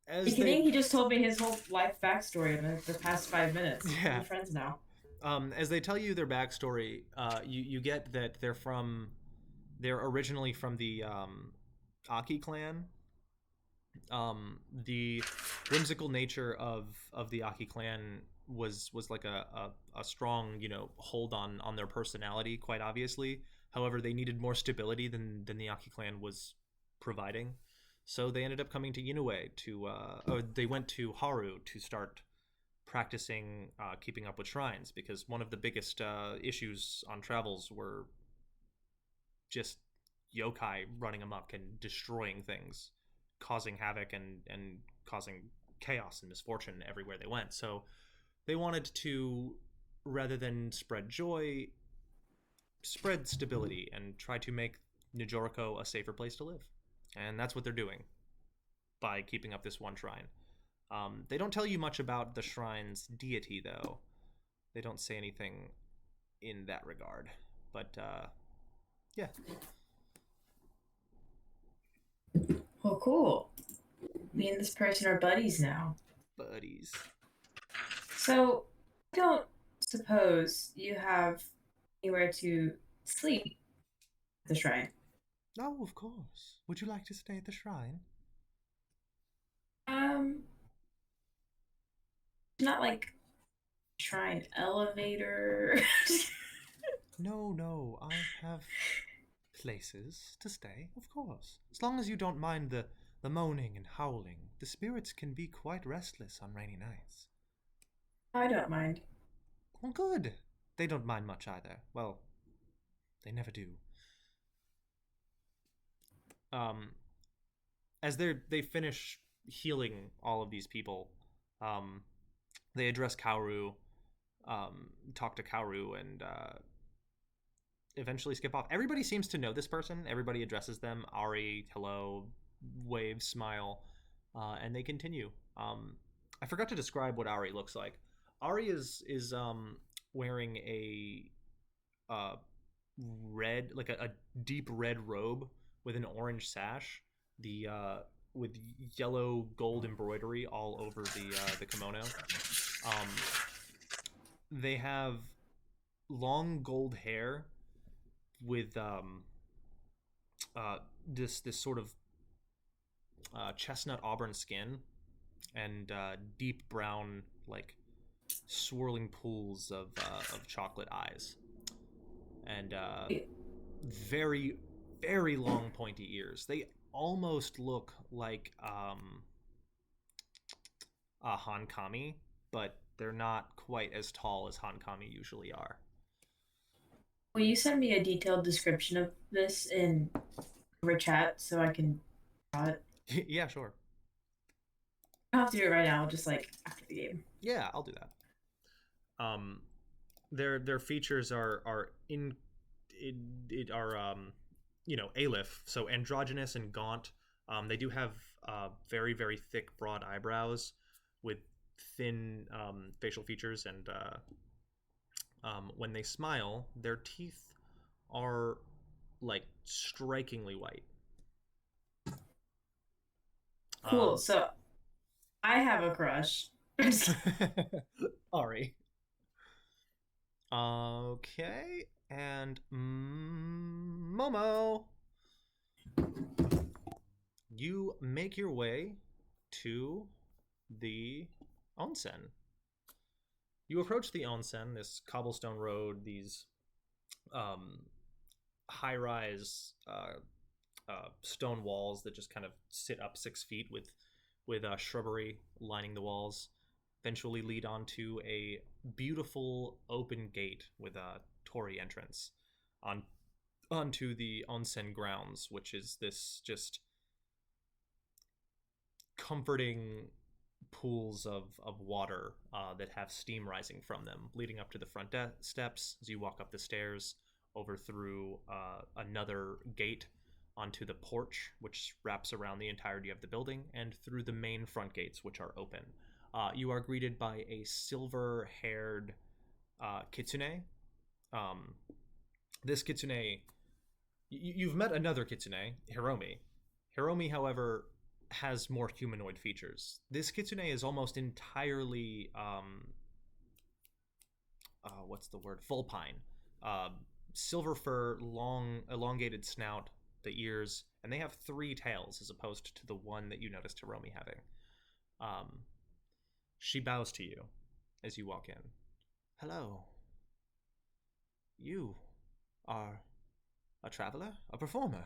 As He just told me his whole life backstory in the past 5 minutes. Yeah. We're friends now. As they tell you their backstory, you get that they're originally from the Aki clan. The whimsical nature of the Aki clan was like a strong, hold on their personality, quite obviously. However, they needed more stability than the Aki clan was providing. So they ended up coming to Yinue or they went to Haru to start practicing keeping up with shrines, because one of the biggest issues on travels were just yokai running amok and destroying things, causing havoc and causing chaos and misfortune everywhere they went. So they wanted to, rather than spread joy, spread stability and try to make Nijoriko a safer place to live. And that's what they're doing by keeping up this one shrine. They don't tell you much about the shrine's deity, though. They don't say anything in that regard. But, yeah. Well, cool. Me and this person are buddies now. Buddies. So, I don't suppose you have anywhere to sleep at the shrine. Oh, of course. Would you like to stay at the shrine? Not like shrine elevator. No, I have places to stay, of course. As long as you don't mind the moaning and howling. The spirits can be quite restless on rainy nights. I don't mind. Well, good. They don't mind much either. Well, they never do. As they finish healing all of these people, they address Kaoru, talk to Kaoru, and eventually skip off. Everybody seems to know this person. Everybody addresses them. Ari, hello, wave, smile, and they continue. I forgot to describe what Ari looks like. Ari is wearing a red, like a deep red robe with an orange sash, with yellow gold embroidery all over the kimono. They have long gold hair with this sort of chestnut auburn skin and deep brown, like swirling pools of chocolate eyes, and very, very long pointy ears. They almost look like a Hankami, but they're not quite as tall as Hankami usually are. Will you send me a detailed description of this in over chat so I can draw it? Yeah, sure. I don't have to do it right now, just like after the game. Yeah, I'll do that. Their features are Aleph, so androgynous and gaunt. They do have very, very thick, broad eyebrows with thin facial features, and when they smile, their teeth are like strikingly white. Cool. So I have a crush. Ari. Okay, and Momo. You make your way to the onsen. You approach the onsen, this cobblestone road, these high-rise stone walls that just kind of sit up 6 feet with shrubbery lining the walls. Eventually lead onto a beautiful open gate with a torii entrance onto the onsen grounds, which is this just comforting pools of water that have steam rising from them, leading up to the front steps as you walk up the stairs, over through another gate onto the porch, which wraps around the entirety of the building, and through the main front gates, which are open. You are greeted by a silver-haired kitsune. This kitsune, you've met another kitsune, Hiromi. Hiromi, however, has more humanoid features. This kitsune is almost entirely, what's the word? Vulpine. Silver fur, long, elongated snout, the ears, and they have 3 tails as opposed to the one that you noticed Hiromi having. She bows to you as you walk in. Hello. You are a traveler? A performer?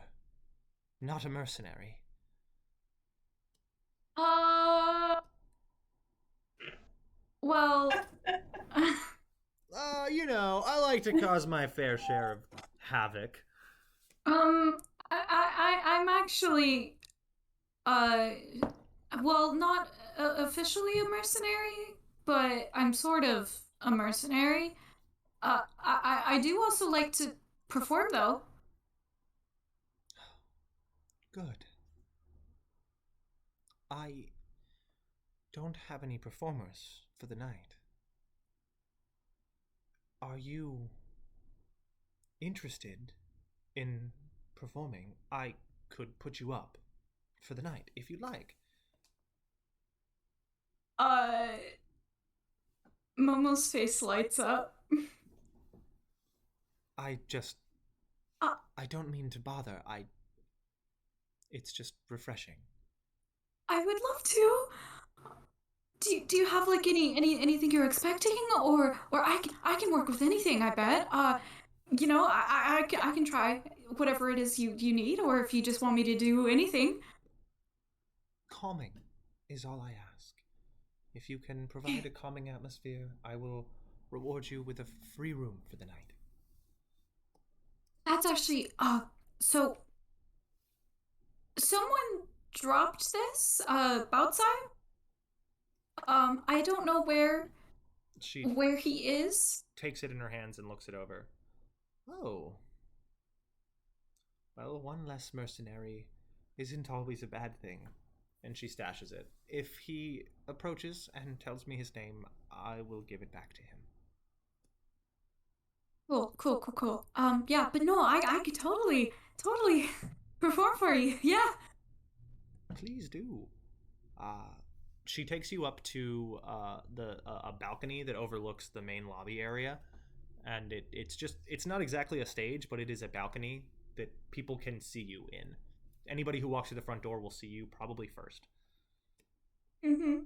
Not a mercenary. Well... I like to cause my fair share of havoc. I'm actually, uh, well, not officially a mercenary, but I'm sort of a mercenary. I do also like to perform, though. Good. I don't have any performers for the night. Are you interested in performing? I could put you up for the night if you'd like. Momo's face lights up. I just. Uh, I don't mean to bother. It's just refreshing. I would love to. Do you have like anything you're expecting, or I can work with anything, I bet. You know, I can try whatever it is you need, or if you just want me to do anything. Calming is all I ask. If you can provide a calming atmosphere, I will reward you with a free room for the night. That's actually so someone dropped this outside. I don't know where She he is. takes it in her hands and looks it over. Oh. Well, one less mercenary isn't always a bad thing. And she stashes it. If he approaches and tells me his name, I will give it back to him. Cool. Yeah, but no, I could totally perform for you. Yeah. Please do. She takes you up to a balcony that overlooks the main lobby area, and it's not exactly a stage, but it is a balcony that people can see you in. Anybody who walks through the front door will see you probably first. Mm-hmm.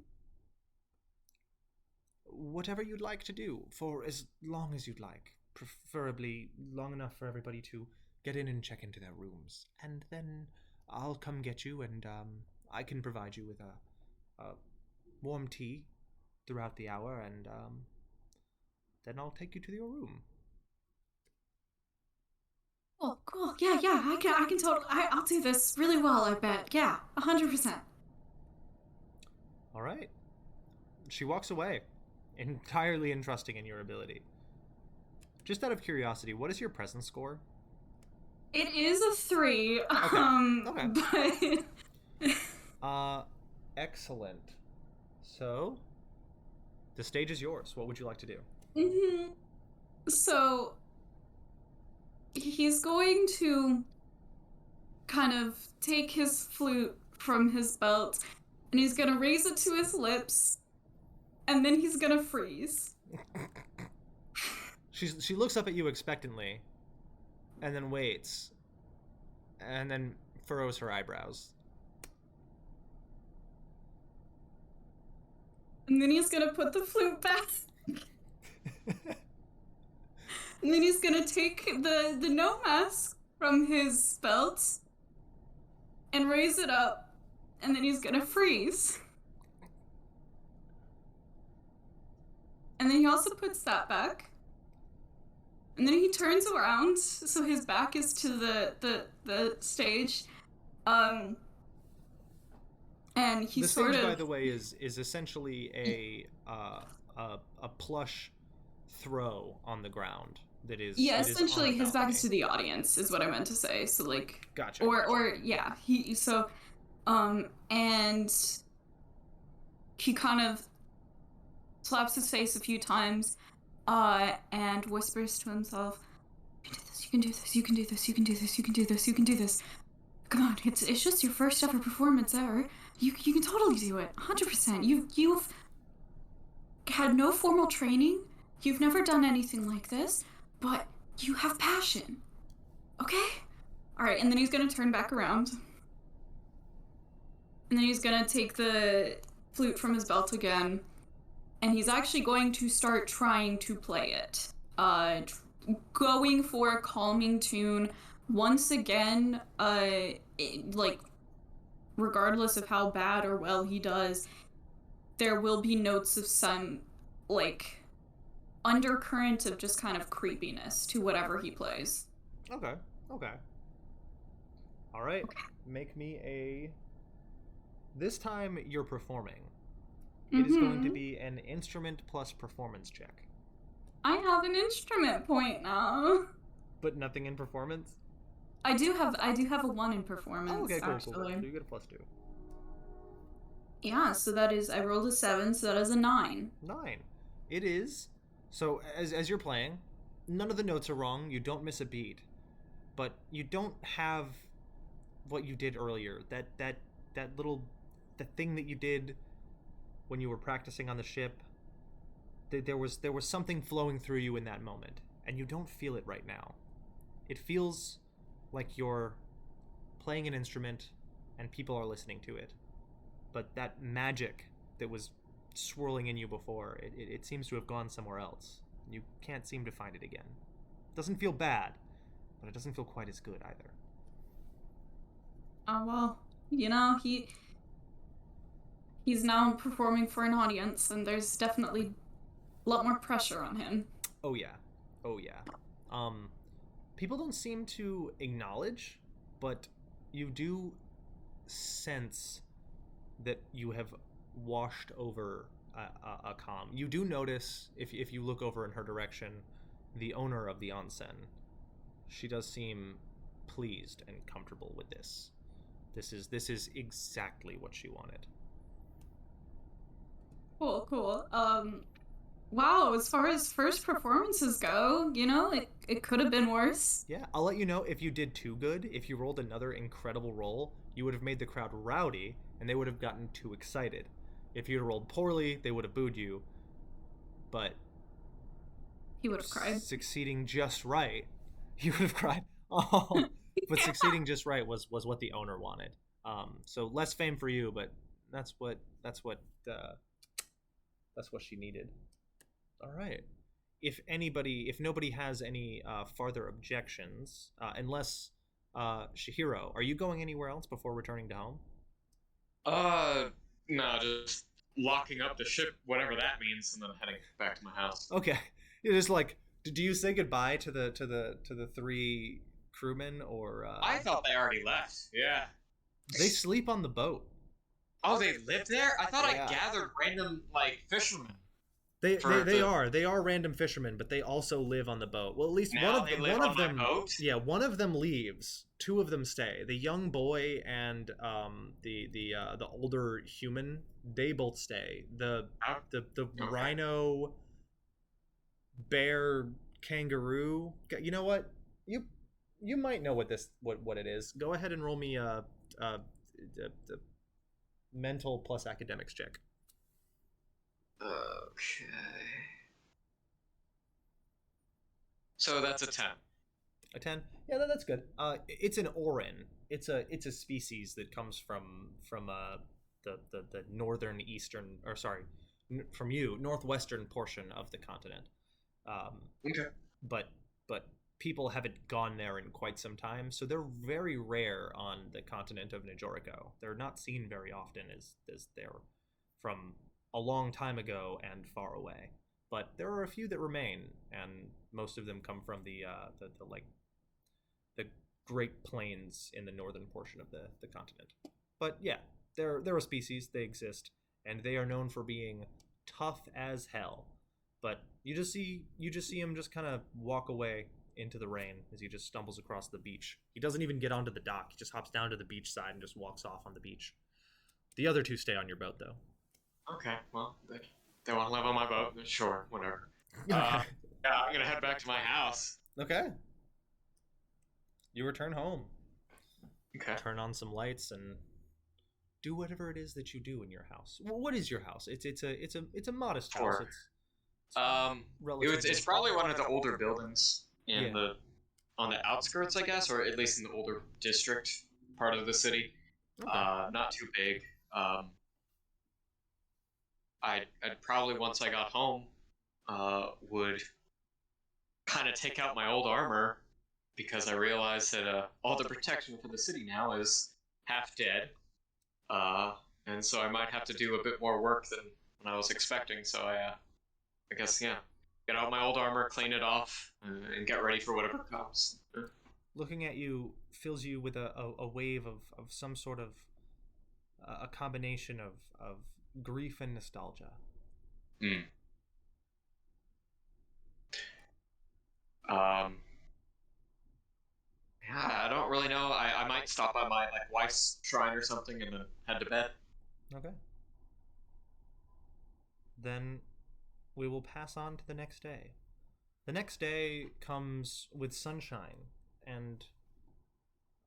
Whatever you'd like to do, for as long as you'd like. Preferably long enough for everybody to get in and check into their rooms. And then I'll come get you, and I can provide you with a warm tea throughout the hour, and then I'll take you to your room. Oh, cool. Yeah. I can totally. I'll do this really well. I bet. Yeah, 100%. All right. She walks away, entirely entrusting in your ability. Just out of curiosity, what is your presence score? It is a 3. Okay. But Excellent. So, the stage is yours. What would you like to do? mm-hmm. So he's going to kind of take his flute from his belt, and he's gonna raise it to his lips, and then he's gonna freeze. She looks up at you expectantly, and then waits, and then furrows her eyebrows. And then he's gonna put the flute back. And then he's gonna take the no mask from his belt and raise it up, and then he's gonna freeze. And then he also puts that back. And then he turns around, so his back is to the stage. And he the sort stage, of, by the way, is essentially a plush throw on the ground that is. yeah, it is essentially on a his back is balcony. to the audience, is what I meant to say. So like, Gotcha. or yeah, and he kind of slaps his face a few times, and whispers to himself, "You can do this. You can do this. You can do this. You can do this. You can do this. Come on, it's just your first ever performance ever. You can totally do it. 100%. You've had no formal training. You've never done anything like this, but you have passion. Okay? All right." And then he's gonna turn back around, and then he's gonna take the flute from his belt again, and he's actually going to start trying to play it. Going for a calming tune. Once again, like, regardless of how bad or well he does, there will be notes of some, like, undercurrent of just kind of creepiness to whatever he plays. Okay. All right. Make me a. This time you're performing. It is going to be an instrument plus performance check. I have an instrument point now. But nothing in performance? I do have a 1 in performance, Oh, okay, cool, actually. cool. So you get a +2. Yeah, so that is, I rolled a 7, so that is a 9. 9. It is. So as you're playing, none of the notes are wrong. You don't miss a beat. But you don't have what you did earlier. That thing that you did when you were practicing on the ship. There was something flowing through you in that moment, and you don't feel it right now. It feels like you're playing an instrument and people are listening to it. But that magic that was swirling in you before, it seems to have gone somewhere else. You can't seem to find it again. It doesn't feel bad, but it doesn't feel quite as good either. Oh, well, you know, he's now performing for an audience, and there's definitely a lot more pressure on him. Oh yeah. People don't seem to acknowledge, but you do sense that you have washed over a calm. You do notice, if you look over in her direction, the owner of the onsen. She does seem pleased and comfortable with this. This is exactly what she wanted. Cool. Wow, as far as first performances go, you know, it could have been worse. Yeah, I'll let you know if you did too good. If you rolled another incredible roll, you would have made the crowd rowdy, and they would have gotten too excited. If you'd rolled poorly, they would have booed you. But he would have cried. Succeeding just right, he would have cried. Oh, but succeeding just right was what the owner wanted. So less fame for you, but that's what she needed. All right. If nobody has any farther objections, unless Shihiro, are you going anywhere else before returning to home? No, just locking up the ship, whatever that means, and then heading back to my house. Okay. You're just like, do you say goodbye to the 3 crewmen, or? I thought they already left. Yeah. They sleep on the boat. Oh, they live there? I thought I gathered random fishermen. They are random fishermen, but they also live on the boat. Well, at least one of them. Boat? Yeah, one of them leaves. 2 of them stay. The young boy and the older human, they both stay. The rhino, bear, kangaroo. You know what? You might know what it is. Go ahead and roll me a mental plus academics check. Okay. So that's a 10. A 10? Yeah, that's good. It's an orin. It's a species that comes from the northern eastern, or sorry, from northwestern portion of the continent. Okay. But people haven't gone there in quite some time, so they're very rare on the continent of Nijoriko. They're not seen very often as they're from a long time ago and far away. But there are a few that remain, and most of them come from the Great Plains in the northern portion of the continent. But yeah, they're a species. They exist, and they are known for being tough as hell. But you just see him just kind of walk away into the rain as he just stumbles across the beach. He doesn't even get onto the dock. He just hops down to the beach side and just walks off on the beach. The other 2 stay on your boat, though. Okay, well, they want to live on my boat. Sure, whatever. Yeah, I'm gonna head back to my house. Okay. You return home. Okay. Turn on some lights and do whatever it is that you do in your house. Well, what is your house? It's a modest house. It's probably one of the older buildings on the outskirts, I guess, or at least in the older district part of the city. Okay. Not too big. I'd probably, once I got home, would kind of take out my old armor, because I realized that all the protection for the city now is half dead, and so I might have to do a bit more work than I was expecting. So I guess get out my old armor, clean it off, and get ready for whatever comes. looking at you, fills you with a wave of some sort of a combination of grief and nostalgia. Hmm. Um. Yeah, I don't really know. I might stop by my wife's shrine or something and then head to bed. Okay. Then we will pass on to the next day. The next day comes with sunshine and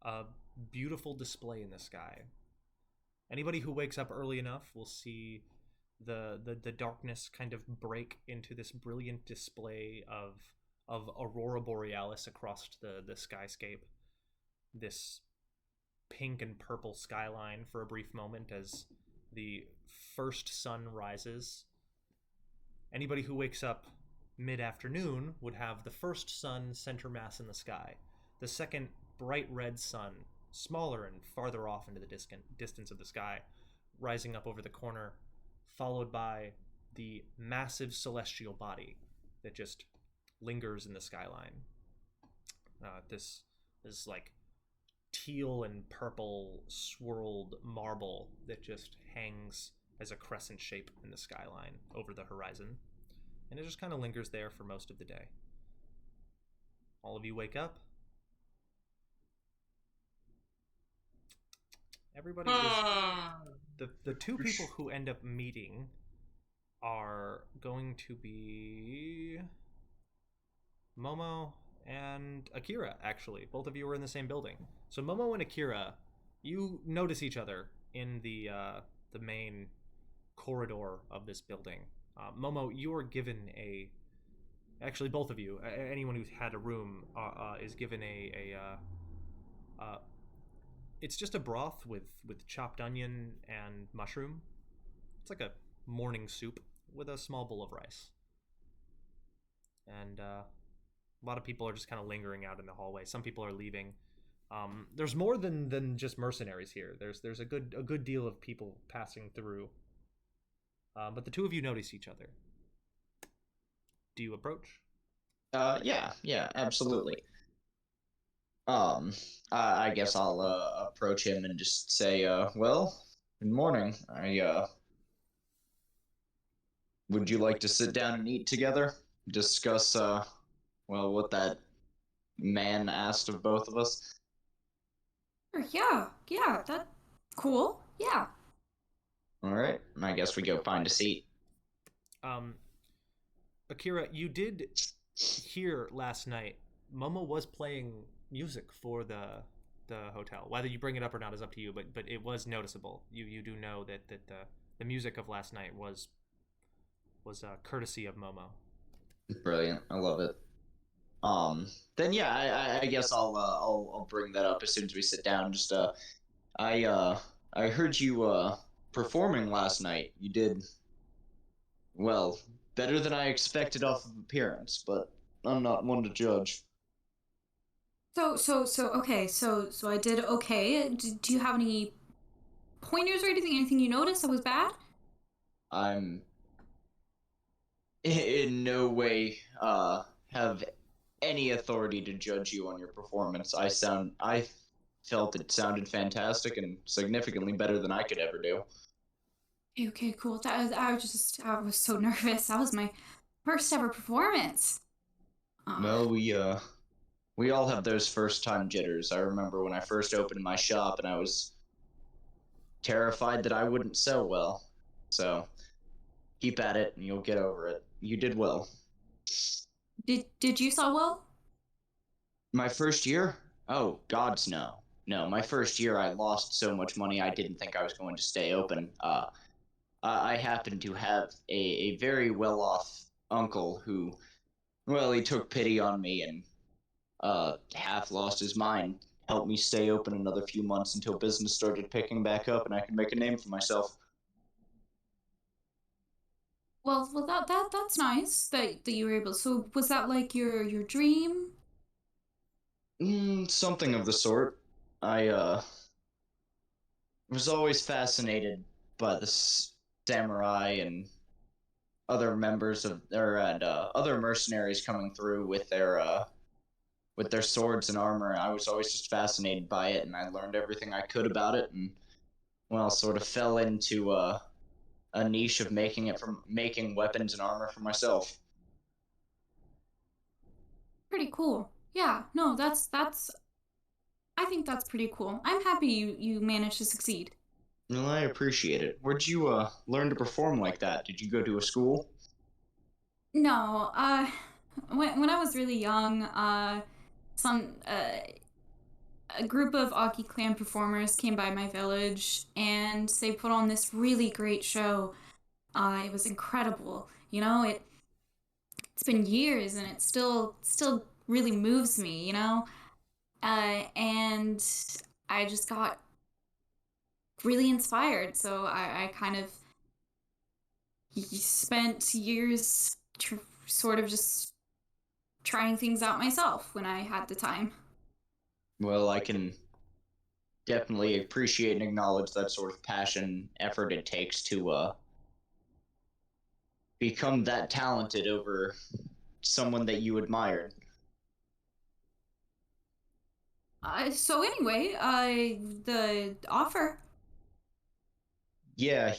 a beautiful display in the sky. Anybody who wakes up early enough will see the darkness kind of break into this brilliant display of aurora borealis across the skyscape. This pink and purple skyline for a brief moment as the first sun rises. Anybody who wakes up mid-afternoon would have the first sun center mass in the sky, the second bright red sun, smaller and farther off into the distance of the sky, rising up over the corner, followed by the massive celestial body that just lingers in the skyline. This is like teal and purple swirled marble that just hangs as a crescent shape in the skyline over the horizon. And it just kind of lingers there for most of the day. All of you wake up. Everybody is... The two people who end up meeting are going to be Momo and Akira, actually. Both of you are in the same building. So Momo and Akira, you notice each other in the main corridor of this building. Momo, you are given a... Actually, both of you, anyone who's had a room, is given it's just a broth with chopped onion and mushroom. It's like a morning soup with a small bowl of rice. And a lot of people are just kind of lingering out in the hallway. Some people are leaving. There's more than just mercenaries here. There's a good deal of people passing through. But the two of you notice each other. Do you approach? Yeah, absolutely. I guess I'll approach him and just say, well, good morning. Would you like to sit down and eat together? Discuss, well, what that man asked of both of us? Yeah, that's cool. Yeah. Alright, I guess we go find a seat. Akira, you did hear last night, Momo was playing music for the hotel. Whether you bring it up or not is up to you, but it was noticeable. You do know that the music of last night was courtesy of Momo. Brilliant, I love it. Then yeah, I guess I'll bring that up as soon as we sit down. Just I heard you performing last night. You did well, better than I expected off of appearance, but I'm not one to judge. Okay, so I did okay. Do you have any pointers or anything you noticed that was bad? I'm in no way have any authority to judge you on your performance. I felt it sounded fantastic and significantly better than I could ever do. Okay, cool. I was so nervous. That was my first ever performance. Well, we all have those first time jitters. I remember when I first opened my shop and I was terrified that I wouldn't sell well. So, keep at it and you'll get over it. You did well. Did you sell well? My first year? Oh, gods no. No, my first year I lost so much money I didn't think I was going to stay open. I happened to have a very well-off uncle who, well, he took pity on me and half lost his mind, helped me stay open another few months until business started picking back up and I could make a name for myself. Well, that's nice that you were able. So was that like your dream? Something of the sort. I was always fascinated by the samurai and other members of other mercenaries coming through with their with their swords and armor. I was always just fascinated by it, and I learned everything I could about it, and well, sort of fell into a niche of making weapons and armor for myself. Pretty cool. Yeah, no, that's I think that's pretty cool. I'm happy you managed to succeed. Well, I appreciate it. Where'd you learn to perform like that? Did you go to a school? No, when I was really young, some a group of Aki clan performers came by my village and they put on this really great show. It was incredible. You know, it's been years and it still really moves me, you know? And I just got really inspired, so I kind of spent years sort of just trying things out myself when I had the time. Well, I can definitely appreciate and acknowledge that sort of passion, effort it takes to become that talented over someone that you admired. So anyway, the offer. Yeah,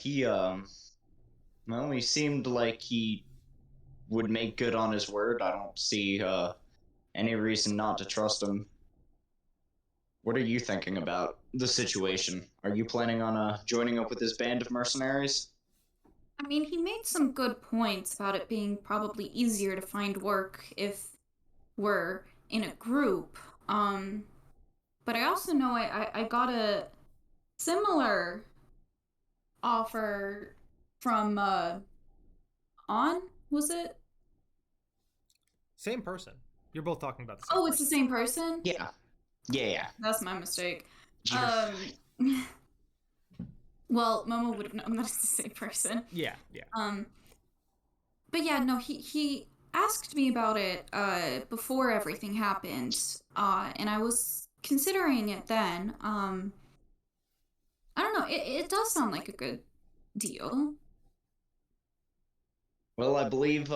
well, he seemed like he would make good on his word. I don't see any reason not to trust him. What are you thinking about the situation? Are you planning on joining up with this band of mercenaries? I mean, he made some good points about it being probably easier to find work if we're in a group. But I also know I got a similar offer from On, was it? Same person. You're both talking about the same Oh, it's the same person? Yeah. Yeah. That's my mistake. You're- Well, Momo would have known that it's the same person. Yeah. But yeah, no, he asked me about it before everything happened. And I was considering it then. I don't know, it does sound like a good deal. Well, I believe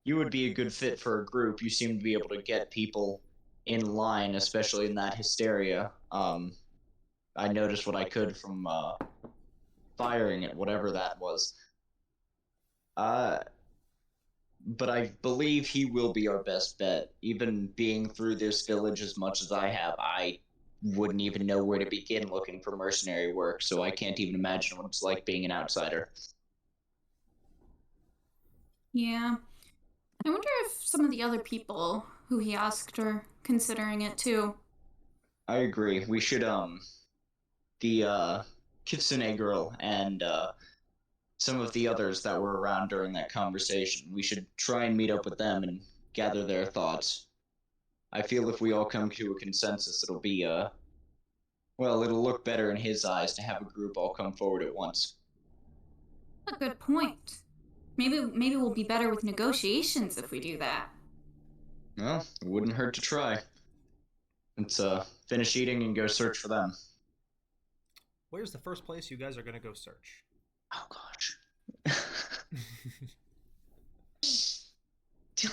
you would be a good fit for a group. You seem to be able to get people in line, especially in that hysteria. I noticed what I could from firing it, whatever that was. But I believe he will be our best bet. Even being through this village as much as I have, I wouldn't even know where to begin looking for mercenary work, so I can't even imagine what it's like being an outsider. Yeah. I wonder if some of the other people who he asked are considering it too. I agree. We should, the Kitsune girl and some of the others that were around during that conversation, we should try and meet up with them and gather their thoughts. I feel if we all come to a consensus, it'll be, well, it'll look better in his eyes to have a group all come forward at once. A good point. Maybe we'll be better with negotiations if we do that. Well, it wouldn't hurt to try. Let's, finish eating and go search for them. Where's the first place you guys are gonna go search? Oh, gosh. Do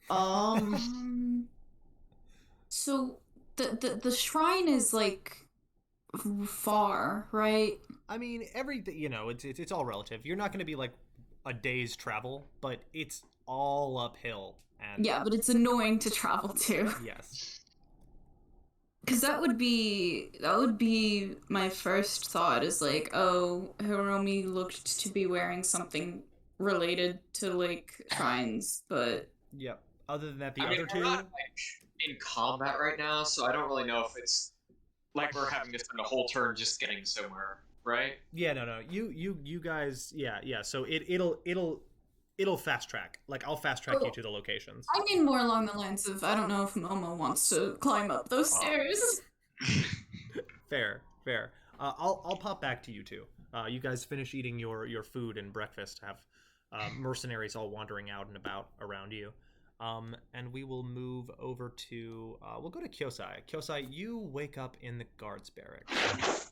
I? So the shrine is like far, right? I mean, it's all relative. You're not gonna be like a day's travel, but it's all uphill. And Yeah, but it's annoying to travel to. yes. Because that would be my first thought is like, oh, Hiromi looked to be wearing something related to like shrines, but Yep. Other than that, the I mean, other we're two. not like in combat right now, so I don't really know if it's like we're having to spend a whole turn just getting somewhere, right? Yeah, no. You guys. Yeah. So it'll fast track. Like I'll fast track you to the locations. I mean more along the lines of I don't know if Momo wants to climb up those stairs. Fair. I'll pop back to you two. You guys finish eating your food and breakfast. Have mercenaries all wandering out and about around you. And we will move over to we'll go to Kyosai. Kyosai, you wake up in the guards barracks.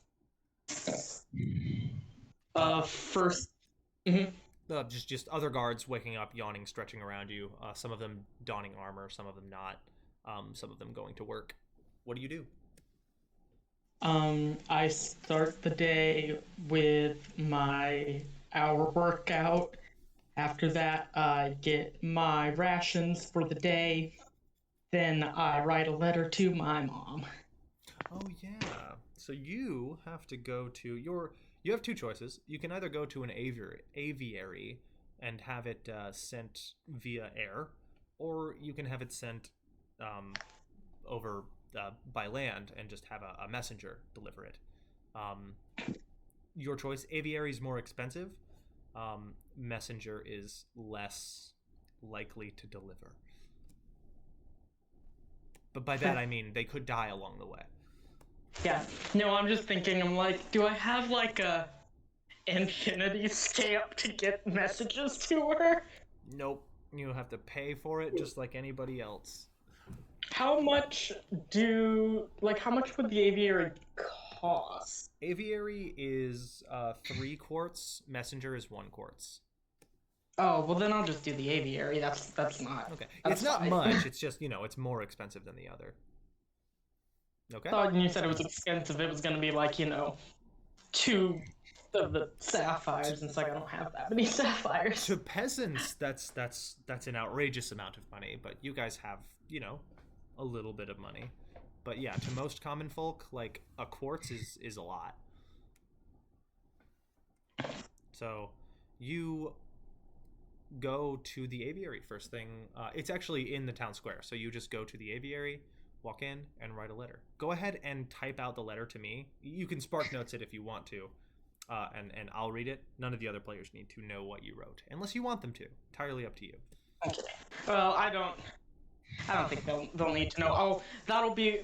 First. Mhm. Just other guards waking up, yawning, stretching around you. Some of them donning armor, some of them not. Some of them going to work. What do you do? I start the day with my hour workout. After that, I get my rations for the day. Then I write a letter to my mom. Oh yeah. So you have to go to your. You have two choices. You can either go to an aviary and have it sent via air, or you can have it sent over by land and just have a messenger deliver it. Your choice. Aviary is more expensive. Messenger is less likely to deliver. But by that I mean they could die along the way. Yeah. No, I'm just thinking, I'm like, do I have like a infinity stamp to get messages to her? Nope. You have to pay for it just like anybody else. How much would the aviary cost? Aviary is 3 quartz. Messenger is 1 quartz. Oh, well then I'll just do the aviary. That's not. Okay. That's It's not fine. much. It's just, it's more expensive than the other. Okay. I thought when you said it was expensive, it was gonna be like, 2 of the sapphires. And it's like I don't have that many sapphires. To peasants, that's an outrageous amount of money, but you guys have, a little bit of money. But yeah, to most common folk, like a quartz is a lot. So you go to the aviary first thing. It's actually in the town square, so you just go to the aviary, walk in, and write a letter. Go ahead and type out the letter to me. You can spark notes it if you want to, and I'll read it. None of the other players need to know what you wrote, unless you want them to. Entirely up to you. Okay. Well, I don't think they'll need to know. Oh, that'll be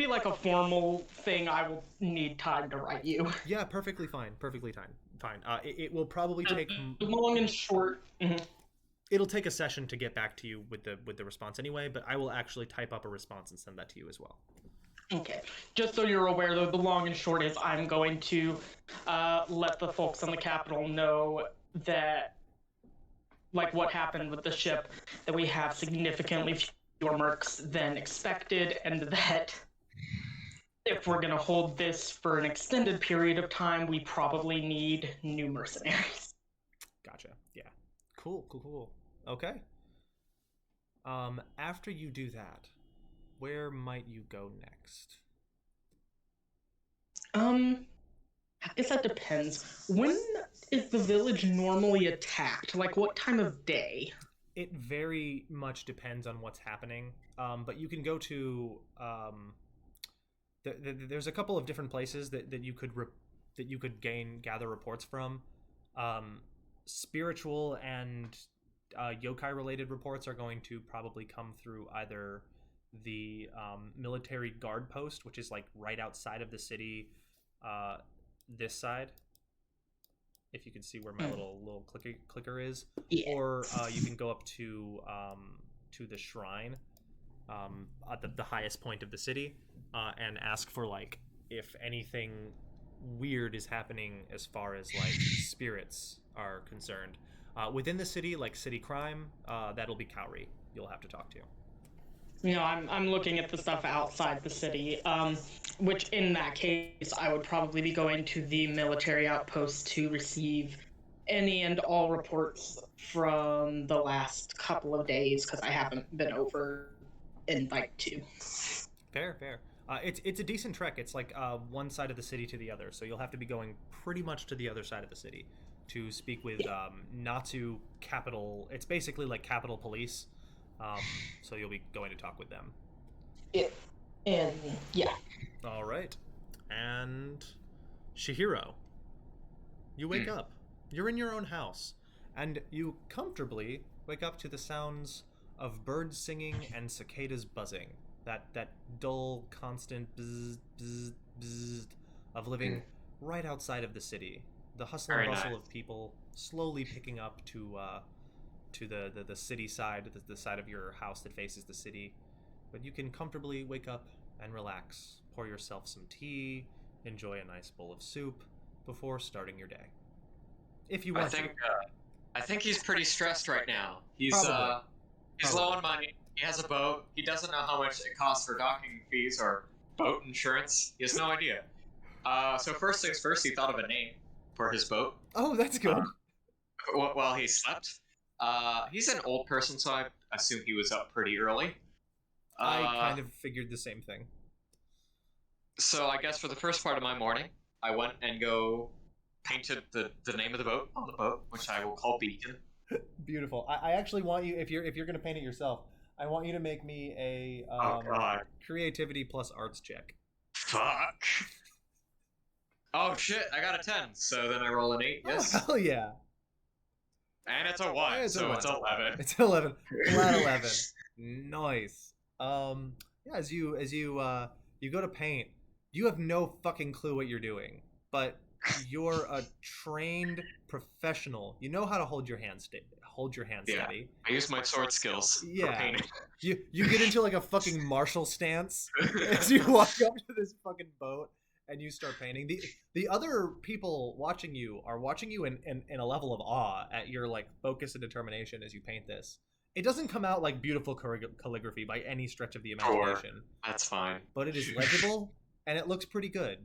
like a formal thing. I will need time to write you. Yeah, perfectly fine. Perfectly fine. It will probably take long and short. Mm-hmm. It'll take a session to get back to you with the response anyway, but I will actually type up a response and send that to you as well. Okay. Just so you're aware, though, the long and short is I'm going to let the folks on the Capitol know that, like what happened with the ship, that we have significantly fewer mercs than expected, and that if we're going to hold this for an extended period of time, we probably need new mercenaries. Gotcha. Yeah. Cool. Okay. After you do that, where might you go next? I guess that depends. When is the village normally attacked? Like, what time of day? It very much depends on what's happening. But you can go to there's a couple of different places that you could gather reports from. Spiritual and yokai related reports are going to probably come through either the military guard post, which is like right outside of the city, this side, if you can see where my little clicker is. Yeah. Or you can go up to the shrine at the highest point of the city and ask for like if anything weird is happening as far as like spirits are concerned. Within the city, like city crime, that'll be Kaori you'll have to talk to. I'm looking at the stuff outside the city, which in that case, I would probably be going to the military outpost to receive any and all reports from the last couple of days, because I haven't been over in like 2. Fair. It's a decent trek. It's like one side of the city to the other, so you'll have to be going pretty much to the other side of the city to speak with Natsu Capital. It's basically like Capitol Police. So you'll be going to talk with them. Yeah. All right. And Shihiro, you wake up. You're in your own house, and you comfortably wake up to the sounds of birds singing and cicadas buzzing. That dull, constant bzz, bzz, bzz of living right outside of the city. The hustle and bustle of people slowly picking up to the city side, the side of your house that faces the city. But you can comfortably wake up and relax, pour yourself some tea, enjoy a nice bowl of soup before starting your day. If you want I think he's pretty stressed right now. He's Probably. low on money. He has a boat. He doesn't know how much it costs for docking fees or boat insurance. He has no idea. So first things first, he thought of a name for his boat. Oh, that's good. While he slept. He's an old person, so I assume he was up pretty early. I kind of figured the same thing. So I guess for the first part of my morning, I went and painted the name of the boat on the boat, which I will call Beacon. Beautiful. I actually want you, if you're gonna paint it yourself, I want you to make me a creativity plus arts check. Fuck. Oh shit! I got a 10. So then I roll an 8. Yes. Oh, hell yeah. And it's a 1, It's a so one. it's 11. It's 11. Flat 11. Nice. Yeah. As you go to paint, you have no fucking clue what you're doing, but you're a trained professional. You know how to hold your hand steady. I use my sword skills for painting. You get into like a fucking martial stance as you walk up to this fucking boat and you start painting. The other people watching you are watching you in a level of awe at your like focus and determination as you paint this. It doesn't come out like beautiful calligraphy by any stretch of the imagination. Sure. That's fine. But it is legible and it looks pretty good.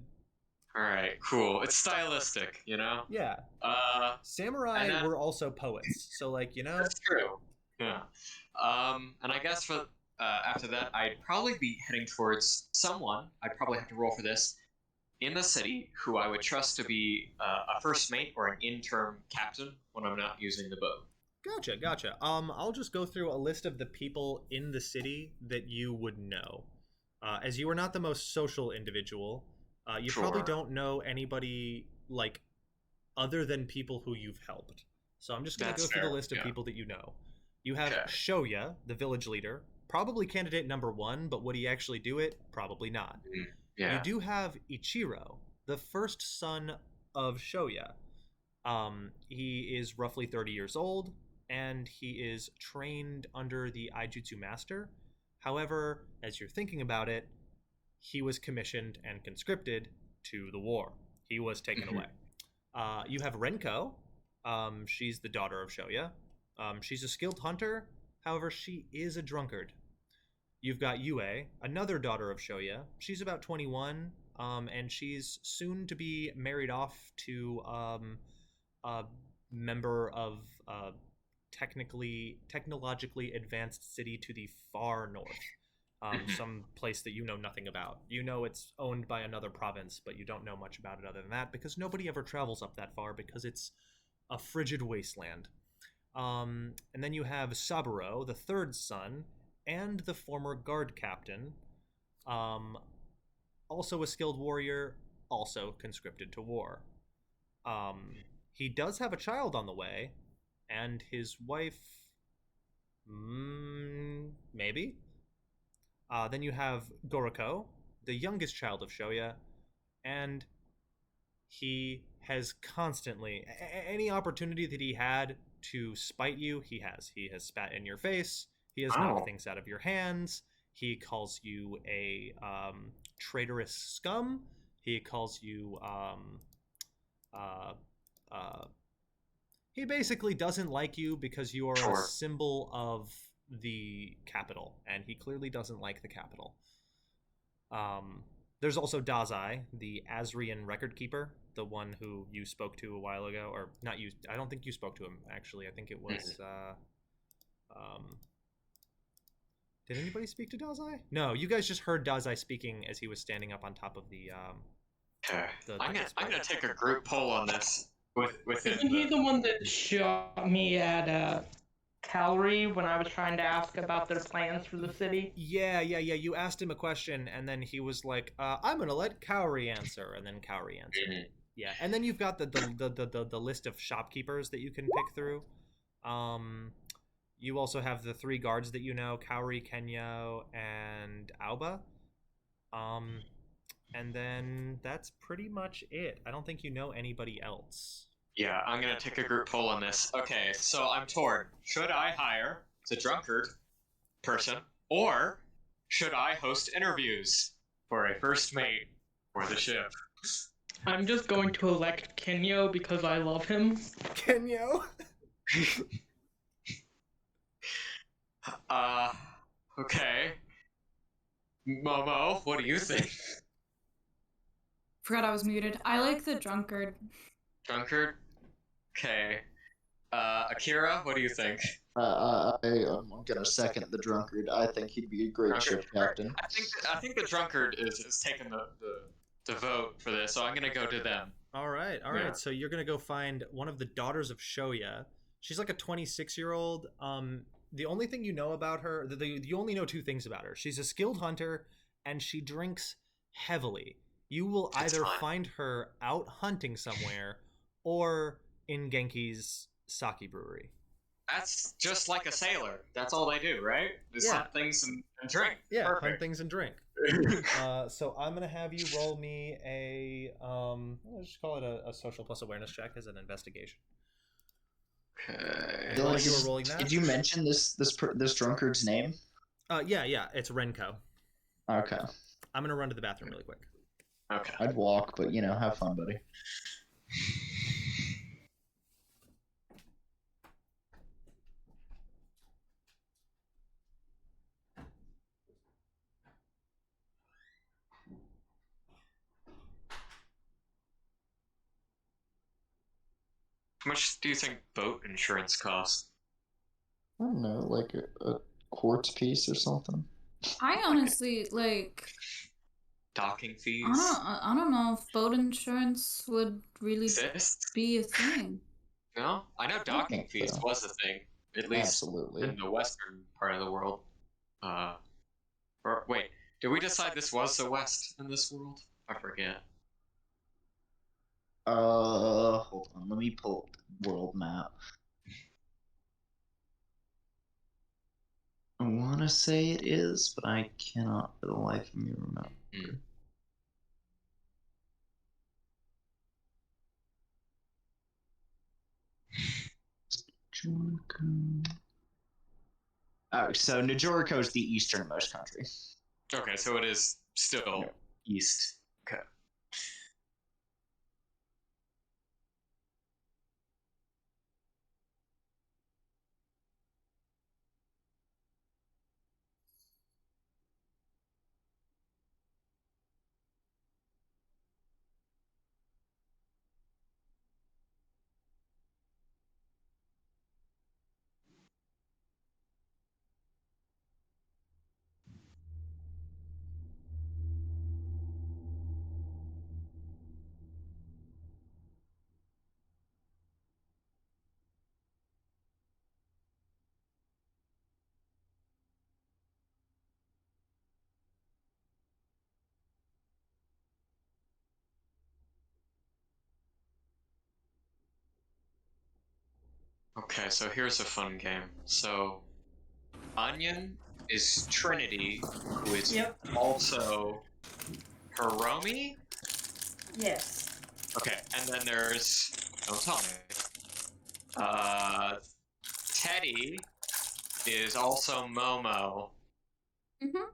Alright, cool. It's stylistic, you know? Yeah. Samurai were also poets, so like, you know. That's true. Yeah. And I guess for after that, I'd probably be heading towards someone. I'd probably have to roll for this in the city who I would trust to be a first mate or an interim captain when I'm not using the boat. Gotcha. I'll just go through a list of the people in the city that you would know. As you are not the most social individual, you probably don't know anybody like other than people who you've helped. So I'm just going to go through the list of people that you know. You have Shoya, the village leader, probably candidate number 1, but would he actually do it? Probably not. Yeah. You do have Ichiro, the first son of Shoya. He is roughly 30 years old, and he is trained under the Aijutsu master. However, as you're thinking about it, he was commissioned and conscripted to the war. He was taken away. You have Renko. She's the daughter of Shoya. She's a skilled hunter. However, she is a drunkard. You've got Yue, another daughter of Shoya. She's about 21, and she's soon to be married off to a member of a technologically advanced city to the far north. Some place that you know nothing about. You know it's owned by another province, but you don't know much about it other than that because nobody ever travels up that far because it's a frigid wasteland. And then you have Saburo, the third son, and the former guard captain, also a skilled warrior, also conscripted to war. He does have a child on the way, and his wife, maybe? Then you have Goriko, the youngest child of Shoya, and he has constantly, any opportunity that he had to spite you, he has. He has spat in your face, he has knocked things out of your hands, he calls you a traitorous scum, he calls you, he basically doesn't like you because you are a symbol of the capital, and he clearly doesn't like the capital. There's also Dazai, the Asrian record keeper, the one who you spoke to a while ago, or not you. I don't think you spoke to him actually. I think it was. Did anybody speak to Dazai? No, you guys just heard Dazai speaking as he was standing up on top of the. I'm gonna take a group poll on this. Isn't he the one that shot me at Calorie when I was trying to ask about their plans for the city? Yeah. You asked him a question, and then he was like, "I'm gonna let Kaori answer," and then Kaori answered. Yeah, and then you've got the list of shopkeepers that you can pick through. You also have the 3 guards that you know: Kaori, Kenyo, and Aoba. And then that's pretty much it. I don't think you know anybody else. Yeah, I'm gonna take a group poll on this. Okay, so I'm torn. Should I hire the drunkard person, or should I host interviews for a first mate for the ship? I'm just going to elect Kenyo because I love him. Kenyo? Okay. Momo, what do you think? Forgot I was muted. I like the drunkard. Drunkard? Okay. Akira, what do you think? I'm gonna second the drunkard. I think he'd be a great Drunkard? ship captain. I think the drunkard is taking the vote for this, so I'm gonna go to them. All right. Yeah. So you're gonna go find one of the daughters of Shoya. She's like a 26-year-old. The only thing you know about her, you only know 2 things about her. She's a skilled hunter, and she drinks heavily. You will That's either fine. find her out hunting somewhere, or in Genki's sake brewery. That's just like a sailor. That's all they do, right? Is Yeah. hunt things and drink. Yeah, hunt Perfect. things and drink. So I'm gonna have you roll me a let's just call it a social plus awareness check as an investigation. Okay. While you were rolling that, Did you mention this drunkard's name? yeah, it's Renko. Okay. I'm gonna run to the bathroom really quick. Okay. I'd walk, but have fun, buddy. How much do you think boat insurance costs? I don't know, like a quartz piece or something. I honestly like. Docking fees? I don't know if boat insurance would really Exist? be a thing. No? I know docking think fees so. was a thing. At least Absolutely. in the western part of the world. Or wait, did we decide this was the west in this world? I forget. Hold on, let me pull up the world map. I want to say it is, but I cannot for the life of me remember. Mm. Oh, so Nijoriko is the easternmost country. Okay, so it is still east. Okay. Okay, so here's a fun game. So, Onion is Trinity, who is also Hiromi? Yes. Okay, and then there's... Don't tell me. Teddy is also Momo. Mm-hmm.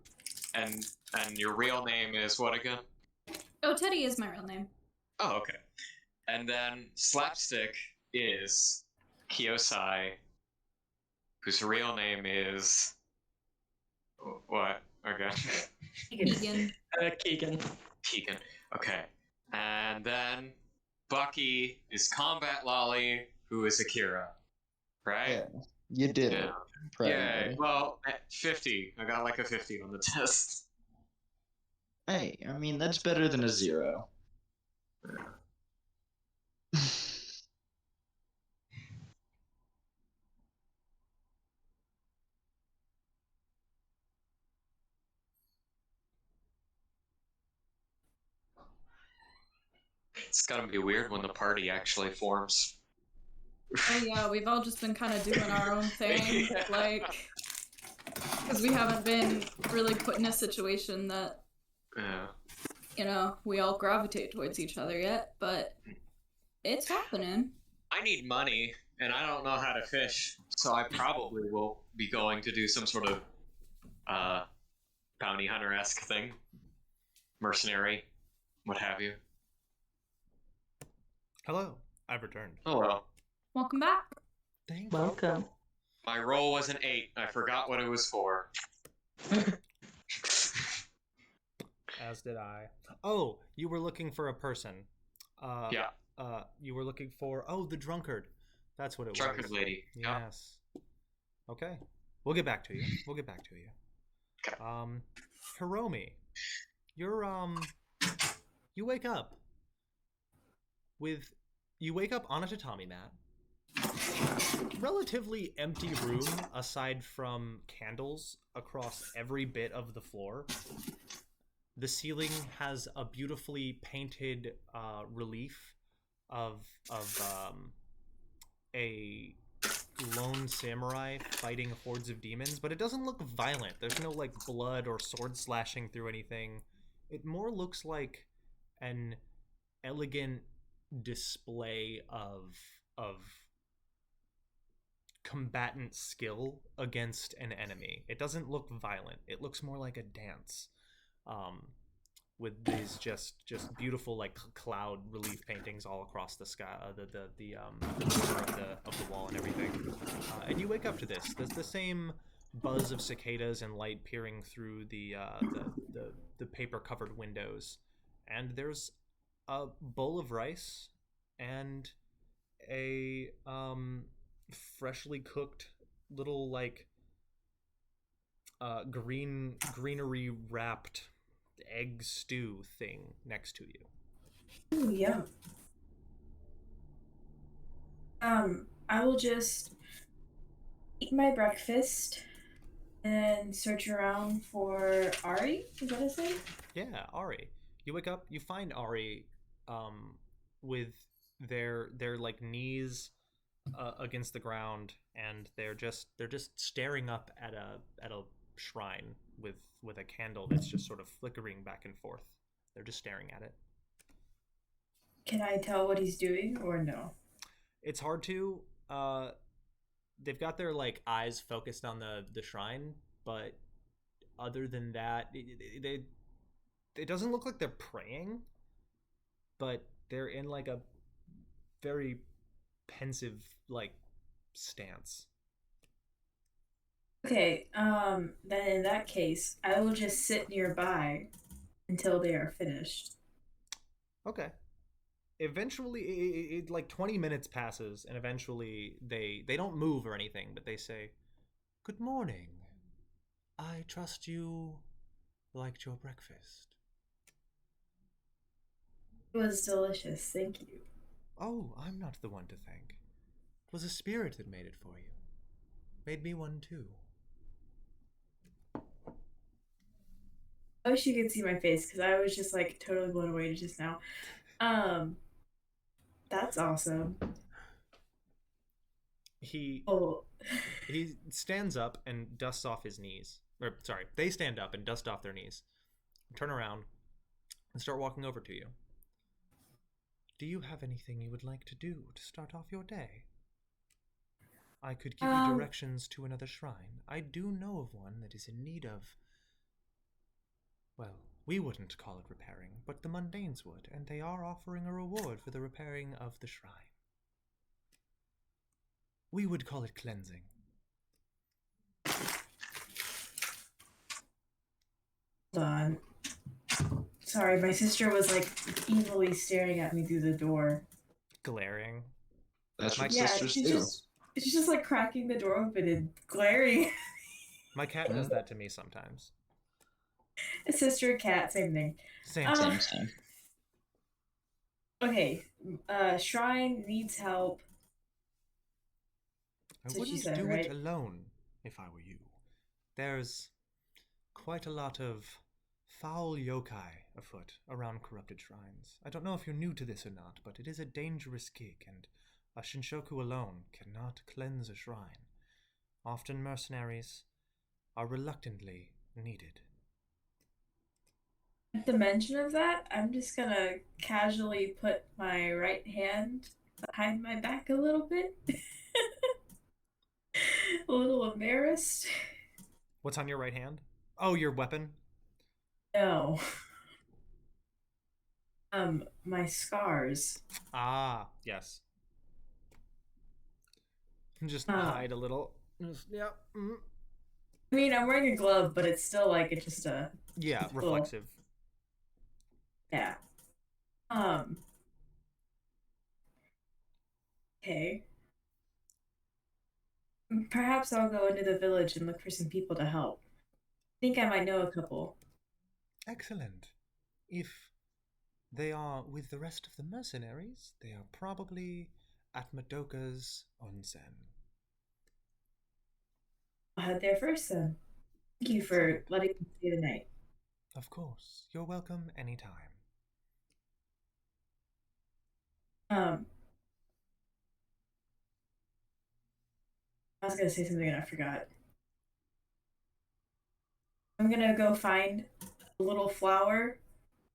And your real name is what again? Oh, Teddy is my real name. Oh, okay. And then Slapstick is Kiyosai, whose real name is... What? Okay. Keegan. Keegan. Keegan. Okay. And then Bucky is Combat Lolly, who is Akira. Right? Yeah, you did it. Proud of you, Yeah, buddy. well, at 50. I got like a 50 on the test. Hey, I mean, that's better than a 0. It's gotta be weird when the party actually forms. Oh yeah, we've all just been kind of doing our own thing, Yeah. like, because we haven't been really put in a situation that, Yeah. we all gravitate towards each other yet, but it's happening. I need money, and I don't know how to fish, so I probably will be going to do some sort of bounty hunter-esque thing. Mercenary, what have you. Hello, I've returned. Hello. Welcome back. Thank you. Welcome. My roll was an 8. I forgot what it was for. As did I. Oh, you were looking for a person. Yeah. You were looking for the drunkard. That's what it was. Drunkard lady. Yeah. Yes. Okay. We'll get back to you. Okay. Hiromi, you wake up on a tatami mat. Relatively empty room aside from candles across every bit of the floor. The ceiling has a beautifully painted relief of a lone samurai fighting hordes of demons, but it doesn't look violent. There's no like blood or sword slashing through anything. It more looks like an elegant display of combatant skill against an enemy. It doesn't look violent. It looks more like a dance. With these just beautiful like cloud relief paintings all across the sky, the border of the wall and everything. And you wake up to this. There's the same buzz of cicadas and light peering through the paper covered windows, and there's a bowl of rice and a freshly cooked little like greenery wrapped egg stew thing next to you. Ooh, yum. I will just eat my breakfast and search around for Ari. Is that his name? Yeah, Ari. You wake up, you find Ari with their like knees against the ground, and they're just staring up at a shrine with a candle that's just sort of flickering back and forth. They're just staring at it. Can I tell what he's doing or no? It's hard to. They've got their like eyes focused on the shrine, but other than that, it doesn't look like they're praying, but they're in like a very pensive like stance. Okay, then in that case, I will just sit nearby until they are finished. Okay. Eventually, it like 20 minutes passes, and eventually they don't move or anything, but they say, "Good morning. I trust you liked your breakfast." It was delicious, thank you. Oh, I'm not the one to thank. It was a spirit that made it for you. Made me one too. I wish you could see my face because I was just like totally blown away just now. That's awesome. He Oh, he stands up and dusts off his knees. Or sorry, they stand up and dust off their knees. Turn around and start walking over to you. Do you have anything you would like to do to start off your day? I could give you directions to another shrine. I do know of one that is in need of... Well, we wouldn't call it repairing, but the mundanes would, and they are offering a reward for the repairing of the shrine. We would call it cleansing. hold on. Sorry, my sister was like evilly staring at me through the door. Glaring. That's My- what Yeah, sisters she's do. she's just like cracking the door open and glaring. My cat does that to me sometimes. Sister, cat, same thing. Same. Same. Okay, shrine needs help. I So she wouldn't said, do right? it alone if I were you. There's quite a lot of foul yokai afoot around corrupted shrines. I don't know if you're new to this or not, but it is a dangerous gig, and a Shinshoku alone cannot cleanse a shrine. Often mercenaries are reluctantly needed. At the mention of that, I'm just gonna casually put my right hand behind my back a little bit. A little embarrassed. What's on your right hand? Oh, your weapon? No. My scars. Ah, yes. Just Oh. hide a little. Yeah. I mean, I'm wearing a glove, but it's still like it's just a Yeah, little- reflexive. Yeah. Okay. Perhaps I'll go into the village and look for some people to help. I think I might know a couple. Excellent. If they are with the rest of the mercenaries, they are probably at Madoka's onsen. I'll head there first then. Thank you for letting me stay the night. Of course. You're welcome anytime. I was gonna say something and I forgot. I'm gonna go find a little flower.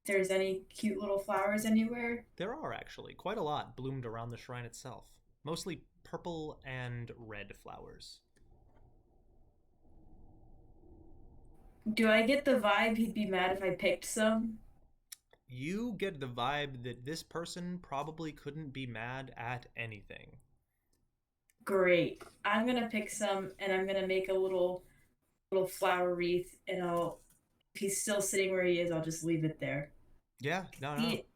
If there's any cute little flowers anywhere. There are actually quite a lot bloomed around the shrine itself. Mostly purple and red flowers. Do I get the vibe he'd be mad if I picked some? You get the vibe that this person probably couldn't be mad at anything. Great. I'm gonna pick some and I'm gonna make a little flower wreath and if he's still sitting where he is, I'll just leave it there. Yeah, no. Thank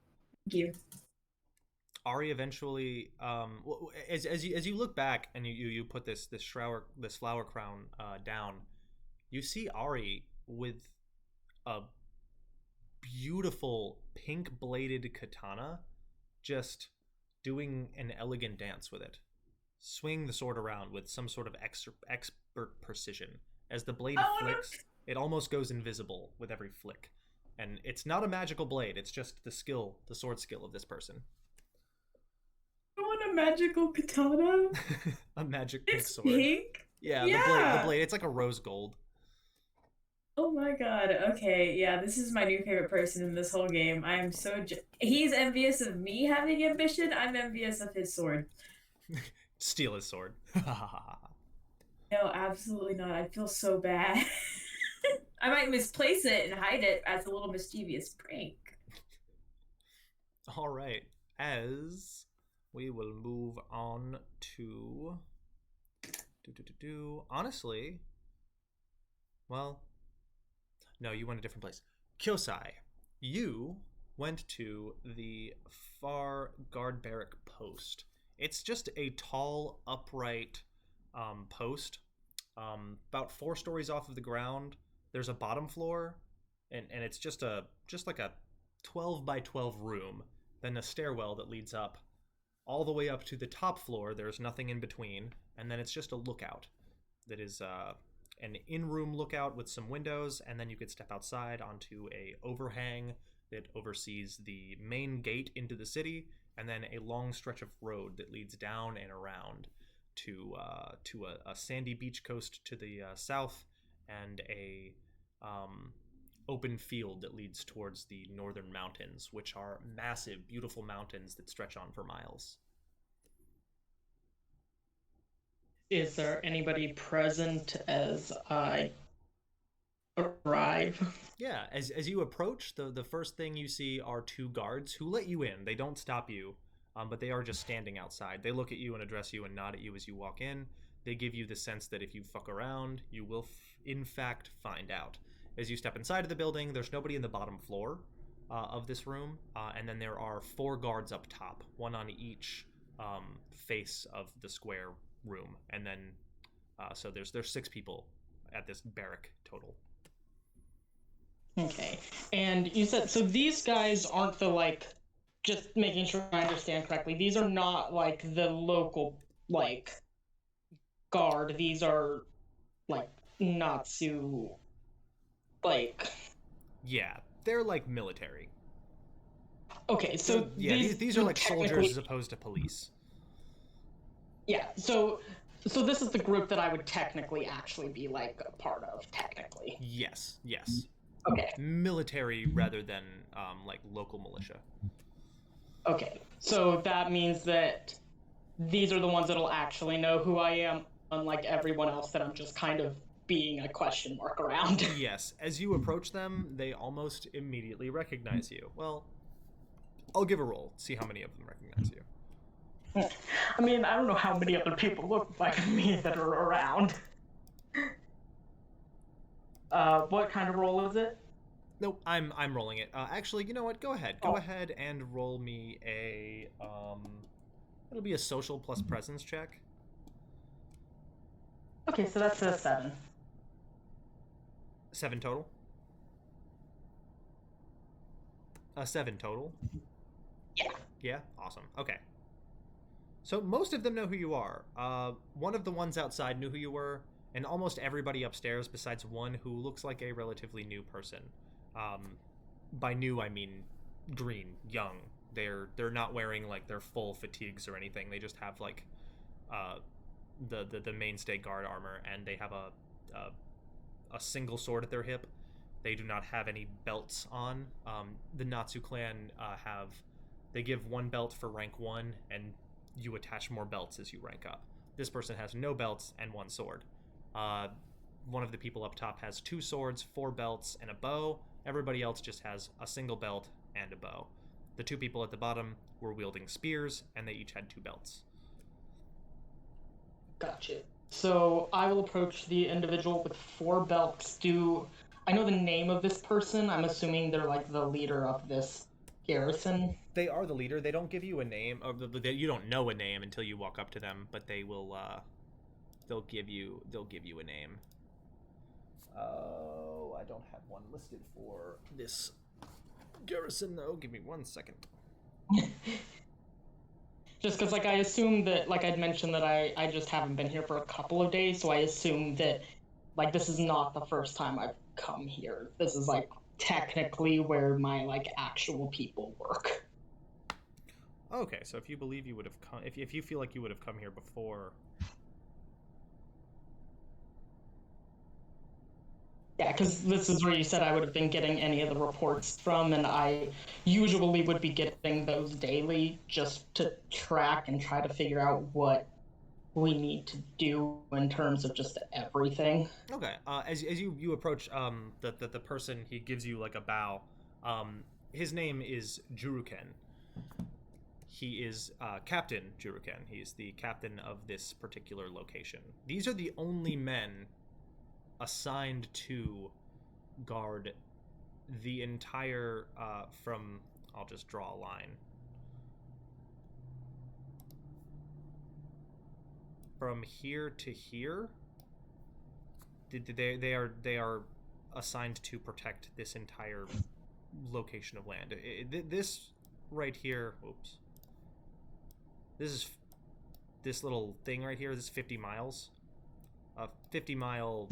you. Ari eventually, as you look back and you put this flower crown down, you see Ari with a beautiful pink bladed katana, just doing an elegant dance with it, swinging the sword around with some sort of expert precision. As the blade flicks, it almost goes invisible with every flick. And it's not a magical blade, it's just the sword skill of this person. I want a magical katana. A magic pink It's sword. pink? Yeah, Yeah. the blade, it's like a rose gold. Oh my god. Okay, yeah, this is my new favorite person in this whole game. I am so he's envious of me having ambition. I'm envious of his sword. Steal his sword. No, absolutely not. I feel so bad. I might misplace it and hide it as a little mischievous prank. All right, as we will move on to honestly, well, no, you went a different place. Kyosai, you went to the far guard barrack post. It's just a tall, upright post, about 4 stories off of the ground. There's a bottom floor, and it's just like a 12 by 12 room, then a stairwell that leads up all the way up to the top floor. There's nothing in between, and then it's just a lookout that is an in-room lookout with some windows, and then you could step outside onto a overhang that oversees the main gate into the city, and then a long stretch of road that leads down and around to a sandy beach coast to the south, and a open field that leads towards the northern mountains, which are massive, beautiful mountains that stretch on for miles. Is there anybody present as I arrive? Yeah, as you approach, the first thing you see are 2 guards who let you in. They don't stop you, but they are just standing outside. They look at you and address you and nod at you as you walk in. They give you the sense that if you fuck around, you will in fact find out. As you step inside of the building, there's nobody in the bottom floor of this room, and then there are 4 guards up top, 1 on each face of the square room, and then so there's 6 people at this barrack total. Okay, and you said, so these guys aren't the, just making sure I understand correctly, these are not, the local, guard, these are, Natsu, Yeah, they're military. Okay, so yeah, these are like soldiers as opposed to police. Yeah, so this is the group that I would technically actually be, a part of, technically. Yes. Okay. Military rather than, local militia. Okay, so that means that these are the ones that'll actually know who I am, unlike everyone else that I'm just kind of being a question mark around. Yes, as you approach them, they almost immediately recognize you. Well, I'll give a roll, see how many of them recognize you. I mean, I don't know how many other people look like me that are around. What kind of role is it? Nope, I'm rolling it. Actually, you know what? Go ahead. Go ahead and roll me a it'll be a social plus presence check. Okay, so that's a 7. 7 total. 7 total. Yeah. Yeah. Awesome. Okay. So most of them know who you are. One of the ones outside knew who you were, and almost everybody upstairs, besides one who looks like a relatively new person. By new, I mean green, young. They're not wearing like their full fatigues or anything. They just have like the mainstay guard armor, and they have a single sword at their hip. They do not have any belts on. The Natsu clan they give 1 belt for rank 1, and you attach more belts as you rank up. This person has no belts and 1 sword. One of the people up top has 2 swords, 4 belts, and a bow. Everybody else just has a single belt and a bow. The 2 people at the bottom were wielding spears, and they each had 2 belts. Gotcha. So I will approach the individual with 4 belts. I know the name of this person? I'm assuming they're like the leader of this garrison. They are the leader. They don't give you a name, or you don't know a name until you walk up to them. But they will. They'll give you a name. Oh, I don't have one listed for this garrison though. Give me 1 second. Just because, like, I assume that, like I'd mentioned, that I just haven't been here for a couple of days, so I assume that, like, this is not the first time I've come here. This is, like, technically where my, like, actual people work. Okay, so if you believe you would have come, if you feel like you would have come here before. Yeah, because this is where you said I would have been getting any of the reports from, and I usually would be getting those daily just to track and try to figure out what we need to do in terms of just everything. Okay, as you approach the person, he gives you like a bow. His name is Juruken. He is Captain Juruken. He's the captain of this particular location. These are the only men assigned to guard the entire I'll just draw a line from here to here. They are assigned to protect this entire location of land. This right here, oops, this little thing right here, this is 50 miles, a 50-mile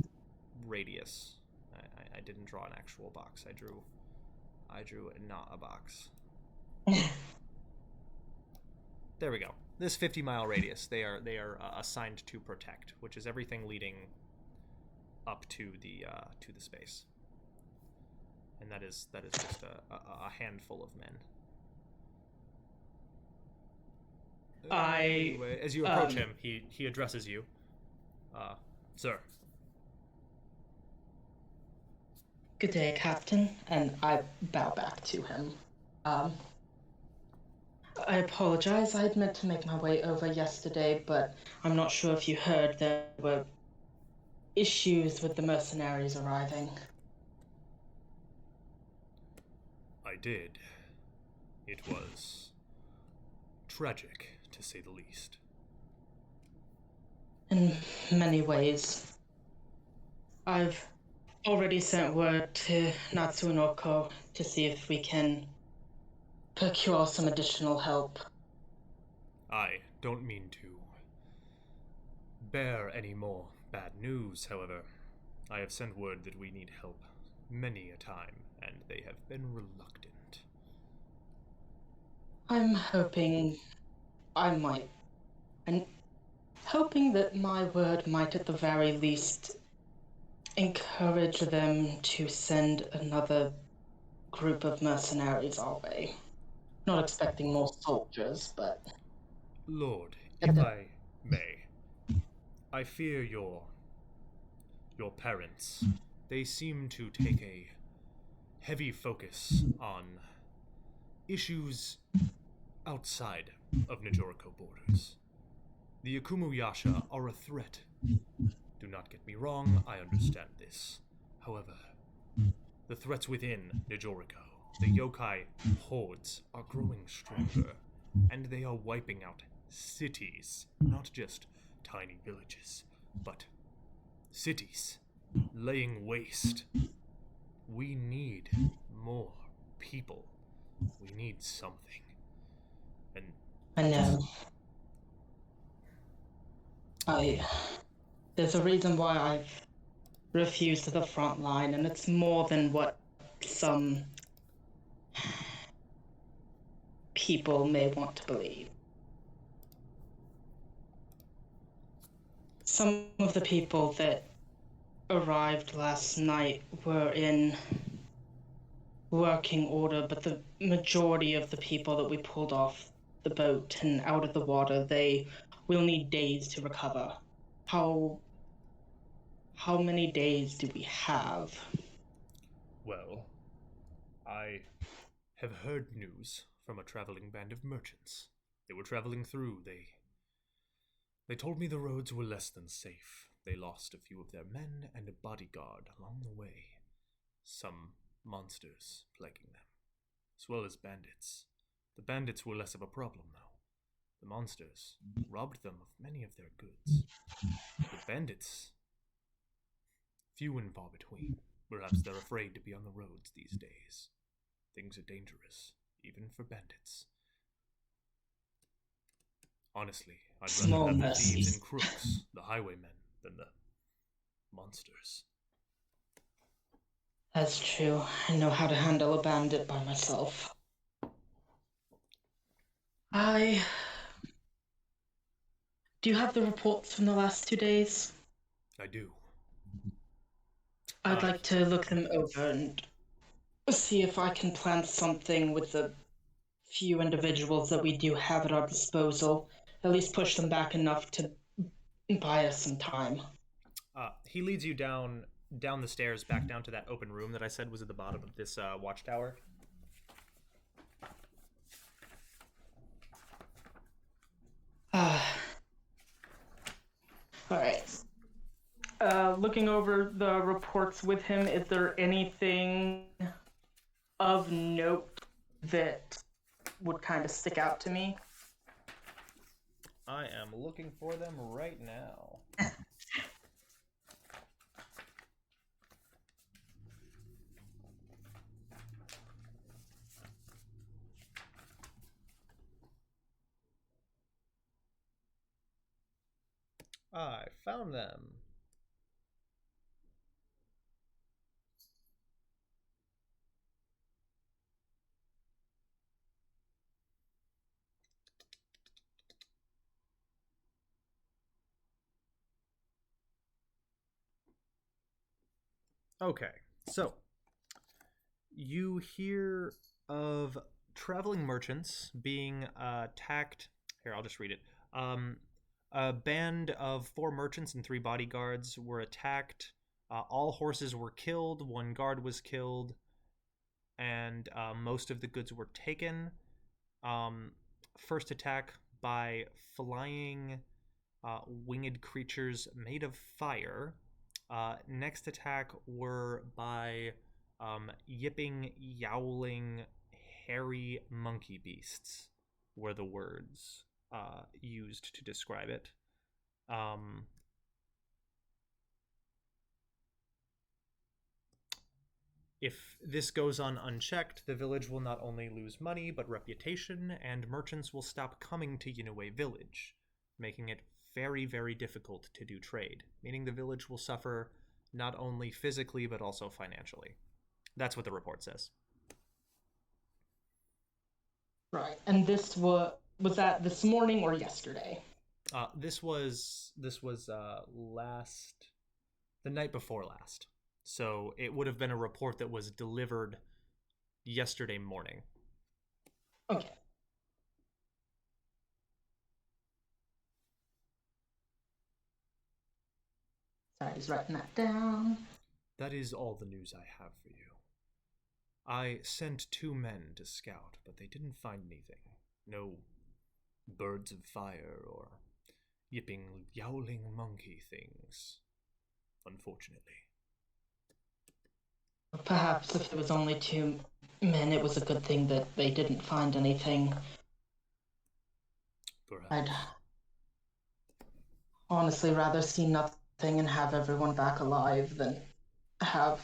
radius. I didn't draw an actual box. I drew not a box. There we go. This 50-mile radius they are assigned to protect, which is everything leading up to the space. And that is just a handful of men. Anyway, as you approach him, he addresses you. Sir. Good day, Captain, and I bow back to him. I apologize. I had meant to make my way over yesterday, but I'm not sure if you heard there were issues with the mercenaries arriving. I did. It was tragic, to say the least. In many ways. I've already sent word to Natsunoko to see if we can procure some additional help. I don't mean to bear any more bad news, however. I have sent word that we need help many a time, and they have been reluctant. I'm hoping I might. And hoping that my word might at the very least encourage them to send another group of mercenaries our way. Not expecting more soldiers, but... Lord, if I may, I fear your parents. They seem to take a heavy focus on issues outside of Nijoriko borders. The Akumuyasha are a threat. Do not get me wrong, I understand this. However, the threats within Nijoriko, the yokai hordes, are growing stronger, and they are wiping out cities, not just tiny villages, but cities, laying waste. We need more people. We need something. And I know. There's a reason why I've refused to the front line, and it's more than what some people may want to believe. Some of the people that arrived last night were in working order, but the majority of the people that we pulled off the boat and out of the water, they will need days to recover. How many days do we have? well, I have heard news from a traveling band of merchants. They were traveling through. They told me the roads were less than safe. They lost a few of their men and a bodyguard along the way. Some monsters plaguing them, as well as bandits. The bandits were less of a problem, though. The monsters robbed them of many of their goods. The bandits, few and far between. Perhaps they're afraid to be on the roads these days. Things are dangerous, even for bandits. Honestly, I'd rather have the thieves and crooks, the highwaymen, than the monsters. That's true. I know how to handle a bandit by myself. Do you have the reports from the last 2 days? I do. I'd like to look them over and see if I can plan something with the few individuals that we do have at our disposal. At least push them back enough to buy us some time. He leads you down the stairs, back down to that open room that I said was at the bottom of this watchtower. Alright. Looking over the reports with him, is there anything of note that would kind of stick out to me? I am looking for them right now. I found them. Okay, so you hear of traveling merchants being attacked. Here, I'll just read it. A band of 4 merchants and 3 bodyguards were attacked. All horses were killed, 1 guard was killed, and most of the goods were taken. First attack by flying winged creatures made of fire. Next attack were by yipping, yowling, hairy monkey beasts, were the words used to describe it. If this goes on unchecked, the village will not only lose money, but reputation, and merchants will stop coming to Yinue Village, making it very, very difficult to do trade, meaning the village will suffer not only physically, but also financially. That's what the report says. Right, and this was that this morning or yesterday? This was the night before last. So it would have been a report that was delivered yesterday morning. Okay. Sorry, I was writing that down. That is all the news I have for you. I sent 2 men to scout, but they didn't find anything. No birds of fire or yipping, yowling monkey things, unfortunately. Perhaps if it was only 2 men, it was a good thing that they didn't find anything. Perhaps. I'd honestly rather see nothing and have everyone back alive than have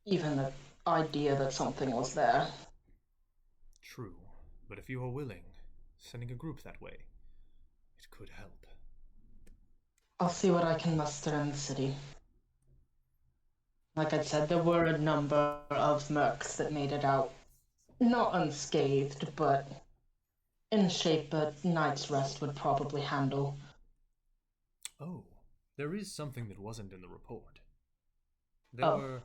even the idea that something was there. True, but if you are willing, sending a group that way, it could help. I'll see what I can muster in the city. Like I said, there were a number of mercs that made it out, not unscathed, but in shape a night's rest would probably handle. Oh, there is something that wasn't in the report. There were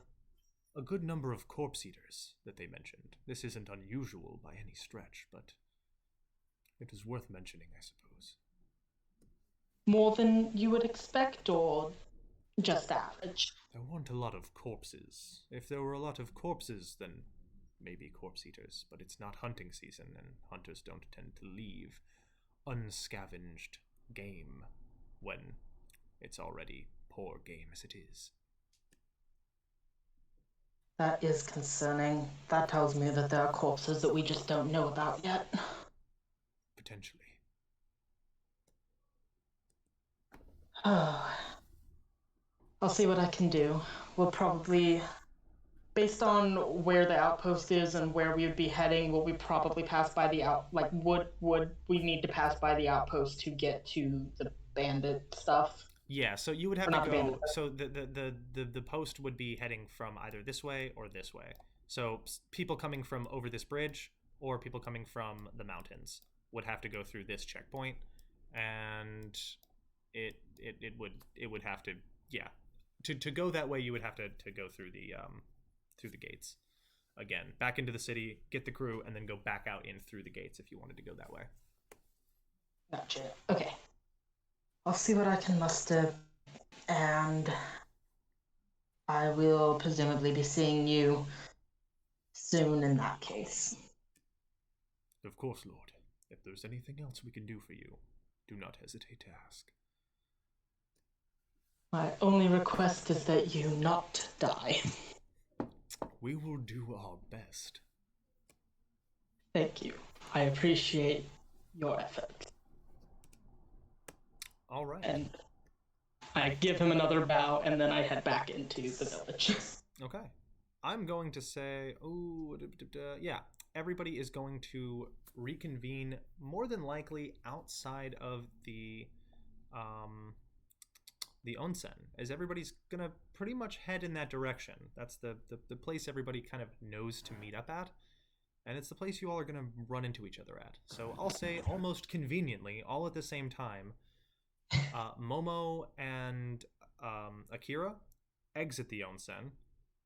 a good number of corpse eaters that they mentioned. This isn't unusual by any stretch, but it is worth mentioning, I suppose. More than you would expect, or just average? There weren't a lot of corpses. If there were a lot of corpses, then maybe corpse eaters, but it's not hunting season, and hunters don't tend to leave unscavenged game when it's already poor game as it is. That is concerning. That tells me that there are corpses that we just don't know about yet. Potentially. I'll see what I can do. We'll probably, based on where the outpost is and where we would be heading, will we probably pass by the would we need to pass by the outpost to get to the bandit stuff? Yeah, so you would have Or to not the go. bandit. So the post would be heading from either this way or this way. So people coming from over this bridge or people coming from the mountains would have to go through this checkpoint, and it would have to, yeah, to go that way you would have to go through the gates again, back into the city, get the crew, and then go back out in through the gates if you wanted to go that way. Gotcha. Okay. I'll see what I can muster, and I will presumably be seeing you soon in that case. Of course, Lord. If there's anything else we can do for you, do not hesitate to ask. My only request is that you not die. We will do our best. Thank you. I appreciate your effort. All right. And I give him another bow, and then I head back into the village. Okay. I'm going to say, yeah, everybody is going to reconvene more than likely outside of the onsen, as everybody's gonna pretty much head in that direction. That's the place everybody kind of knows to meet up at, and it's the place you all are gonna run into each other at. So I'll say almost conveniently, all at the same time, Momo and Akira exit the onsen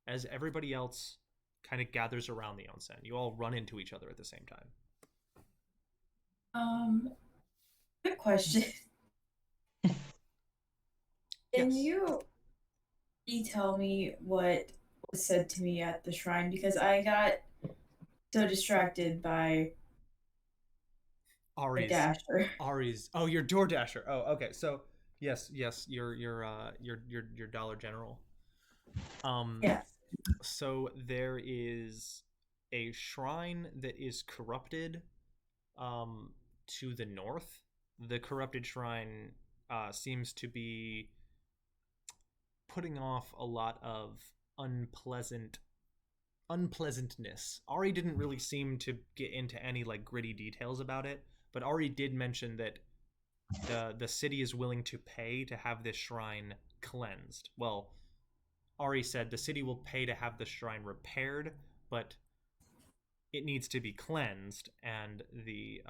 as everybody else kind of gathers around the onsen. You all run into each other at the same time. Good question. Can Yes. you tell me what was said to me at the shrine? Because I got so distracted by the dasher. Ari's. Oh, your door dasher. Oh, okay. So yes, your Dollar General. Yeah. So there is a shrine that is corrupted to the north. The corrupted shrine seems to be putting off a lot of unpleasantness. Ari didn't really seem to get into any like gritty details about it, but Ari did mention that the city is willing to pay to have this shrine cleansed. Well, Ari said the city will pay to have the shrine repaired, but it needs to be cleansed, and the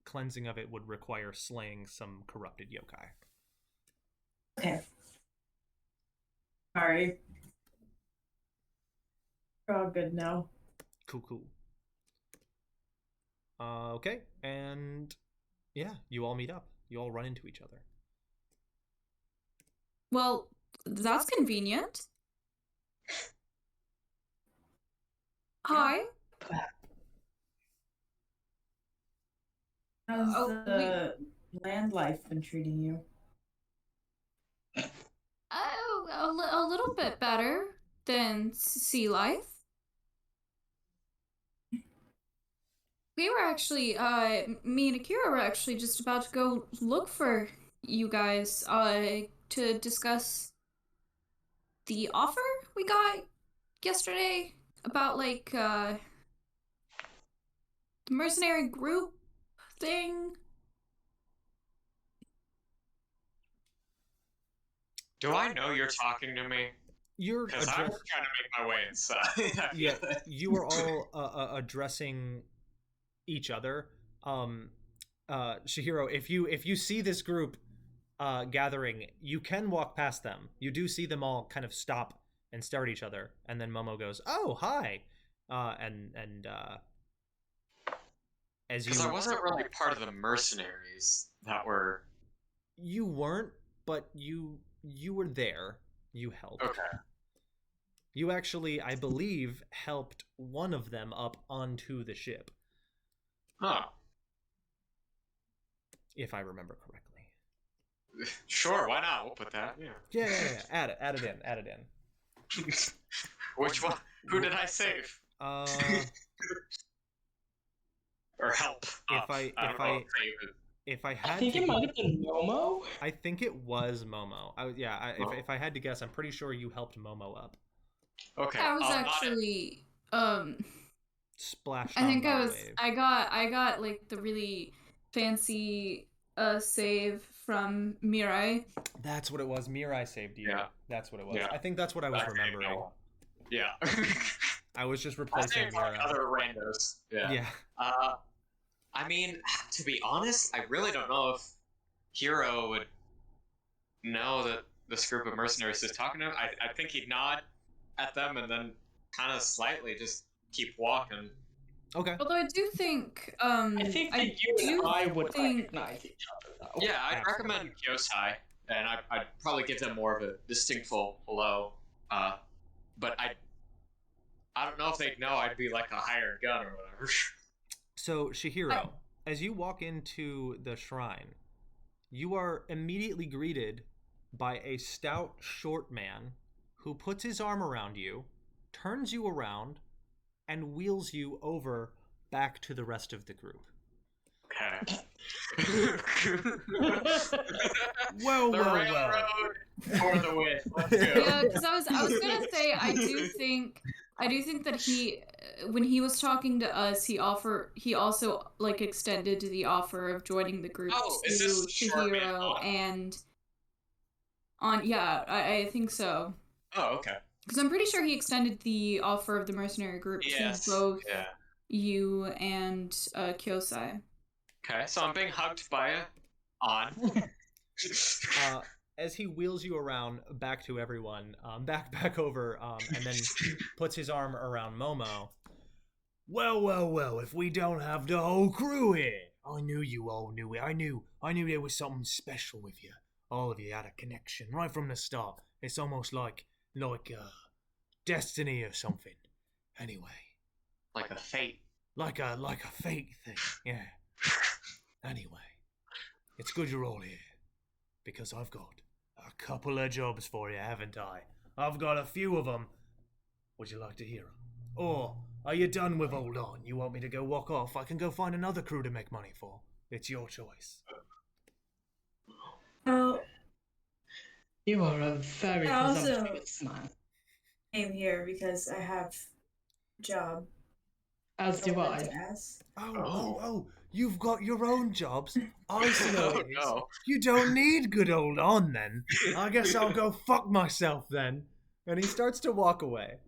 cleansing of it would require slaying some corrupted yokai. Okay. Sorry. We're all good now. Cool. Okay, and yeah, you all meet up. You all run into each other. Well, that's convenient. Hi. How's Oh, the land life been treating you? Oh, a little bit better than sea life. We were actually, me and Akira were actually just about to go look for you guys, to discuss the offer we got yesterday about, like, the mercenary group thing. Do I know you're talking to me? You're Because I'm trying to make my way inside. yeah, you are all addressing each other. Shihiro, if you see this group gathering, you can walk past them. You do see them all kind of stop and stare at each other, and then Momo goes, "Oh, hi," and as you, Because I wasn't really part of the mercenaries that were. you weren't, but you were there. You helped. Okay. You actually, I believe, helped one of them up onto the ship. Huh. If I remember correctly. Sure, why not? We'll put that. Yeah. Yeah. Add it in. Which one? Who did I save? Or help? If I I had think to, it might have been Momo. I think it was Momo. If I had to guess, I'm pretty sure you helped Momo up. Okay. I was actually, Splashed. I think on I by was, wave. I got like the really fancy, save from Mirai. That's what it was. Mirai saved you. Yeah. That's what it was. Yeah. I think that's what I was remembering. Yeah. I was just I replacing saved like Mirai. other randos. Yeah. Yeah. I mean, to be honest, I really don't know if Hiro would know that this group of mercenaries is talking to him. I think he'd nod at them and then kind of slightly just keep walking. Okay. Although I do think, I think that you and I would recognize each other, though. Yeah, I'd recommend Kyosai, and I'd probably give them more of a distinctful hello. But I don't know if they'd know I'd be like a hired gun or whatever. So, Shihiro, as you walk into the shrine, you are immediately greeted by a stout, short man who puts his arm around you, turns you around, and wheels you over back to the rest of the group. Okay. Well. For the win. Let's go. yeah, because I was gonna say I do think that he, when he was talking to us, he also like extended the offer of joining the group is to this short man Chihiro on? and I think so. Oh, okay. Because I'm pretty sure he extended the offer of the mercenary group to both you and Kyosai. Okay, so I'm being hugged by On. As he wheels you around back to everyone, back over, and then puts his arm around Momo. Well, if we don't have the whole crew here. I knew you all knew it. I knew there was something special with you. All of you had a connection right from the start. It's almost like destiny or something. Anyway. Like a fate. Like a fate thing, yeah. Anyway. It's good you're all here. Because I've got a couple of jobs for you, haven't I? I've got a few of them. Would you like to hear them? Or are you done with Hold On? You want me to go walk off? I can go find another crew to make money for. It's your choice. Oh, You are a very I also presumptuous man. came here because I have a job. As do I. To ask. Oh, you've got your own jobs. I see how it is. No. You don't need good Hold On then. I guess I'll go fuck myself then. And he starts to walk away.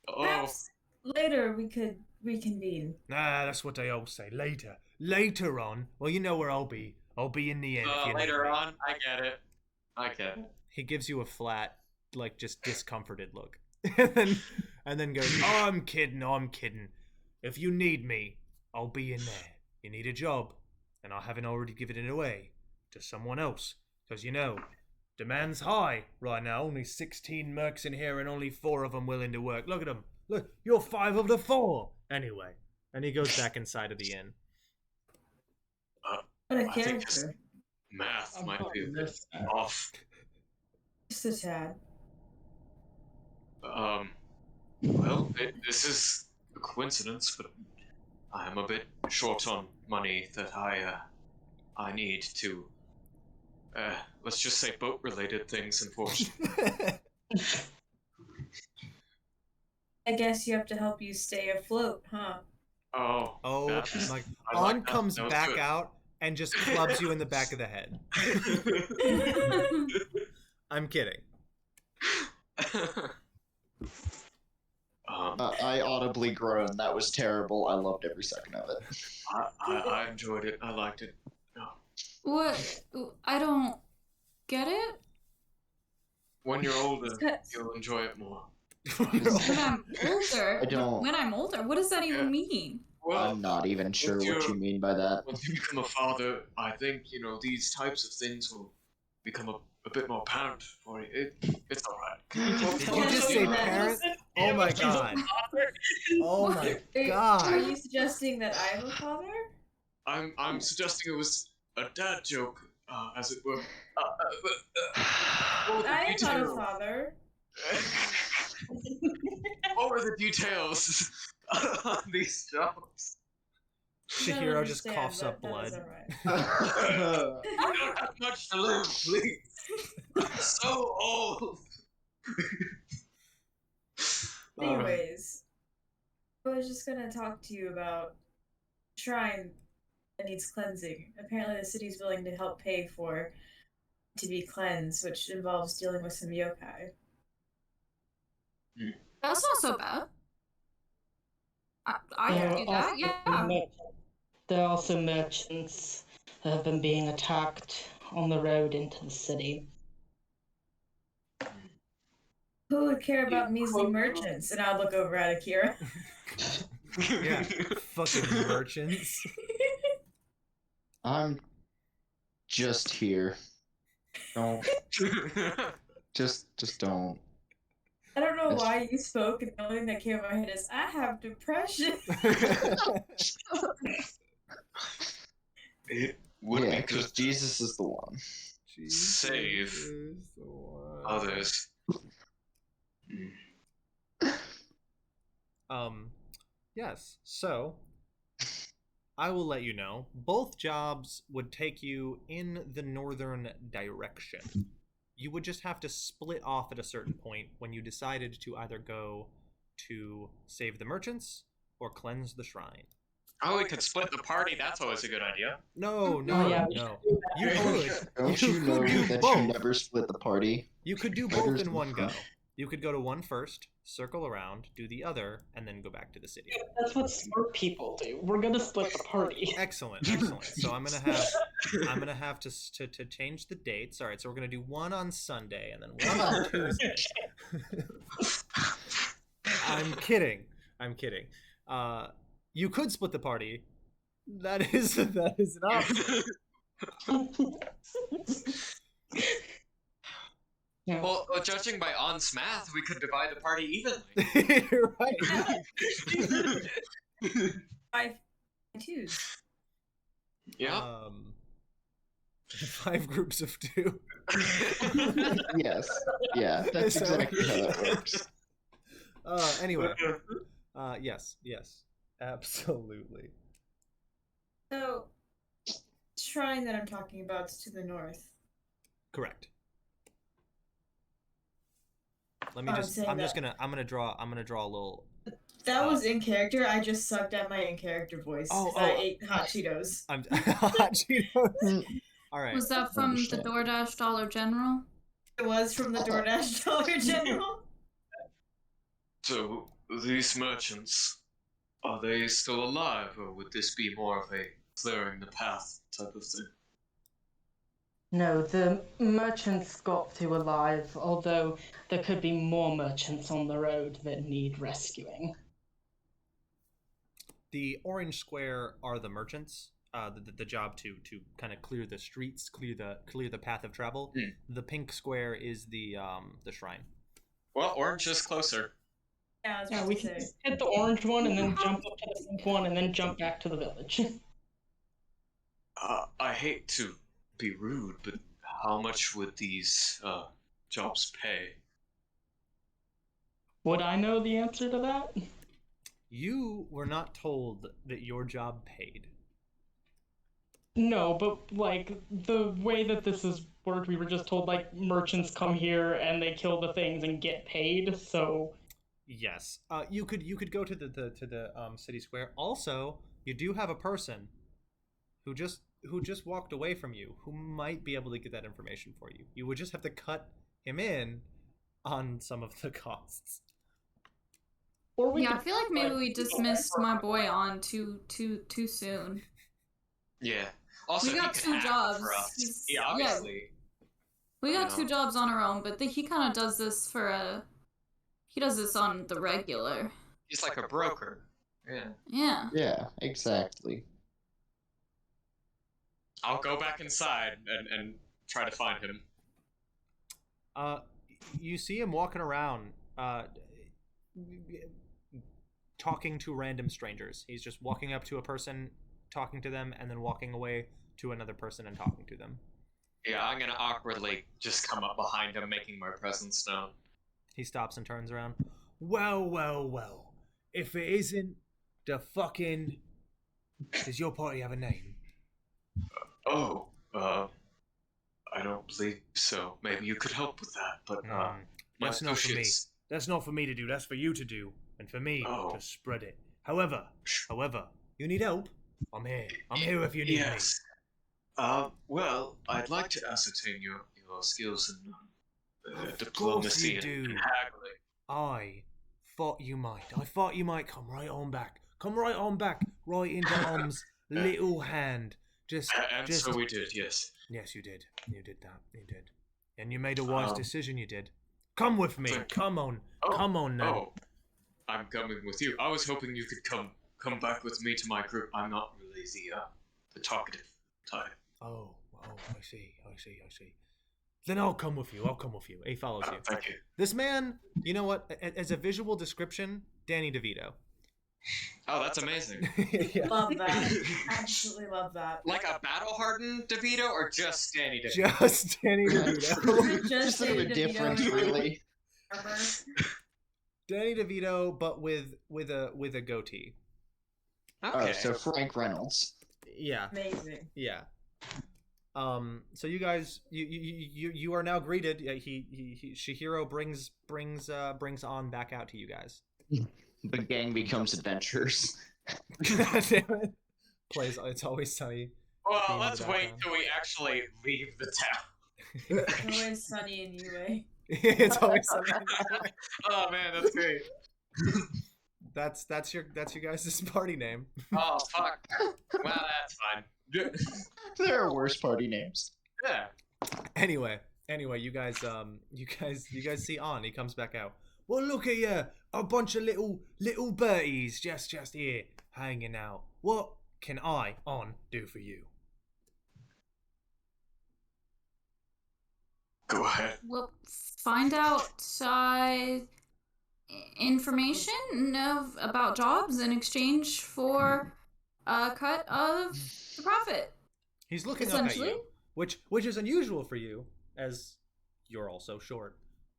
Perhaps later we could reconvene. Nah, that's what they all say. Later on. Well, you know where I'll be. I'll be in the end. If you Later need me. on, I get it. He gives you a flat, like, just discomforted look. and then goes, oh, I'm kidding. If you need me, I'll be in there. You need a job, and I haven't already given it away to someone else. Because, demand's high right now. Only 16 mercs in here and only 4 of them willing to work. Look at them. Look, you're 5 of the 4. Anyway. And he goes back inside of the inn. What a character. math I'm might not be a bit listening. off. Just a tad. Well, this is a coincidence, but I am a bit short on money that I need to, let's just say boat-related things, unfortunately. I guess you have to help you stay afloat, huh? Oh, Oh that's- my! I like On that. comes That was back good. out and just clubs you in the back of the head. I'm kidding. I audibly groaned. That was terrible. I loved every second of it. I enjoyed it. I liked it. What? I don't get it. When you're older, you'll enjoy it more. When I'm older. I don't- When I'm older, what does that even mean? Well, I'm not even sure what you mean by that. once you become a father, I think, these types of things will become a bit more apparent for you. It's alright. Did you just say parent? Oh my god. Oh my god. Are you suggesting that I'm a father? I'm suggesting it was a dad joke, as it were. I am not a father. What were the details on these jokes? Shihiro just coughs up blood. You don't have much to live, please. I'm so old. Anyways, I was just gonna talk to you about a shrine that needs cleansing. Apparently the city's willing to help pay for it to be cleansed, which involves dealing with some yokai. That's not so bad. I can do that, yeah. There are also merchants that have been being attacked on the road into the city. Who would care about measly merchants? And I'll look over at Akira. Yeah, fucking merchants. I'm just here. Don't. Just don't. I don't know why you spoke, and the only thing that came to my head is, I have depression. It would Yeah, be because good Jesus is the one. to save others. Yes. So, I will let you know. Both jobs would take you in the northern direction. You would just have to split off at a certain point when you decided to either go to save the merchants or cleanse the shrine. Oh, we could split the party. That's always a good idea. No. yeah, No. You could. Don't You you know could do that both. you never split the party? You could do Where both there's in no one go. push. You could go to one first, circle around, do the other, and then go back to the city. That's what smart people do. We're gonna split the party. Excellent. So I'm gonna have to change the dates. All right, so we're gonna do one on Sunday and then one on Tuesday. I'm kidding. You could split the party. That is an option. Yeah. Well, judging by On's math, we could divide the party evenly. You're right. 5 twos. Yeah. 5 groups of 2. Yes. Yeah, that's So- exactly how that works. Anyway. Yes, absolutely. So, shrine that I'm talking about is to the north. Correct. Let me I'm just. saying I'm just that- gonna. I'm gonna draw a little. That was in character. I just sucked at my in character voice. Oh, 'Cause I ate hot Cheetos. I'm. Hot Cheetos. All right. Was that from the Understand. DoorDash Dollar General? It was from the DoorDash Dollar General. So, these merchants, are they still alive, or would this be more of a clearing the path type of thing? No, the merchants got to alive, although there could be more merchants on the road that need rescuing. The orange square are the merchants. The job to kind of clear the streets, clear the path of travel. The pink square is the shrine. Well, orange is closer. Yeah, I was Yeah, about we to can say. just hit the orange one and then jump up to the pink one and then jump back to the village. I hate to be rude, but how much would these jobs pay? Would I know the answer to that? You were not told that your job paid. No, but like the way that this is worked, we were just told like merchants come here and they kill the things and get paid. So Yes, you could go to the city square. Also, you do have a person who just walked away from you who might be able to get that information for you. You would just have to cut him in on some of the costs. or we Yeah, I could, feel like maybe we dismissed my boy on too soon. Yeah. Also, We got he can 2 hack jobs. for us. He's- Yeah, obviously. We got Yeah. 2 jobs on our own, but he kind of does this for a. He does this on the regular. He's like a broker. Yeah. Yeah. Yeah, exactly. I'll go back inside and try to find him. You see him walking around, talking to random strangers. He's just walking up to a person, talking to them, and then walking away to another person and talking to them. Yeah, I'm gonna awkwardly just come up behind him, making my presence known. He stops and turns around. Well. If it isn't the fucking... Does your party have a name? Oh, I don't believe so. Maybe you could help with that, but, my That's not for me. associates... That's not for me to do. That's for you to do. And for me Oh. to spread it. However, you need help? I'm here. I'm here if you need Yes. Well, I'd like to ascertain your skills in diplomacy you and do. haggling. I thought you might. Come right on back. Right into Om's little hand. Just. So we did, yes. Yes, you did. You did that. You did. And you made a wise Um, decision. You did. Come with me. thank you. Come on. Oh, Come on now. Oh, I'm coming with you. I was hoping you could come back with me to my group. I'm not really the talkative type. Oh, I see. Then I'll come with you. He follows you. Thank you. This man, you know what? As a visual description, Danny DeVito. Oh, that's amazing. Yeah. Love that. Absolutely love that. Like a battle-hardened DeVito or just Danny DeVito? Just Danny DeVito. Just a bit of a difference, really. Danny DeVito, but with a goatee. Okay. Oh, so Frank Reynolds. Yeah. Amazing. Yeah. So you guys, you are now greeted. He Shihiro brings on back out to you guys. The gang becomes adventurers. Damn it. Plays It's Always Sunny. Well, Theme in let's the wait background. till we actually leave the town. Always sunny in Yue. It's Always Sunny. Oh man, that's great. That's your guys' party name. Oh fuck. Well, that's fine. There are worse party names. Yeah. Anyway, you guys see On. He comes back out. Well, look at you, a bunch of little birdies just here hanging out. What can I, On, do for you? Go ahead. Well, find out information about jobs in exchange for a cut of the profit. He's looking up at Essentially. you, which is unusual for you, as you're also short.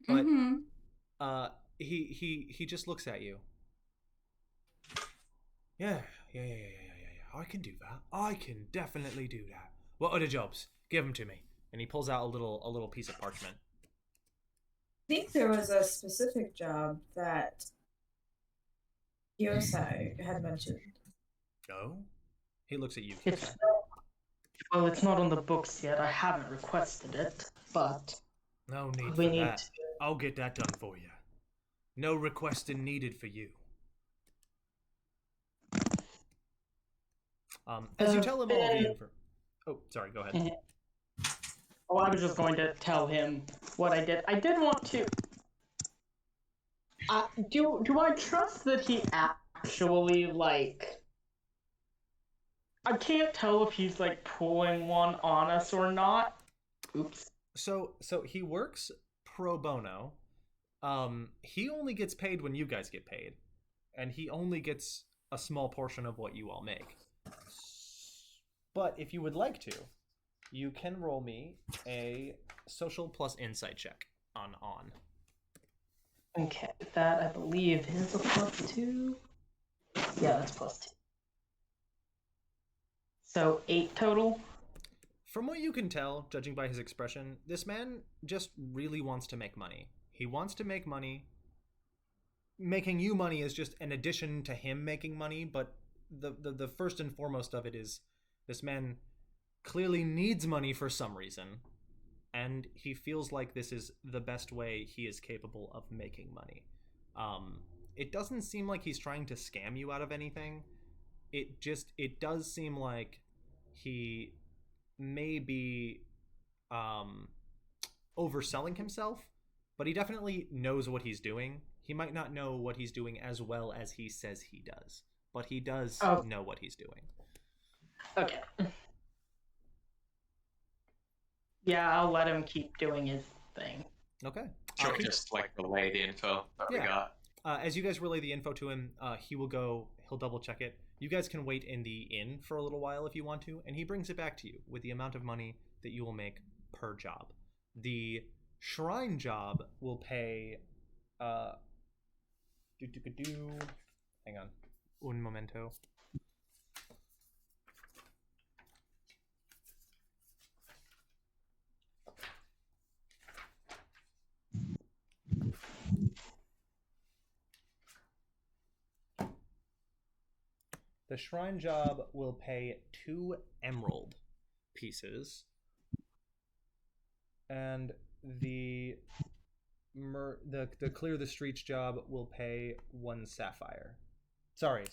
But Mm-hmm. he just looks at you. Yeah. I can do that. I can definitely do that. What are the jobs? Give them to me. And he pulls out a little piece of parchment. I think there was a specific job that Yosai had mentioned. Oh? He looks at you. Well, it's not on the books yet. I haven't requested it, but No need we for need that. to. I'll get that done for you. No requesting needed for you. As you tell him all the info. Oh, sorry. Go ahead. Oh, I was just going to tell him what I did. I did want to. Do I trust that he actually like? I can't tell if he's like pulling one on us or not. Oops. So he works pro bono. He only gets paid when you guys get paid, and he only gets a small portion of what you all make. But if you would like to, You can roll me a social plus insight check on. Okay, that I believe is a +2. Yeah, that's +2. So 8 total. From what you can tell, judging by his expression, this man just really wants to make money. He wants to make money. Making you money is just an addition to him making money, but the first and foremost of it is this man clearly needs money for some reason, and he feels like this is the best way he is capable of making money. It doesn't seem like he's trying to scam you out of anything. It does seem like he may be overselling himself, but he definitely knows what he's doing. He might not know what he's doing as well as he says he does, but he does know what he's doing. Okay. Yeah, I'll let him keep doing his thing. Okay. Sure, just like relay the info that we got. As you guys relay the info to him, he'll double check it. You guys can wait in the inn for a little while if you want to, and he brings it back to you with the amount of money that you will make per job. The shrine job will pay hang on. Un momento. The shrine job will pay 2 emerald pieces, and the clear the streets job will pay 1 sapphire. Sorry,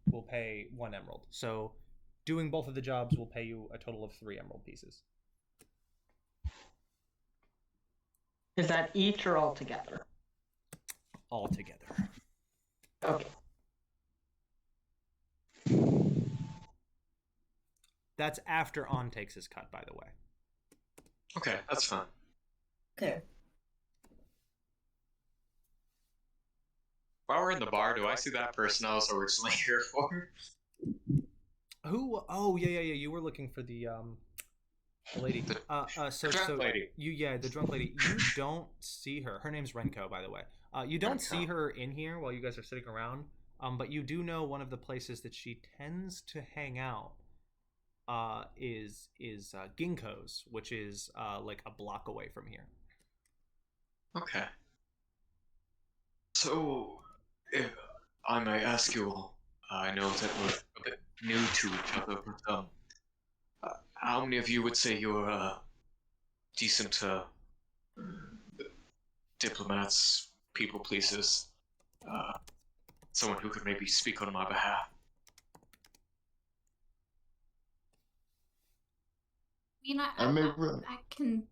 will pay 1 emerald. So, doing both of the jobs will pay you a total of 3 emerald pieces. Is that each or all together? All together. Okay. That's after On takes his cut, by the way. Okay, that's fine. Okay. While we're in the bar, do I see that person I was originally here for? Who? Oh, yeah. You were looking for the lady. The drunk lady. The drunk lady. You don't see her. Her name's Renko, by the way. You don't see her in here while you guys are sitting around. But you do know one of the places that she tends to hang out is Ginkgo's, which is like a block away from here. Okay. So, if I may ask you all, I know that we're a bit new to each other, but how many of you would say you're decent diplomats, people pleasers, someone who could maybe speak on my behalf? I mean, I can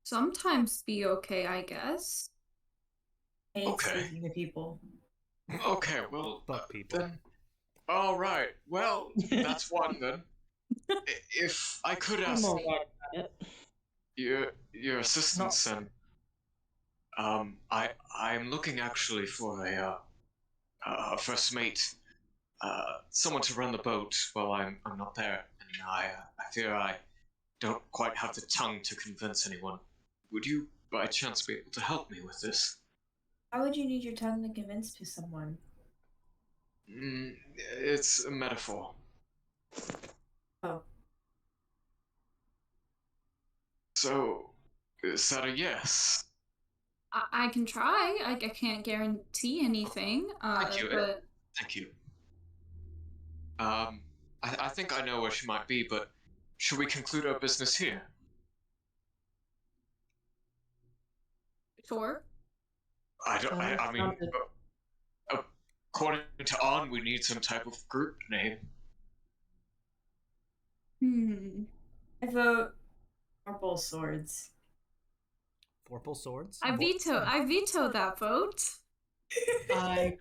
sometimes be okay, I guess. I hate Okay. speaking to people. Okay, well, Fuck people. then, all right. Well, that's one then. If I could ask your assistance, and I'm looking actually for a first mate, someone to run the boat while I'm not there, and I fear I don't quite have the tongue to convince anyone. Would you, by chance, be able to help me with this? How would you need your tongue to convince to someone? It's a metaphor. Oh. So, is that a yes? I can try. I can't guarantee anything. Thank you. But Thank you. I think I know where she might be, but should we conclude our business here? sure. I mean, according to On, we need some type of group name. I vote Purple Swords. Purple Swords? I veto that vote. I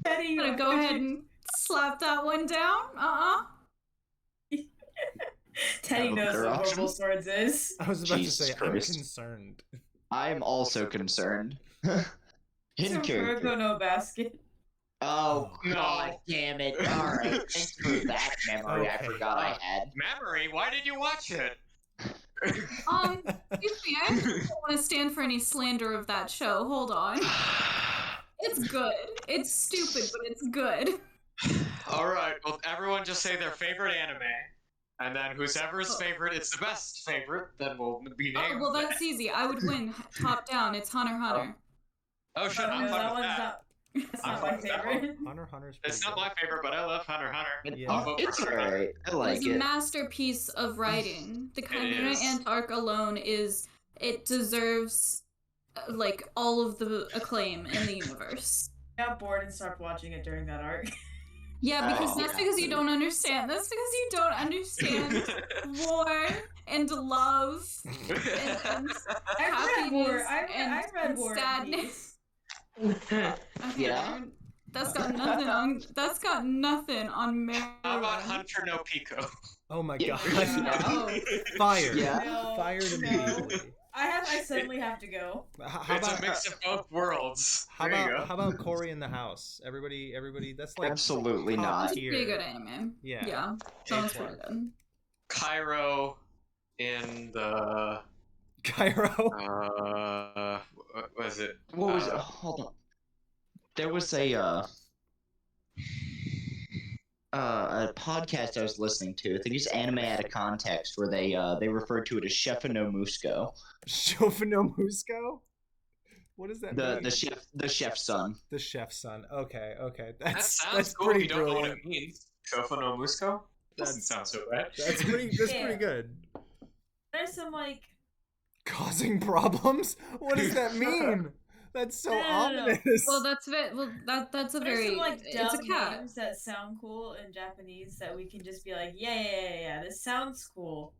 Teddy, I'm gonna go ahead and slap that one down. Teddy knows Other what option? Purple Swords is. I was about Jesus to say, Christ. I'm concerned. I'm also concerned. It's In a character. Virgo no basket. Oh, No. god damn it. Alright, thanks for that memory I Okay. forgot I had. Memory? Why did you watch it? Excuse me, I actually don't want to stand for any slander of that show. Hold on. It's good. It's stupid, but it's good. Alright, well, everyone just say their favorite anime. And then whoever's favorite is the best favorite, then we'll be named. Oh, well, that's easy. I would win. Top down. It's Hunter x Hunter. Oh shit, I'm no, fine that with one's that. not. That's I'm not fine my with that favorite. Hunter's It's pretty not good. my favorite, but I love Hunter x Hunter. Yeah. I'll vote for It's Hunter x Hunter. alright. I like It's a it. masterpiece of writing. The Chimera is. Ant arc alone it deserves like all of the acclaim in the universe. I got bored and stopped watching it during that arc. Yeah, because Oh, that's yeah. because you don't understand. That's because you don't understand war and love and I read War. happiness I read and War and sadness. Peace. Okay, Yeah? Aaron, that's got nothing on. That's got nothing on Maryland. How about Hunter no Pico? Oh my Yeah. god. Oh. Fired. Yeah. No, Fired no. immediately. I suddenly have to go. How It's about a mix of both worlds. how There you about go. how about Cory in the House? Everybody, that's like Absolutely top not. It's a tier. pretty good anime. Yeah. Yeah. Sounds A+. pretty good. Cairo in the Cairo. what was it? What was it? Hold on. There was a podcast I was listening to. I think it's Anime Out of Context, where they referred to it as Chef no Musco. Chauffino Musco? What does that mean? The chef's son. The chef's son. Okay. That That's sounds cool. pretty You don't know what brilliant. it means. Shofa no Musco? Doesn't sound so bad. That's pretty Yeah. good. There's some like Causing problems? What does that mean? That's so No, no. ominous. Well, that's that's a there's very some like it's a dumb cat. names that sound cool in Japanese that we can just be like, yeah. This sounds cool.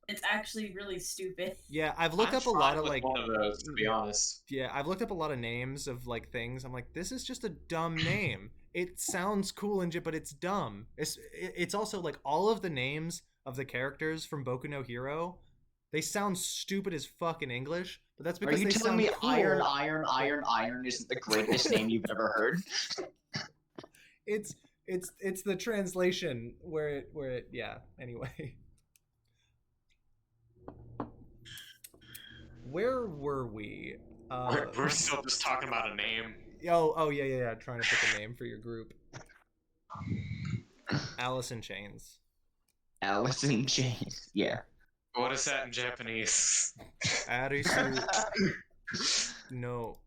It's actually really stupid. Yeah, I've looked I'm up a lot fine of with like one of those, to be honest. yeah, I've looked up a lot of names of like things. I'm like, this is just a dumb name. It sounds cool and but it's dumb. It's also like all of the names of the characters from Boku no Hero, they sound stupid as fuck in English, but that's Are because you they telling sound me cool. Iron isn't the greatest name you've ever heard? It's the translation where it yeah. Anyway. Where were we? We're still just talking about a name. Oh yeah. Trying to pick a name for your group. Alice in Chains. Alice in Chains. Yeah. What is that in Japanese? Arisu. No.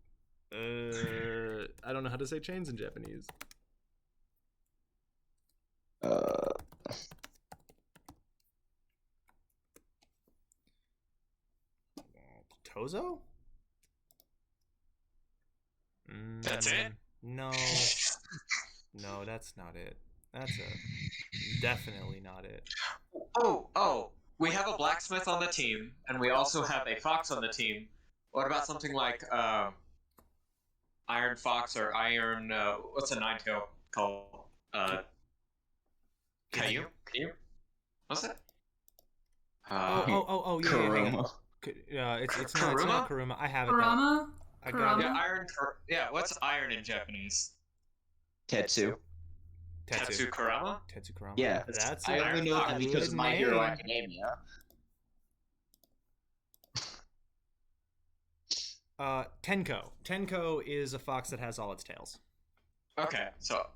I don't know how to say chains in Japanese. Tozo? That's it? No. No, that's not it. That's definitely not it. Oh, we have a blacksmith on the team, and we also have a fox on the team. What about something like Iron Fox or Iron what's a nine-tail called? Caillou? What's it? Oh, yeah. Kuruma. It's not Kuruma. I have it. though. Kurama? I got Kurama? it. What's iron in Japanese? Tetsu. Tetsu Kurama? Tetsu Kurama. Yeah. That's I a only know that good because of My Hero name. Academia. Tenko. Tenko is a fox that has all its tails. Okay, so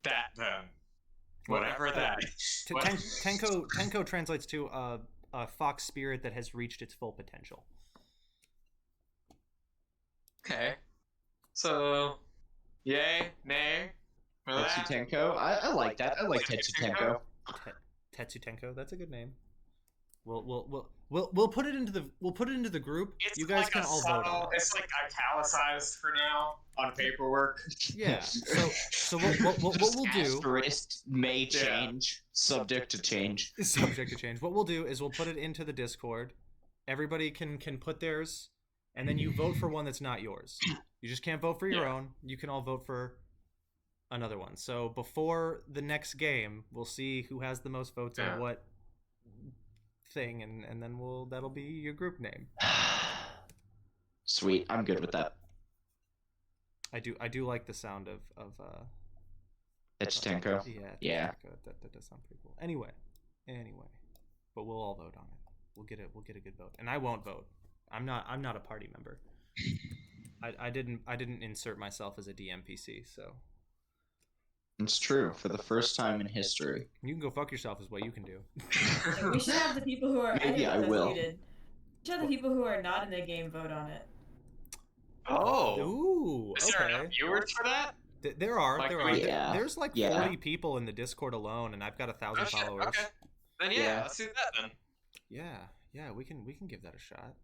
that then. Whatever that is. What- Tenko translates to a fox spirit that has reached its full potential. Okay. So, yay, nay, for Tetsu that. Tenko. I like that. I like Tetsu Tenko. Tetsu Tenko. That's a good name. We'll put it into the group. It's You guys like can a all vote on it. It's like italicized for now on paperwork. Yeah. So what we'll do Asterisk may change. Subject to change. is subject to change. What we'll do is we'll put it into the Discord. Everybody can put theirs, and then you vote for one that's not yours. You just can't vote for your own. You can all vote for another one. So before the next game, we'll see who has the most votes on what thing, and then that'll be your group name. Sweet. I'm good with that. I do like the sound of It's Tenko. Yeah. That does sound pretty cool. Anyway, but we'll all vote on it. We'll get a good vote, and I won't vote. I'm not a party member. I didn't insert myself as a DMPC, so It's true. For the first time in history. you can go fuck yourself is what you can do. We should have the people who are. Maybe I will. Muted. We should have the people who are not in the game vote on it. Oh. Ooh. Is there enough viewers for that? There are. Yeah. There's like 40 people in the Discord alone, and I've got 1,000 followers. Okay. Then let's do that then. Yeah, we can give that a shot.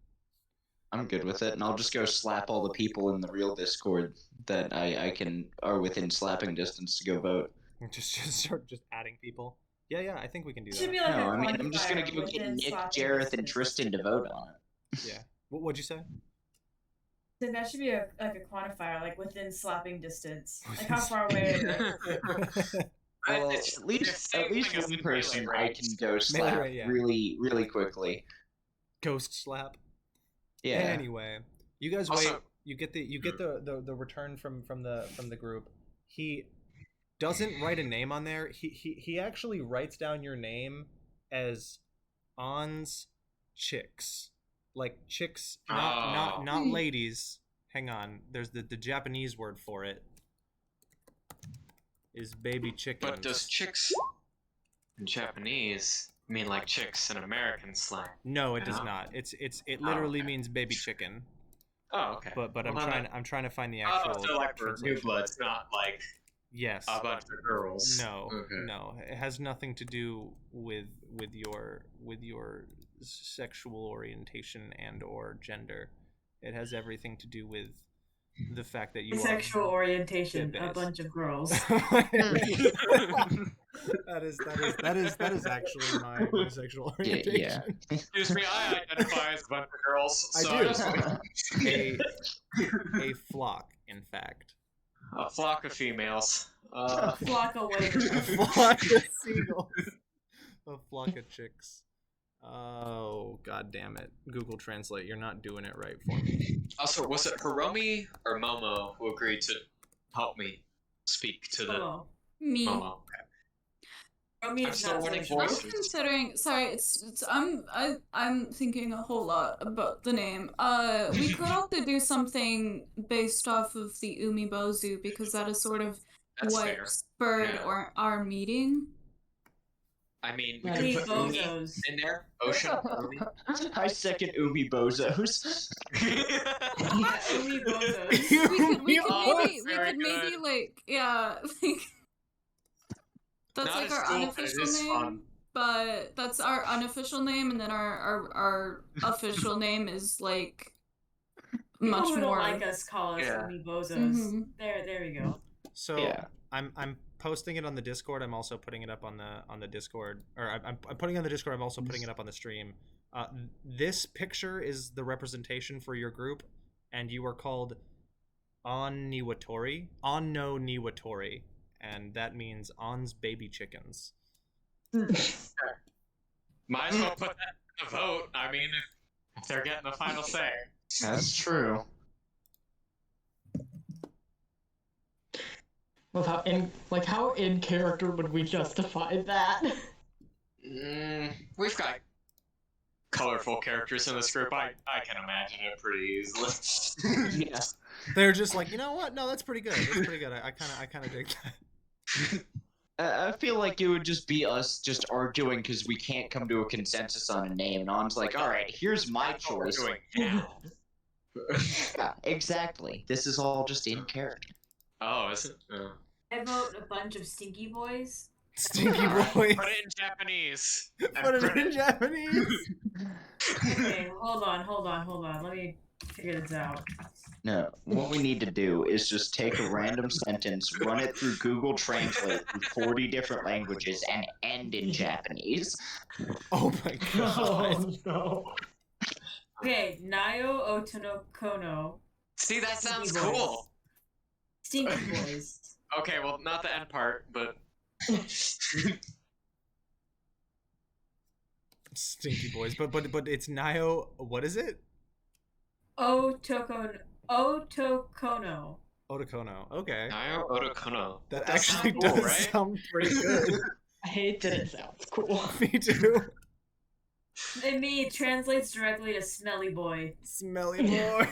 I'm good with it, and I'll just go slap all the people in the real Discord that I can are within slapping distance to go vote. Just start adding people. Yeah, I think we can do that. Should be like No, a I mean I'm just gonna quantifier go get within Nick, slapping Jareth, and distance. Tristan to vote on it. Yeah. What'd you say? Then that should be a quantifier, like within slapping distance. Like how far away are they? Well, It's at least the same thing as one in person Melee I Raid. can go slap Raid, yeah. really quickly. Ghost slap. Yeah. Anyway, you guys Also- wait. You get the return from the group. He doesn't write a name on there. He actually writes down your name as Ons Chicks, like chicks, not ladies. Hang on. There's the Japanese word for it. Is baby chickens. But does chicks in Japanese mean like chicks in American slang? No, it does No? not. It literally okay. means baby chicken. Oh, okay. But Well, I'm trying to find the actual. so like for new translation. bloods, not like Yes. a bunch of girls. No, Okay. no, it has nothing to do with your sexual orientation and or gender. It has everything to do with the fact that you Sexual orientation, a Bit-based. bunch of girls. that is actually my sexual orientation. Yeah. Excuse me, I identify as a bunch of girls. I So do. just A flock, in fact. a flock of females. Flock away. A flock of seagulls. A flock of chicks. Oh, god damn it. Google Translate, you're not doing it right for me. Also, was it Hiromi or Momo who agreed to help me speak to the Oh, Me. Momo? Romy I'm is still not learning sexual. I'm voices. considering. Sorry, I'm thinking a whole lot about the name. We could also do something based off of the Umibozu because that is sort of That's what fair. spurred Yeah. our meeting. I mean, we Umi could put Umi bozos. in there. Ocean. Umi. I second Umi Bozos. Umi bozos. We could Oh, maybe very good. like like that's Not like as our cool, but it unofficial is name. fun. But that's our unofficial name, and then our official name is like People much who don't more. like us call us Yeah. Umi bozos. Mhm. There we go. So Yeah. I'm posting it on the Discord. I'm also putting it up on the Discord, or I'm putting it on the Discord. I'm also putting it up on the stream. This picture is the representation for your group, and you are called Onniwatori, Onno Niwatori, and that means On's baby chickens. Might as well put that in the vote. I mean, if they're getting the final say. That's true. Well, how in character would we justify that? We've got colorful characters in this group. I can imagine it pretty easily. Yeah. They're just like, you know what? No, that's pretty good. That's pretty good. I kind of dig that. I feel like it would just be us just arguing because we can't come to a consensus on a name. And On's like, all right, here's my That's what we're choice. doing now. Yeah, exactly. This is all just in character. Oh, is it? I vote a bunch of stinky boys. Stinky boy. Put it in Japanese. Put it in Japanese. Okay, hold on. Let me figure this out. No, what we need to do is just take a random sentence, run it through Google Translate through 40 different languages, and end in Japanese. Oh my god. Oh no. Okay, Nayo Otono Kono. See, that sounds Stinky boys. cool. Stinky boys. Okay, well, not the end part, but Stinky boys. But it's Nio. What is it? Otokono. Otokono. Okay. Otokono. That That's actually cool, does right? sound pretty good. I hate that it sounds cool. Me too. And me translates directly to smelly boy. Smelly boy.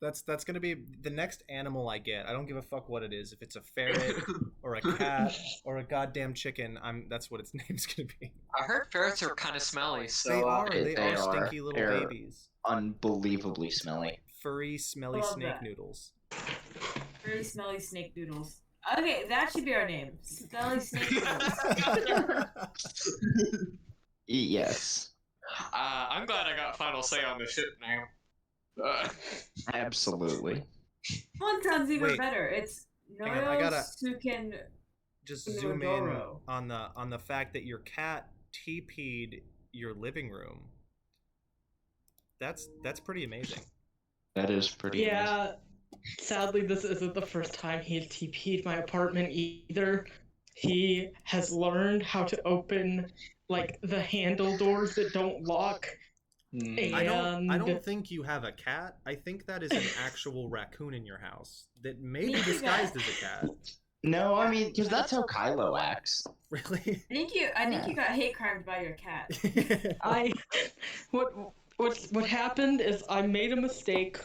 That's gonna be the next animal I get. I don't give a fuck what it is. If it's a ferret or a cat or a goddamn chicken, that's what its name's gonna be. I heard ferrets are kind of smelly, so They are. They They are are. stinky little They're- babies. Unbelievably smelly. Furry, smelly Love snake that. noodles. Very smelly snake noodles. Okay, that should be our name. Smelly snake noodles. Yes. I'm glad I got final say on the ship name. Absolutely. One sounds even Wait. better. It's Hang on, I gotta- Noyosuken. Just zoom in Inodoro. on the fact that your cat TP'd your living room. That's pretty amazing. That is pretty amazing. Yeah, sadly, this isn't the first time he's TP'd my apartment either. He has learned how to open, like, the handle doors that don't lock. Mm. I don't And think you have a cat. I think that is an actual raccoon in your house that may be Me too. disguised as a cat. No, I mean, because that's how Kylo acts. Really? I think you got hate crimed by your cat. I, what happened is I made a mistake,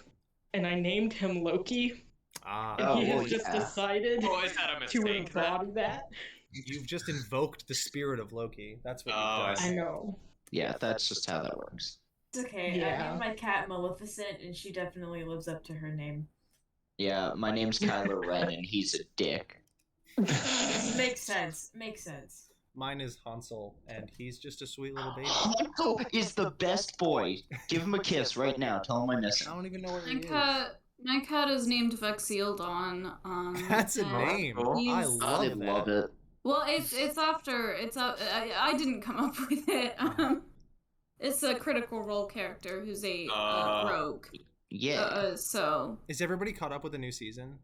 and I named him Loki, Ah, and Oh, he well, has just yeah. decided Oh, is that a to mistake? Then? embody that. you've just invoked the spirit of Loki. That's what Oh, you've I done. I know. Yeah, that's just how that works. It's okay. I Yeah. named my cat Maleficent, and she definitely lives up to her name. Yeah, my name's Kylo Ren, and he's a dick. Makes sense. Makes sense. Mine is Hansel, and he's just a sweet little baby. Hansel is the best boy. Give him a kiss right now. Tell him I miss I him. don't even know where he My cat is named Vexildon. is. That's a and name. cool. I he's- love I that. love it. Well, it's after I didn't come up with it. It's a Critical Role character who's a rogue. Yeah. So Is everybody caught up with the new season?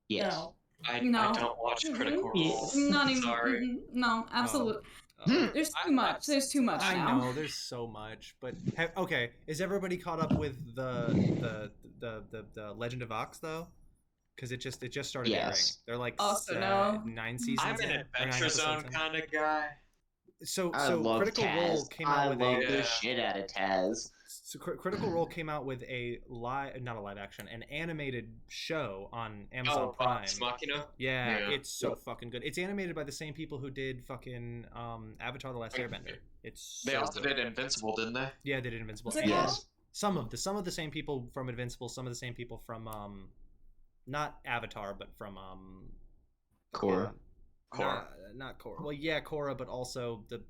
Yes. No. I No. don't watch Critical Yeah. Role. not even. Sorry. No, absolutely. Oh. There's too much. There's too much I now. know there's so much, but okay, is everybody caught up with the Legend of Ox though? Because it just started airing. Yes. They're like Also no. 9 seasons. I'm an in, or 9 Adventure Zone episodes in. kind of guy. So I love Critical Taz. Role came I out with love a the Yeah. shit out of Taz. so Critical Role came out with a not a live action, an animated show on Amazon Prime. Vox Machina. Yeah, Yeah. it's so fucking good. It's animated by the same people who did fucking Avatar: The Last Airbender. It's They so also good. did Invincible, didn't they? Yeah, they did Invincible. What's it And called? Yes. some of the same people from Invincible, some of the same people from not Avatar, but from Korra. Korra. not Korra. Well, yeah, Korra, but also the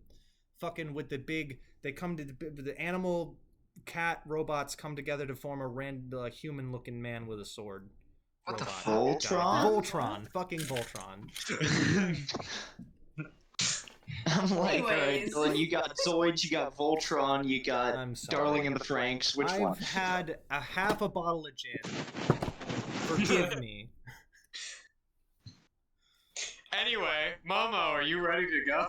fucking with the big. They come to the animal cat robots come together to form a random human-looking man with a sword. What the robot. fuck? Voltron? Voltron, fucking Voltron. I'm like, alright, Anyways. Dylan, you got Zoids, you got Voltron, you got I'm sorry. Darling in the Franks. Which I've one? had a half a bottle of gin. Forgive me. Anyway, Momo, are you ready to go?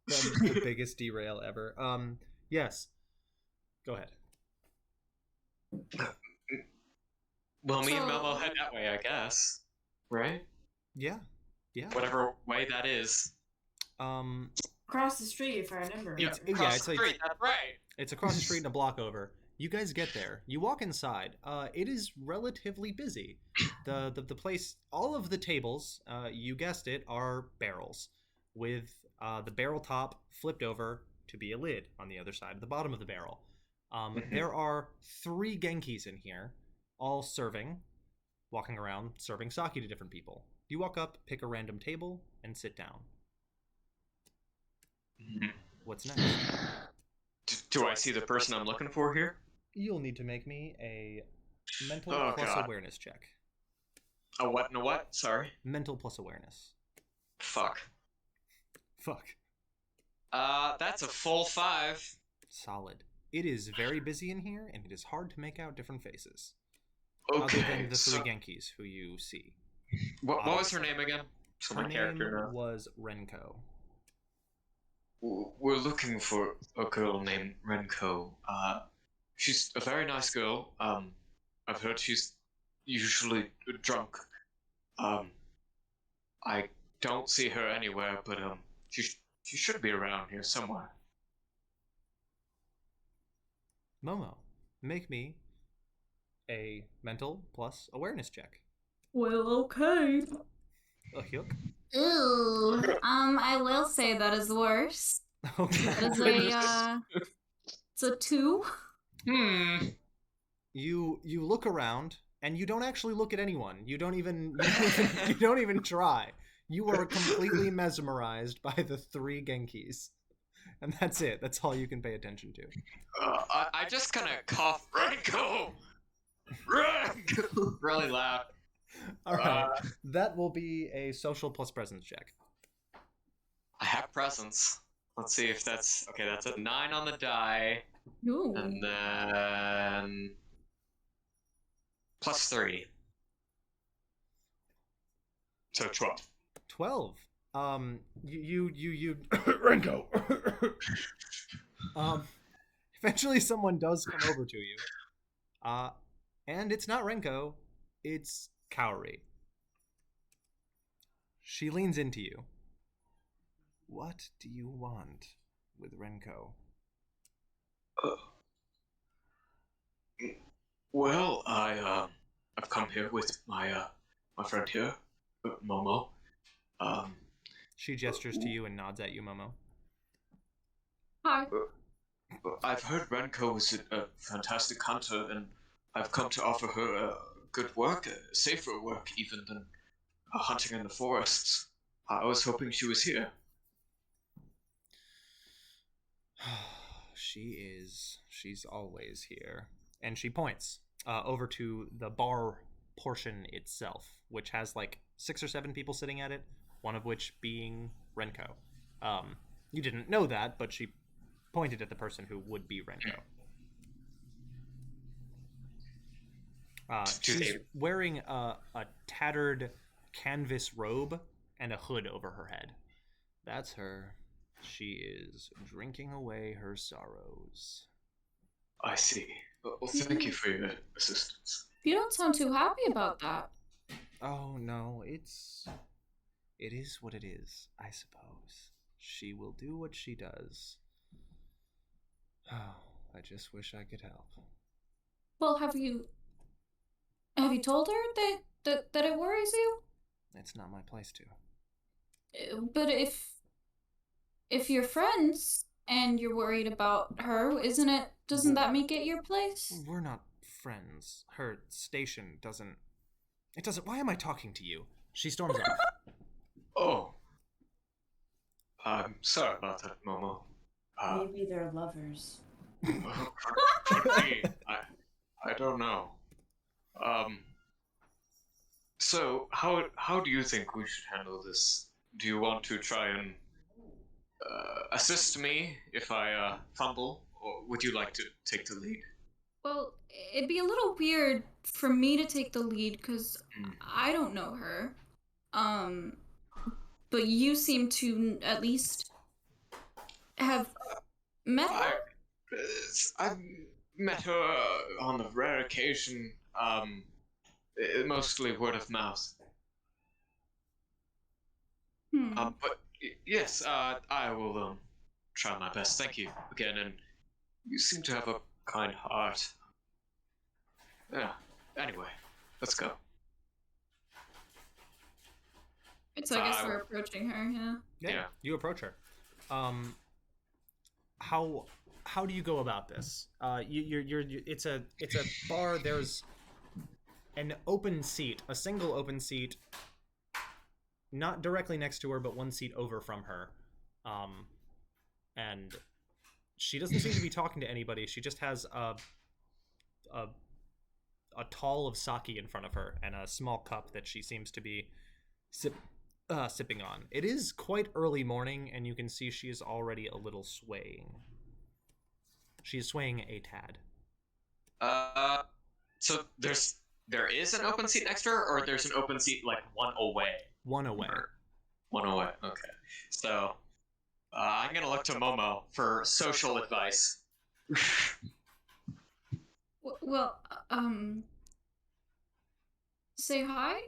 The biggest derail ever. Yes. Go ahead. Well, me and So- Momo head that way, I guess. Right? Yeah. Yeah. Whatever way that is. Across the street, if I remember. Yeah, yeah, across it's the like- street, that's right. It's across the street and a block over. You guys get there. You walk inside. It is relatively busy. The place, all of the tables, you guessed it, are barrels, with the barrel top flipped over to be a lid on the other side of the bottom of the barrel. There are 3 Genkis in here, all serving, walking around, serving sake to different people. You walk up, pick a random table, and sit down. What's next? Do I see the person I'm looking for here? You'll need to make me a mental Oh, plus God. awareness check. A what and a what? Sorry. Mental plus awareness. Fuck. Fuck. That's a full 5. Solid. It is very busy in here, and it is hard to make out different faces. Other than Okay. the 3 So, Genkis who you see. what was her name again? So Her my character name knows. was Renko. We're looking for a girl named Renko. She's a very nice girl. I've heard she's usually drunk. I don't see her anywhere, but she should be around here somewhere. Momo, make me a mental plus awareness check. Well, okay. A hyuk? Ooh. I will say that is worse. Okay. That is a, it's a 2. You look around and you don't actually look at anyone. You don't even try. You are completely mesmerized by the 3 Genkis. And that's it. That's all you can pay attention to. I just kind of cough. Renko! Renko! Really loud. All right. That will be a social plus presence check. I have presence. Let's see if that's... Okay, that's a 9 on the die. Ooh. And then... Plus 3. So 12. 12. You Renko. Eventually someone does come over to you. And it's not Renko, it's Kaori. She leans into you. What do you want with Renko? Well, I've come here with my friend here, Momo. She gestures to you and nods at you, Momo. Hi. I've heard Renko is a fantastic hunter, and I've come to offer her good work, safer work even than hunting in the forests. I was hoping she was here. She's always here. And she points over to the bar portion itself, which has like 6 or 7 people sitting at it, one of which being Renko. You didn't know that, but she pointed at the person who would be Renko. She's wearing a tattered canvas robe and a hood over her head. That's her. She is drinking away her sorrows. I see. Well, thank you for your assistance. You don't sound too happy about that. Oh no, it is what it is, I suppose. She will do what she does. Oh, I just wish I could help. Well, have you told her that it worries you? It's not my place to. But if you're friends and you're worried about her, doesn't that make it your place? We're not friends. Her station doesn't... It doesn't... Why am I talking to you? She storms off. Oh. I'm sorry about that, Momo. Maybe they're lovers. Could be. I don't know. So, how do you think we should handle this? Do you want to try and assist me if I fumble, or would you like to take the lead? Well, it'd be a little weird for me to take the lead because I don't know her. But you seem to at least have met her. I've met her on a rare occasion, mostly word of mouth. But yes, I will try my best. Thank you again, and you seem to have a kind heart. Yeah. Anyway, let's go. So I guess we're approaching her. Yeah. You approach her. How do you go about this? It's a bar. There's an open seat, a single open seat, not directly next to her, but one seat over from her. And she doesn't seem to be talking to anybody. She just has a tall of sake in front of her and a small cup that she seems to be sipping on. It is quite early morning, and you can see she is already a little swaying. She is swaying a tad. So there is an open seat next to her, or there's an open seat like one away? One away. One away. Okay. So I'm gonna look to Momo for social advice. Well, say hi?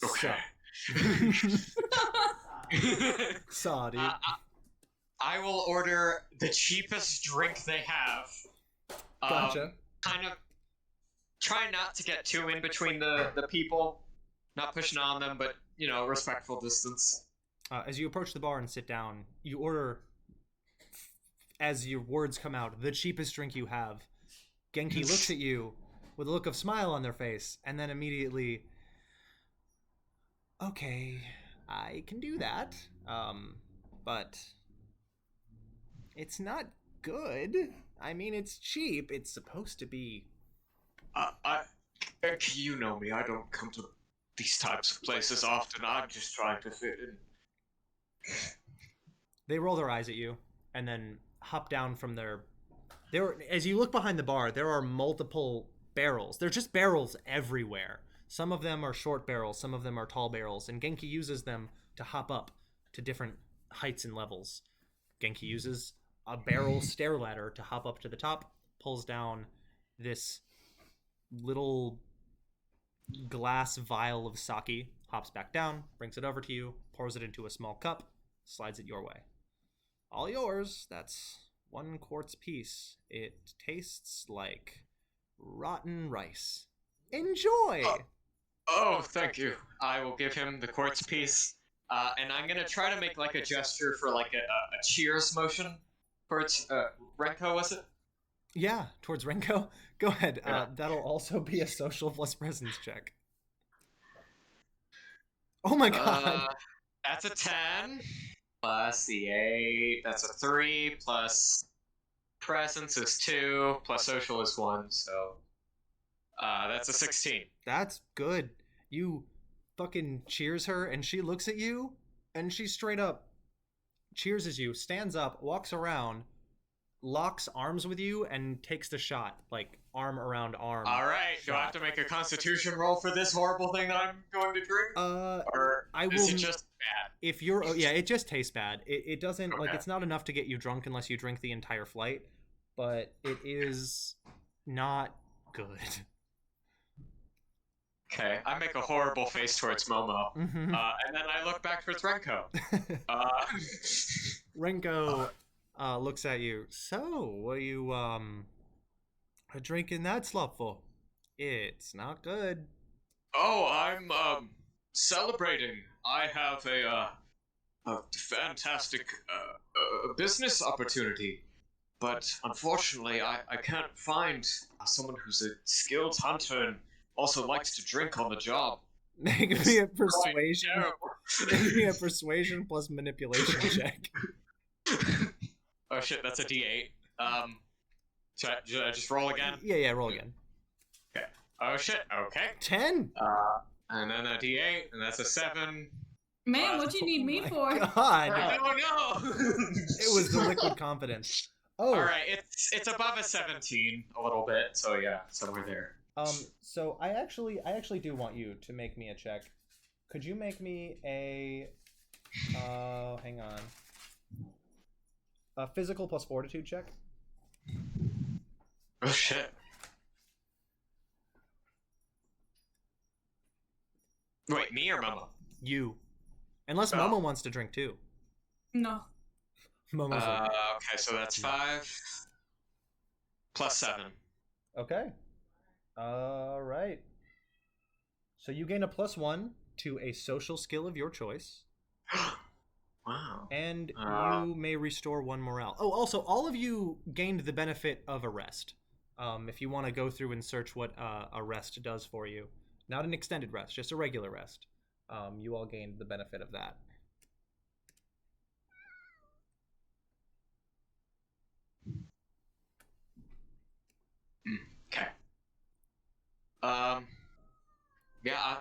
Okay. Saw, dude. I will order the cheapest drink they have. Gotcha. Kind of try not to get too in between the people. Not pushing on them, but, respectful distance. As you approach the bar and sit down, you order, as your words come out, the cheapest drink you have. Genki looks at you with a look of smile on their face, and then immediately, okay, I can do that, but it's not good. I mean, it's cheap. It's supposed to be... You know me, I don't come to these types of places often. I'm just trying to fit in. They roll their eyes at you and then hop down from their... As you look behind the bar, there are multiple barrels. They're just barrels everywhere. Some of them are short barrels, some of them are tall barrels, and Genki uses them to hop up to different heights and levels. Genki uses a barrel stair ladder to hop up to the top, pulls down this little glass vial of sake, hops back down, brings it over to you, pours it into a small cup, slides it your way. All yours. That's 1 quartz piece. It tastes like rotten rice. Enjoy! Oh, thank you. I will give him the quartz piece. And I'm gonna try to make like a gesture for like a cheers motion towards Renko, was it? Yeah, towards Renko. Go ahead. That'll also be a social plus presence check. Oh my god. That's a 10 plus the 8. That's a 3 plus presence is 2 plus social is 1. So that's a 16. That's good. You fucking cheers her, and she looks at you, and she straight up cheers as you, stands up, walks around, locks arms with you, and takes the shot, like arm around arm. All right, do I have to make a constitution roll for this horrible thing that I'm going to drink? Or is it just bad? If you're, it just tastes bad. It doesn't, like, it's not enough to get you drunk unless you drink the entire flight, but it is not good. Okay, I make a horrible face towards Momo, and then I look back towards Renko. Renko looks at you. So, what are you drinking that slop for? It's not good. Oh, I'm celebrating. I have a fantastic business opportunity, but unfortunately, I can't find someone who's a skilled hunter and also likes to drink on the job. Make me a persuasion. Make me a persuasion plus manipulation check. Oh shit, that's a D8. Should I just roll again? Yeah, roll again. Okay. Oh shit, okay. 10! And then a D8, and that's a 7. Man, what you need me for? God! I don't know! It was the liquid confidence. Oh. Alright, it's above a 17 a little bit, so yeah, somewhere there. So I actually do want you to make me a check. Could you make me a hang on. A physical plus fortitude check? Oh shit. Wait, me or Momo? You. Unless Momo wants to drink too. No. Momo's like, okay, so that's 5 plus 7. Okay. Alright. So you gain a +1 to a social skill of your choice. Wow. And you may restore 1 morale. Oh, also, all of you gained the benefit of a rest. If you want to go through and search what a rest does for you. Not an extended rest, just a regular rest. You all gained the benefit of that. Okay. Yeah,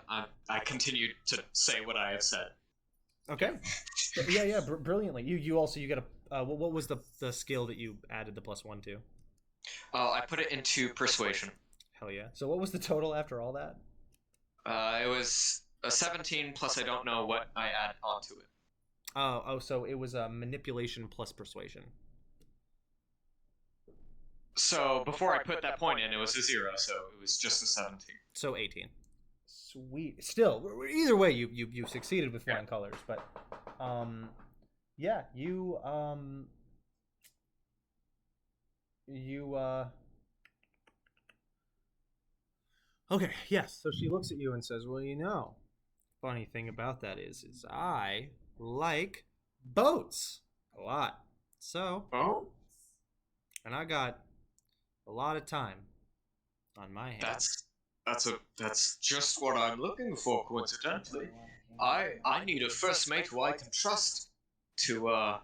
I continued to say what I have said. Okay. Yeah, brilliantly. You also, you get a, what was the skill that you added the +1 to? Oh, I put it into persuasion. Hell yeah. So what was the total after all that? It was a 17 plus I don't know what I add onto it. Oh, so it was a manipulation plus persuasion. So before I put that point in, it was a 0, so it was just a 17. So 18. Sweet. Still, either way, you succeeded with flying colors, but yeah, you okay, yes. So she looks at you and says, "Well, you know, funny thing about that is I like boats a lot. So, and I got a lot of time on my hands. That's just what I'm looking for, coincidentally. I need a first mate who I can trust to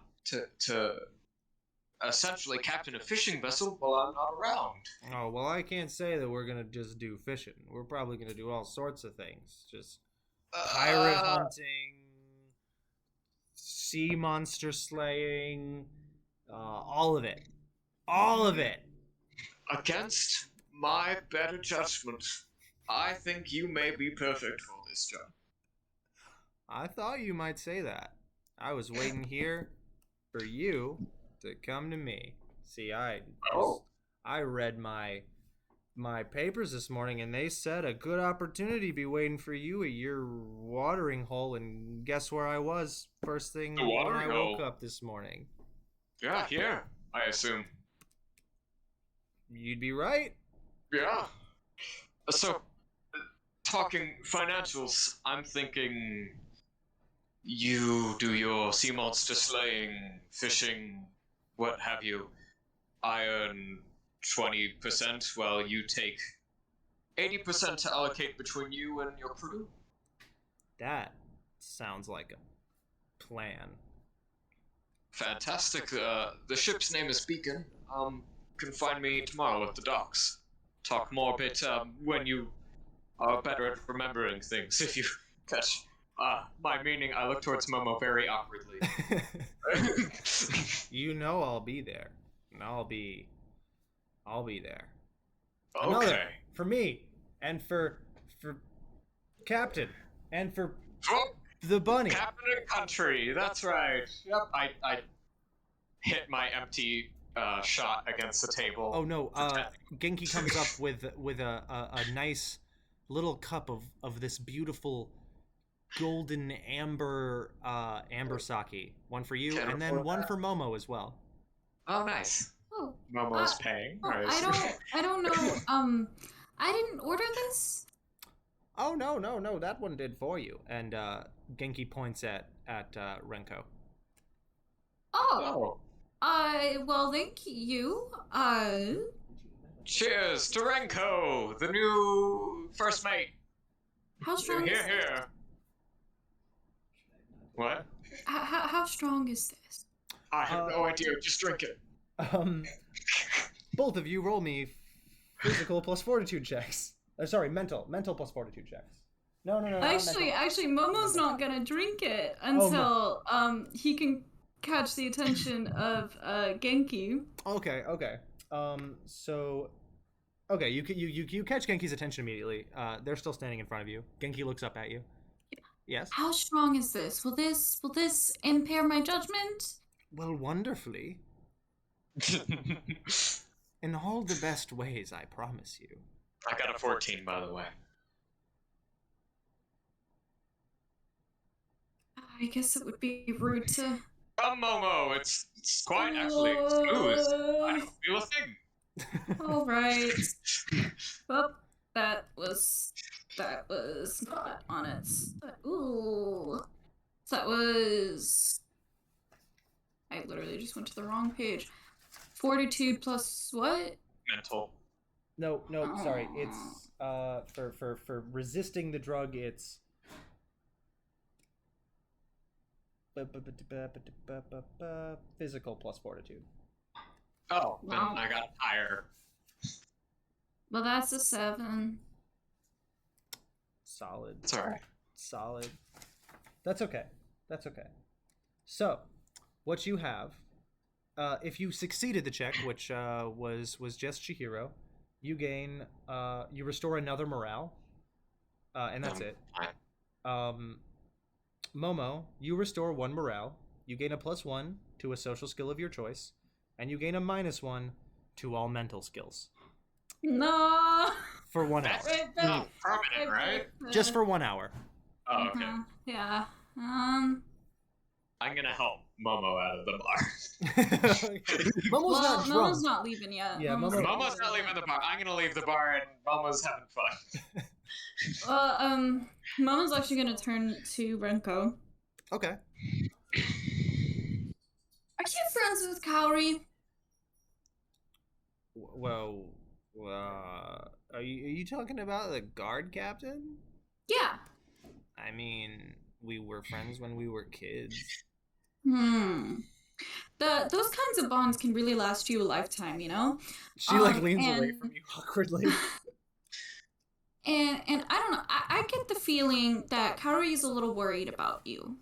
essentially captain a fishing vessel while I'm not around. Oh, well, I can't say that we're going to just do fishing. We're probably going to do all sorts of things. Just pirate hunting, sea monster slaying, all of it. All of it. Against my better judgment, I think you may be perfect for this job. I thought you might say that. I was waiting here for you to come to me. See, I read my papers this morning, and they said a good opportunity be waiting for you at your watering hole, and guess where I was first thing when I woke up this morning? Yeah, here, I assume. You'd be right. Yeah. So, talking financials, I'm thinking you do your sea monster slaying, fishing, what have you. I earn 20%, while you take 80% to allocate between you and your crew. That sounds like a plan. Fantastic. The ship's name is Beacon. Can find me tomorrow at the docks. Talk more a bit when you are better at remembering things, if you catch my meaning. I look towards Momo very awkwardly. You know I'll be there. And I'll be there. Okay. Another, for me, and for Captain, and for the bunny. Captain and Country, that's right. Yep. I hit my empty shot against the table. Oh no, Genki comes up with a nice little cup of this beautiful golden amber sake. One for you, and then one for Momo as well. Oh, nice. Oh, Momo's paying. Right? I don't know. I didn't order this. Oh no, that one did for you. And Genki points at Renko. Oh. Well, thank you. Cheers to Renko, the new first mate. How strong is this? What? How strong is this? I have no idea. Just drink it. Both of you roll me physical plus fortitude checks. Sorry, mental plus fortitude checks. No. Actually, Momo's not gonna drink it until he can catch the attention of Genki. Okay. So, okay, you catch Genki's attention immediately. They're still standing in front of you. Genki looks up at you. Yes. How strong is this? Will this impair my judgment? Well, wonderfully. In all the best ways, I promise you. I got a 14, by the way. I guess it would be rude to. Momo, it's quite actually smooth. I don't feel a thing. All right. Well, that was not on its. Ooh. That was. I literally just went to the wrong page. Fortitude plus what? Mental. No, sorry. It's for resisting the drug. It's physical plus fortitude. Oh, then I got higher. Well, that's a 7. Solid. It's alright. Solid. That's okay. So, what you have, if you succeeded the check, which was just Chihiro, you gain, you restore another morale, and that's it. Momo, you restore 1 morale. You gain a +1 to a social skill of your choice, and you gain a -1 to all mental skills. No. For 1 hour. Right, Oh, permanent, right? Just for 1 hour. Oh, okay. Yeah. I'm gonna help Momo out of the bar. Momo's not drunk. Momo's not leaving yet. Yeah, Momo's not leaving the bar. I'm gonna leave the bar and Momo's having fun. Momo's actually gonna turn to Renko. Okay. Are you friends with Kaori? Well, are you talking about the guard captain? Yeah. I mean, we were friends when we were kids. Those kinds of bonds can really last you a lifetime, you know? She leans away from you awkwardly. And I don't know, I get the feeling that Kaori is a little worried about you.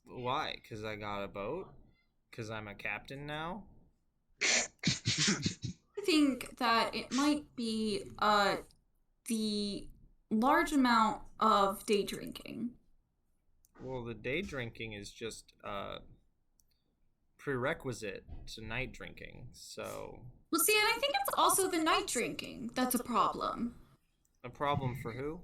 Why? Because I got a boat? Because I'm a captain now? I think that it might be the large amount of day drinking. Well, the day drinking is just prerequisite to night drinking, so... Well, see, and I think it's also the night drinking that's a problem. A problem for who?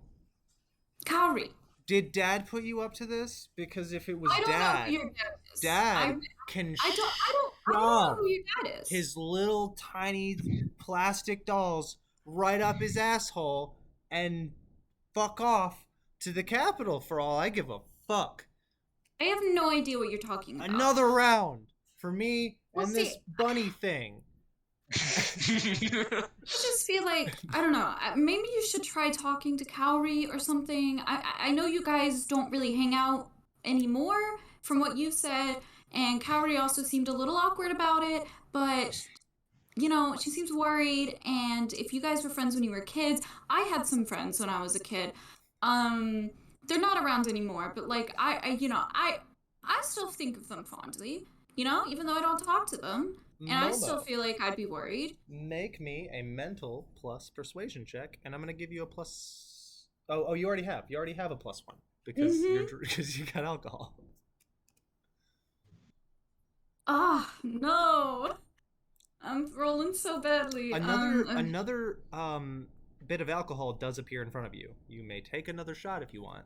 Kaori. Did Dad put you up to this? Because if it was I don't Dad, know who your dad is. Dad can I don't know who your dad is. his little tiny plastic dolls right up his asshole and fuck off to the Capitol for all I give a fuck. I have no idea what you're talking about. Another round for me Well, and see, this bunny thing. I just feel like, I don't know, maybe you should try talking to Kaori or something. I know you guys don't really hang out anymore from what you said, and Kaori also seemed a little awkward about it, but, you know, she seems worried, and if you guys were friends when you were kids, I had some friends when I was a kid. They're not around anymore, but, like, I still think of them fondly, you know, even though I don't talk to them. And I still feel like I'd be worried. Make me a mental plus persuasion check, and I'm gonna give you a plus. Oh, you already have. You already have a +1 because because you got alcohol. No! I'm rolling so badly. Another bit of alcohol does appear in front of you. You may take another shot if you want.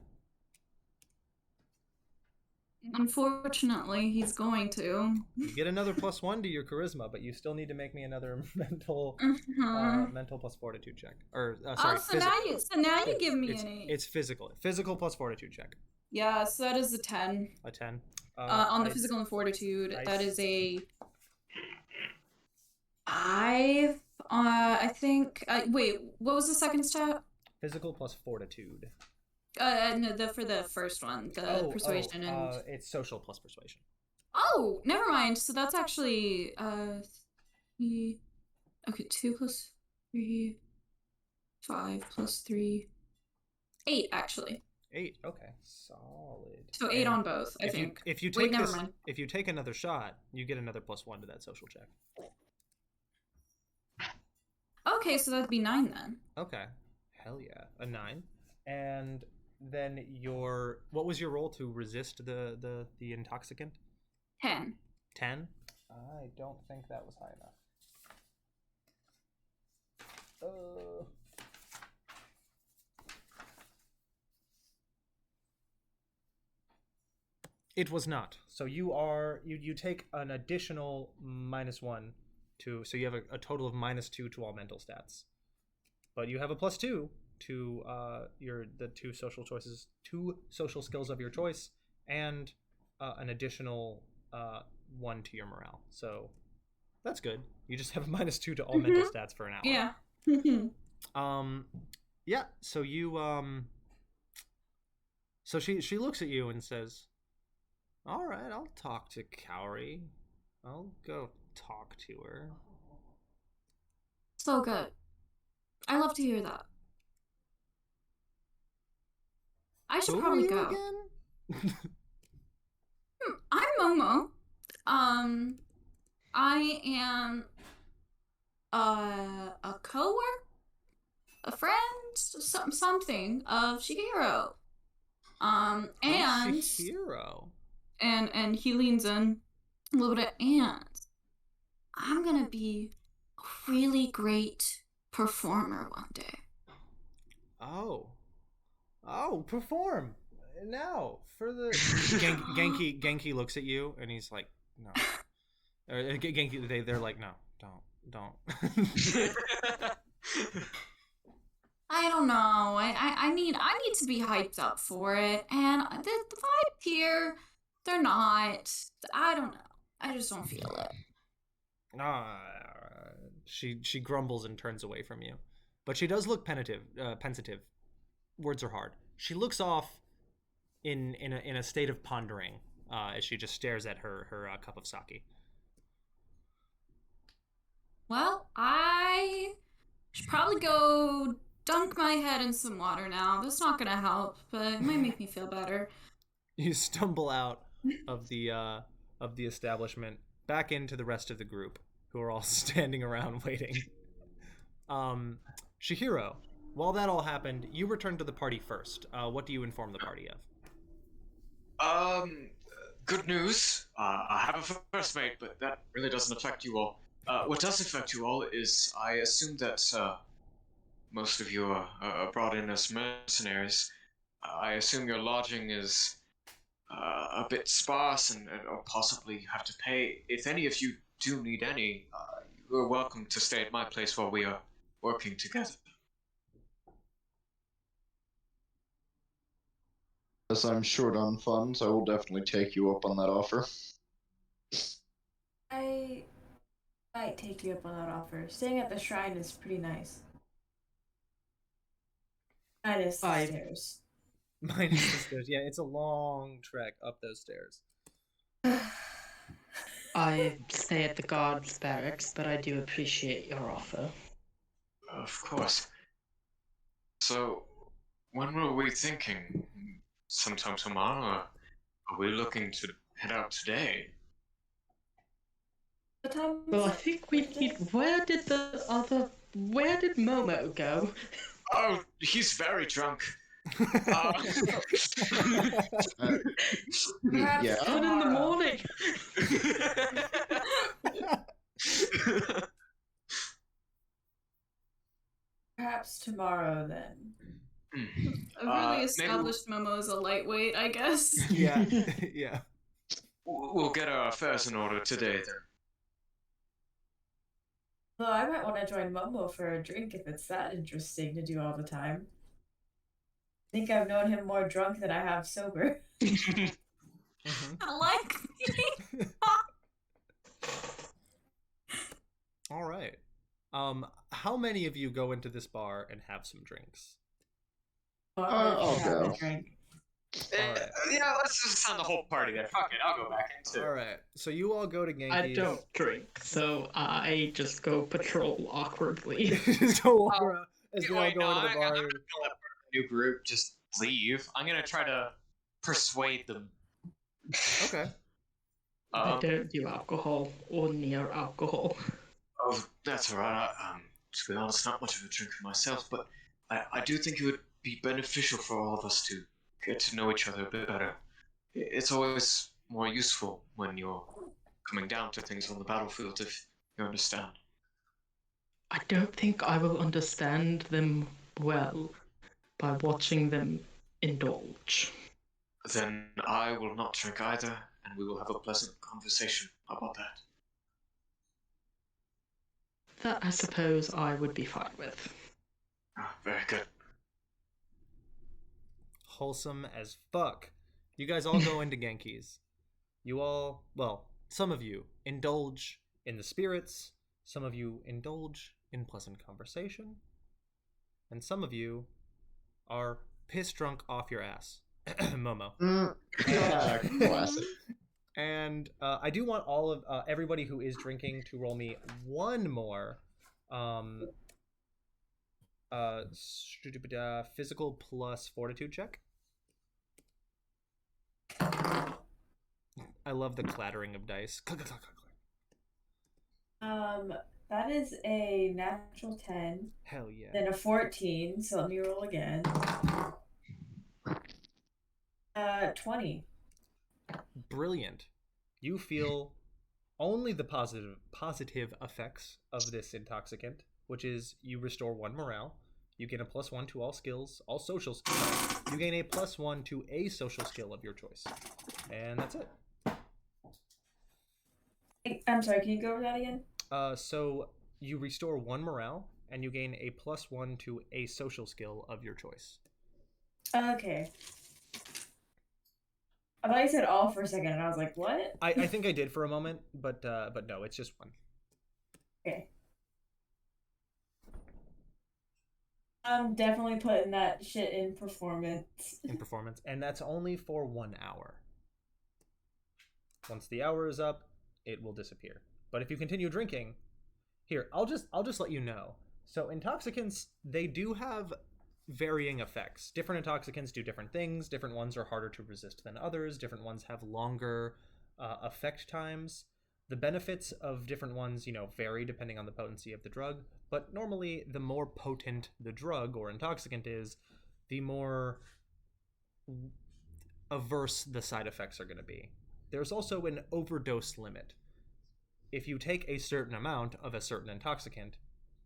Unfortunately, he's going to. You get another +1 to your charisma, but you still need to make me another mental mental plus fortitude check. Or sorry, so now you give me an 8. It's physical plus fortitude check. Yeah, so that is a 10. A 10. On the physical and fortitude, that is a 5. I think. Wait, what was the second stat? Physical plus fortitude. No, for the first one, the persuasion and it's social plus persuasion. Oh, never mind. So that's actually 3. Okay, 2 plus 3, 5 plus 3, 8 actually. 8. Okay, solid. So 8 on both, I think. If you take if you take another shot, you get another +1 to that social check. Okay, so that'd be 9 then. Okay, hell yeah, a 9. And then what was your roll to resist the intoxicant? 10. 10? I don't think that was high enough. It was not. So you take an additional -1 to, so you have a total of -2 to all mental stats. But you have a +2 to the two social skills of your choice, and an additional 1 to your morale. So that's good. You just have a -2 to all mental stats for an hour. Yeah. Yeah. So you so she looks at you and says, "All right, I'll talk to Kaori. I'll go talk to her." So good. I love to hear that. I should probably go. Again? I'm Momo. I am a co-worker, a friend, something of Shihiro. And Shihiro. And he leans in a little bit, and I'm gonna be a really great performer one day. Oh, perform now for the Genki looks at you and he's like, no. Genki, they're like, no, don't. I don't know. I need to be hyped up for it, and the vibe here, they're not. I don't know. I just don't feel it. She grumbles and turns away from you, but she does look pensive. Words are hard. She looks off in a state of pondering as she just stares at her cup of sake. Well, I should probably go dunk my head in some water now. That's not gonna help, but it might make me feel better. You stumble out of the establishment back into the rest of the group, who are all standing around waiting. Shihiro, while that all happened, you returned to the party first. What do you inform the party of? Good news. I have a first mate, but that really doesn't affect you all. What does affect you all is I assume that most of you are brought in as mercenaries. I assume your lodging is a bit sparse and or possibly you have to pay. If any of you do need any, you are welcome to stay at my place while we are working together. As I'm short on funds, I will definitely take you up on that offer. I might take you up on that offer. Staying at the shrine is pretty nice. Minus the stairs. Minus the stairs. Yeah, it's a long trek up those stairs. I stay at the guards' barracks, but I do appreciate your offer. Of course. So, when were we thinking? Sometime tomorrow? Are we looking to head out today? What time is Well, I it? think we need. Where did Momo go? Oh, he's very drunk. Perhaps Yeah. 7 in the morning. Perhaps tomorrow then. I've really established Momo as a lightweight, I guess. Yeah, yeah. We'll get our affairs in order today then. Well, I might want to join Momo for a drink if it's that interesting to do all the time. I think I've known him more drunk than I have sober. I like me. All right. How many of you go into this bar and have some drinks? I'll go. Yeah, let's just send the whole party there. Fuck it, I'll go back into. All right. So you all go to Genki's. I don't drink, so I just go patrol awkwardly. So walk around as they all Wait, go no, into the I'm bar. gonna let the new group just leave. I'm gonna try to persuade them. Okay. I don't do alcohol or near alcohol. Oh, that's alright. To be honest, not much of a drinker myself, but I do think it would be beneficial for all of us to get to know each other a bit better. It's always more useful when you're coming down to things on the battlefield, if you understand. I don't think I will understand them well by watching them indulge. Then I will not drink either, and we will have a pleasant conversation. How about that? That I suppose I would be fine with. Ah, very good. Wholesome as fuck. You guys all go into Genki's. You all, well, some of you indulge in the spirits, some of you indulge in pleasant conversation, and some of you are piss drunk off your ass. Momo. Classic. And I do want all of everybody who is drinking to roll me one more physical plus fortitude check. I love the clattering of dice. That is a natural 10. Hell yeah. Then a 14, so let me roll again. 20. Brilliant. You feel only the positive effects of this intoxicant, which is you restore 1 morale, you gain a +1 to all skills, all social skills. You gain a +1 to a social skill of your choice. And that's it. I'm sorry, can you go over that again? So you restore 1 morale, and you gain a +1 to a social skill of your choice. Okay. I thought you said all for a second, and I was like, what? I think I did for a moment, but no, it's just 1. Okay. I'm definitely putting that shit in performance. In performance, and that's only for 1 hour. Once the hour is up, it will disappear. But if you continue drinking, here, I'll just let you know. So intoxicants, they do have varying effects. Different intoxicants do different things. Different ones are harder to resist than others. Different ones have longer effect times. The benefits of different ones, vary depending on the potency of the drug. But normally, the more potent the drug or intoxicant is, the more averse the side effects are going to be. There's also an overdose limit. If you take a certain amount of a certain intoxicant,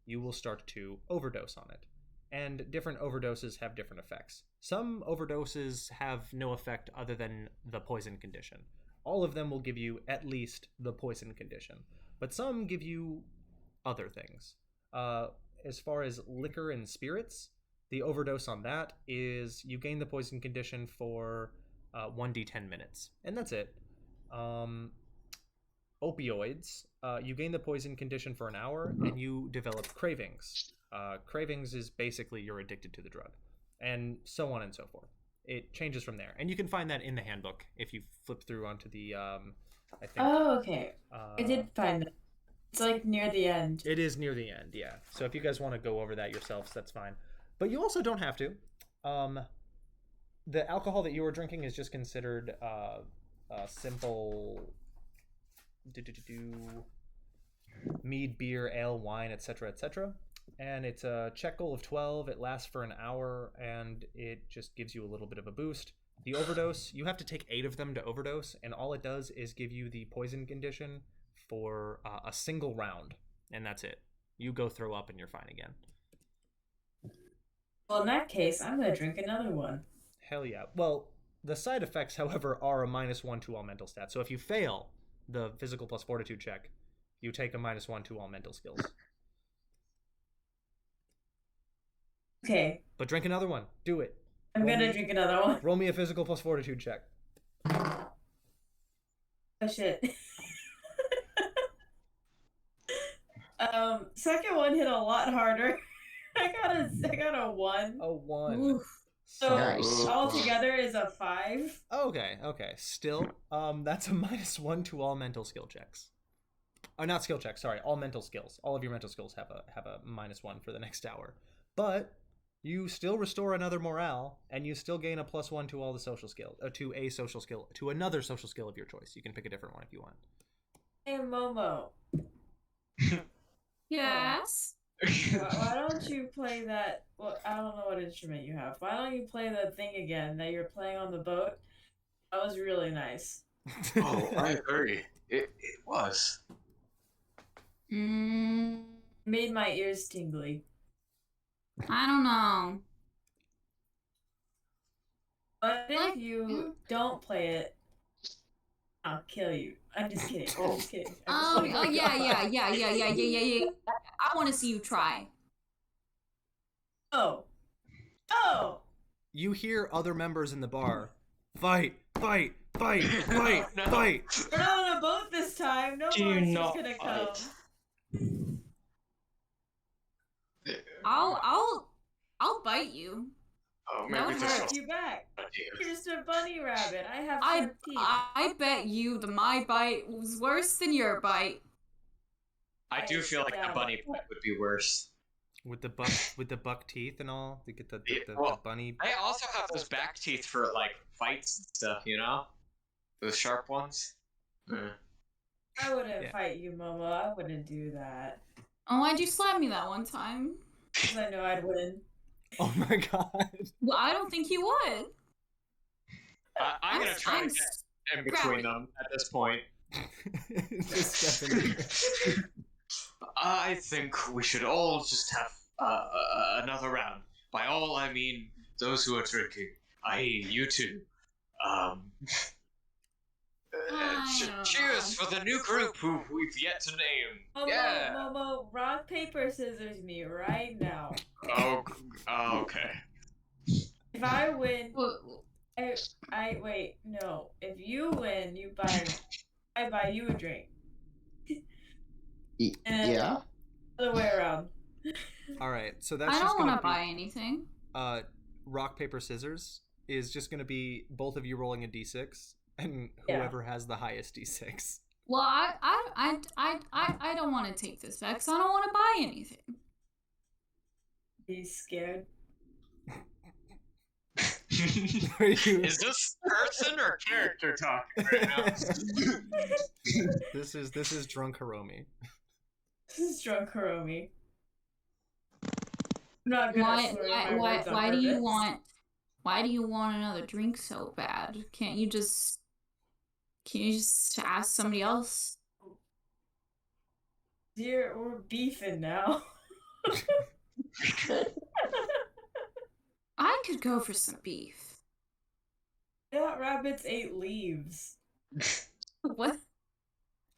you will start to overdose on it. And different overdoses have different effects. Some overdoses have no effect other than the poison condition. All of them will give you at least the poison condition, but some give you other things. As far as liquor and spirits, the overdose on that is you gain the poison condition for 1d10 minutes, and that's it. Opioids, you gain the poison condition for an hour, and you develop cravings. Cravings is basically you're addicted to the drug, and so on and so forth. It changes from there, and you can find that in the handbook if you flip through onto the. I think. Oh, okay. I did find that. It's like near the end. It is near the end, yeah. So if you guys want to go over that yourselves, that's fine. But you also don't have to. The alcohol that you were drinking is just considered simple mead, beer, ale, wine, etc., etc. And it's a check goal of 12. It lasts for an hour, and it just gives you a little bit of a boost. The overdose, you have to take 8 of them to overdose, and all it does is give you the poison condition for a single round, and that's it. You go throw up, and you're fine again. Well, in that case, I'm gonna drink another one. Hell yeah. Well, the side effects, however, are a -1 to all mental stats. So if you fail the physical plus fortitude check, you take a -1 to all mental skills. Okay. But drink another one. Do it. I'm gonna drink another one. Roll me a physical plus fortitude check. Oh shit. Second one hit a lot harder. I got a 1. A 1. Oof. So Nice. altogether is a 5. Okay. Still, that's a -1 to all mental skill checks. Not skill checks. Sorry, all mental skills. All of your mental skills have a -1 for the next hour. But you still restore another morale, and you still gain a +1 to all the social skill, to a social skill, to another social skill of your choice. You can pick a different one if you want. Hey Momo. Yes. Why don't you play that? Well, I don't know what instrument you have. Why don't you play the thing again that you're playing on the boat? That was really nice. Oh, I agree. It was. Made my ears tingly. I don't know. But if you don't play it, I'll kill you. I'm just kidding. I'm just kidding. Oh yeah. I want to see you try. Oh. You hear other members in the bar. Fight. No. We're not on a boat this time. No Do one's not just gonna come. fight. I'll bite you. Oh, That maybe would this hurt. Hurt you back. You're just a bunny rabbit. I have I sharp teeth. I bet you my bite was worse than your bite. I do feel like the bunny bite would be worse. With the buck teeth and all, to get the bunny. I also have those back teeth for like fights and stuff, you know, those sharp ones. I wouldn't fight you, Momo. I wouldn't do that. Oh, why'd you slap me that one time? Because I know I'd win. Oh my god. Well, I don't think you would. I'm gonna try to get in between them at this point. Just step in. I think we should all just have another round. By all, I mean those who are drinking, i.e., you two. Cheers for the new group who we've yet to name. Yeah. Momo, rock, paper, scissors me right now. Oh, okay. If I win, I wait. No, if you win, I buy you a drink. And Yeah. other way around. All right, so that's I just don't gonna want to be, buy anything. rock paper scissors is just gonna be both of you rolling a d6, and Yeah. whoever has the highest d6. Well, I don't want to take this back, so I don't want to buy anything. He's scared. Is this person or character talking right now? This is drunk Hiromi. This is drunk Hiromi. I'm not good at slurring my words on Why do you purpose. why do you want another drink so bad? Can't you just ask somebody else? Dear, we're beefing now. I could go for some beef. That rabbits ate leaves. What?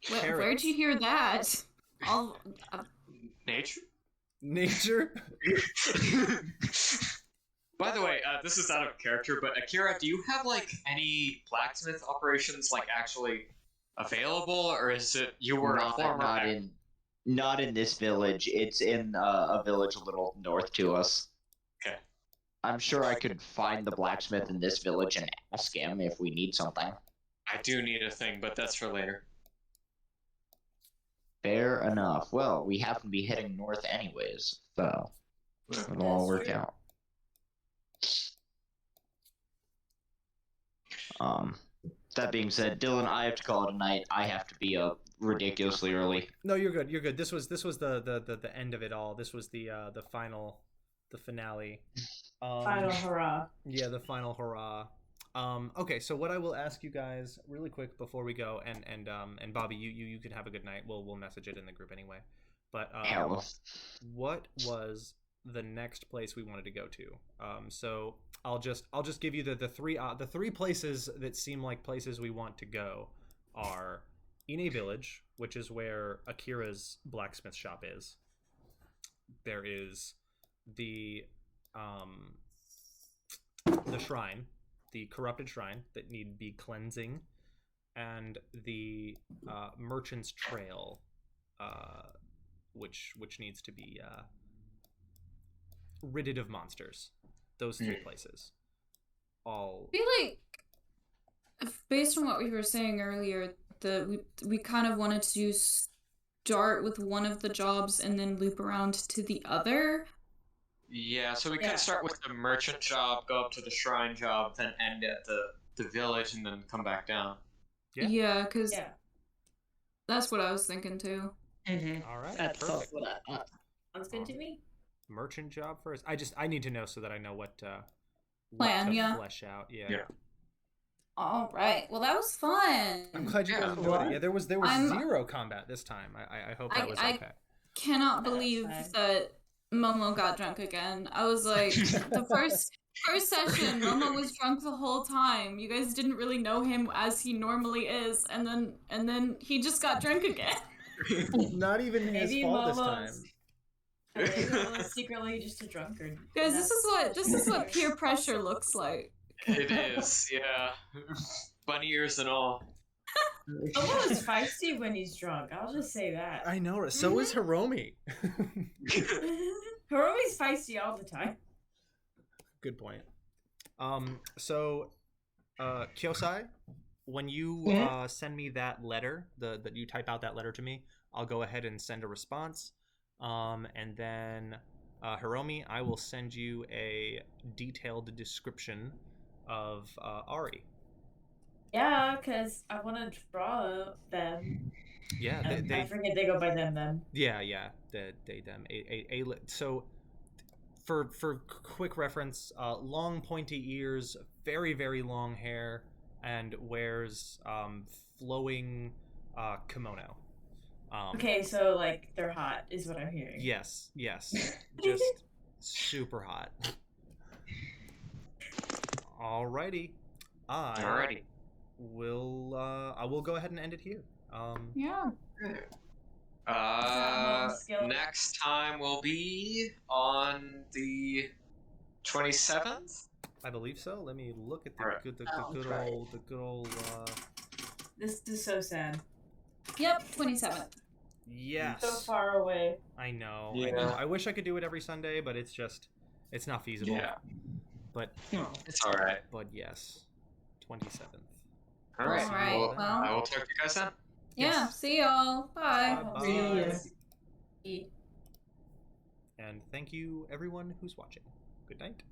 Where'd Carrots. you hear that? All Nature? Nature? By the way, this is out of character, but Akira, do you have like any blacksmith operations like actually available, or is it you were a former? Not in this village. It's in a village a little north to us. Okay. I'm sure I could find the blacksmith in this village and ask him if we need something. I do need a thing, but that's for later. Fair enough. Well, we happen to be heading north anyways, so it'll all work out. That being said, Dylan, I have to call it a night. I have to be up ridiculously early. No, you're good. You're good. This was the end of it all. This was the finale. Final hurrah. Yeah, the final hurrah. Okay, so what I will ask you guys really quick before we go, and Bobby, you can have a good night. We'll message it in the group anyway. But what was the next place we wanted to go to? So I'll just give you the three places that seem like places we want to go are Yinue Village, which is where Akira's blacksmith shop is. There is the shrine, the corrupted shrine that need be cleansing, and the merchant's trail, which needs to be ridded of monsters. Those three places. All. I feel like, based on what we were saying earlier, that we kind of wanted to start with one of the jobs and then loop around to the other. Yeah, so we could start with the merchant job, go up to the shrine job, then end at the village, and then come back down. Yeah, because that's what I was thinking too. Mm-hmm. All right. That's perfect. what I thought. Sounds good to me. Merchant job first. I need to know so that I know what Plan, to flesh out. Yeah. All right. Well, that was fun. I'm glad you guys enjoyed it. Yeah, there was zero combat this time. I hope that was okay. I cannot believe that Momo got drunk again. I was like, the first session, Momo was drunk the whole time. You guys didn't really know him as he normally is, and then he just got drunk again. Not even his fault this time. Maybe Momo's secretly just a drunkard. Guys, this is what peer pressure looks like. It is, yeah. Bunny ears and all. Momo is feisty when he's drunk. I'll just say that. I know. So is Hiromi. Hiromi's feisty all the time. Good point. So, Kyosai, when you send me that letter, that you type out that letter to me, I'll go ahead and send a response. And then, Hiromi, I will send you a detailed description of Ari. Yeah, because I want to draw them. Yeah, I forget they go by them. Yeah, they them. So, for quick reference, long pointy ears, very very long hair, and wears flowing kimono. Okay, so like they're hot, is what I'm hearing. Yes, just super hot. Alrighty, I will go ahead and end it here. Yeah. Next time will be on the 27th. I believe so. Let me look at the Alright. good right. old. This is so sad. Yep, 27th. Yes. So far away. I know. Yeah. I wish I could do it every Sunday, but it's not feasible. Yeah. But It's alright. But yes, 27th. Alright. Alright, Well, well. I will talk to you guys then. Yeah, Yes. see y'all. Bye. And thank you everyone who's watching. Good night.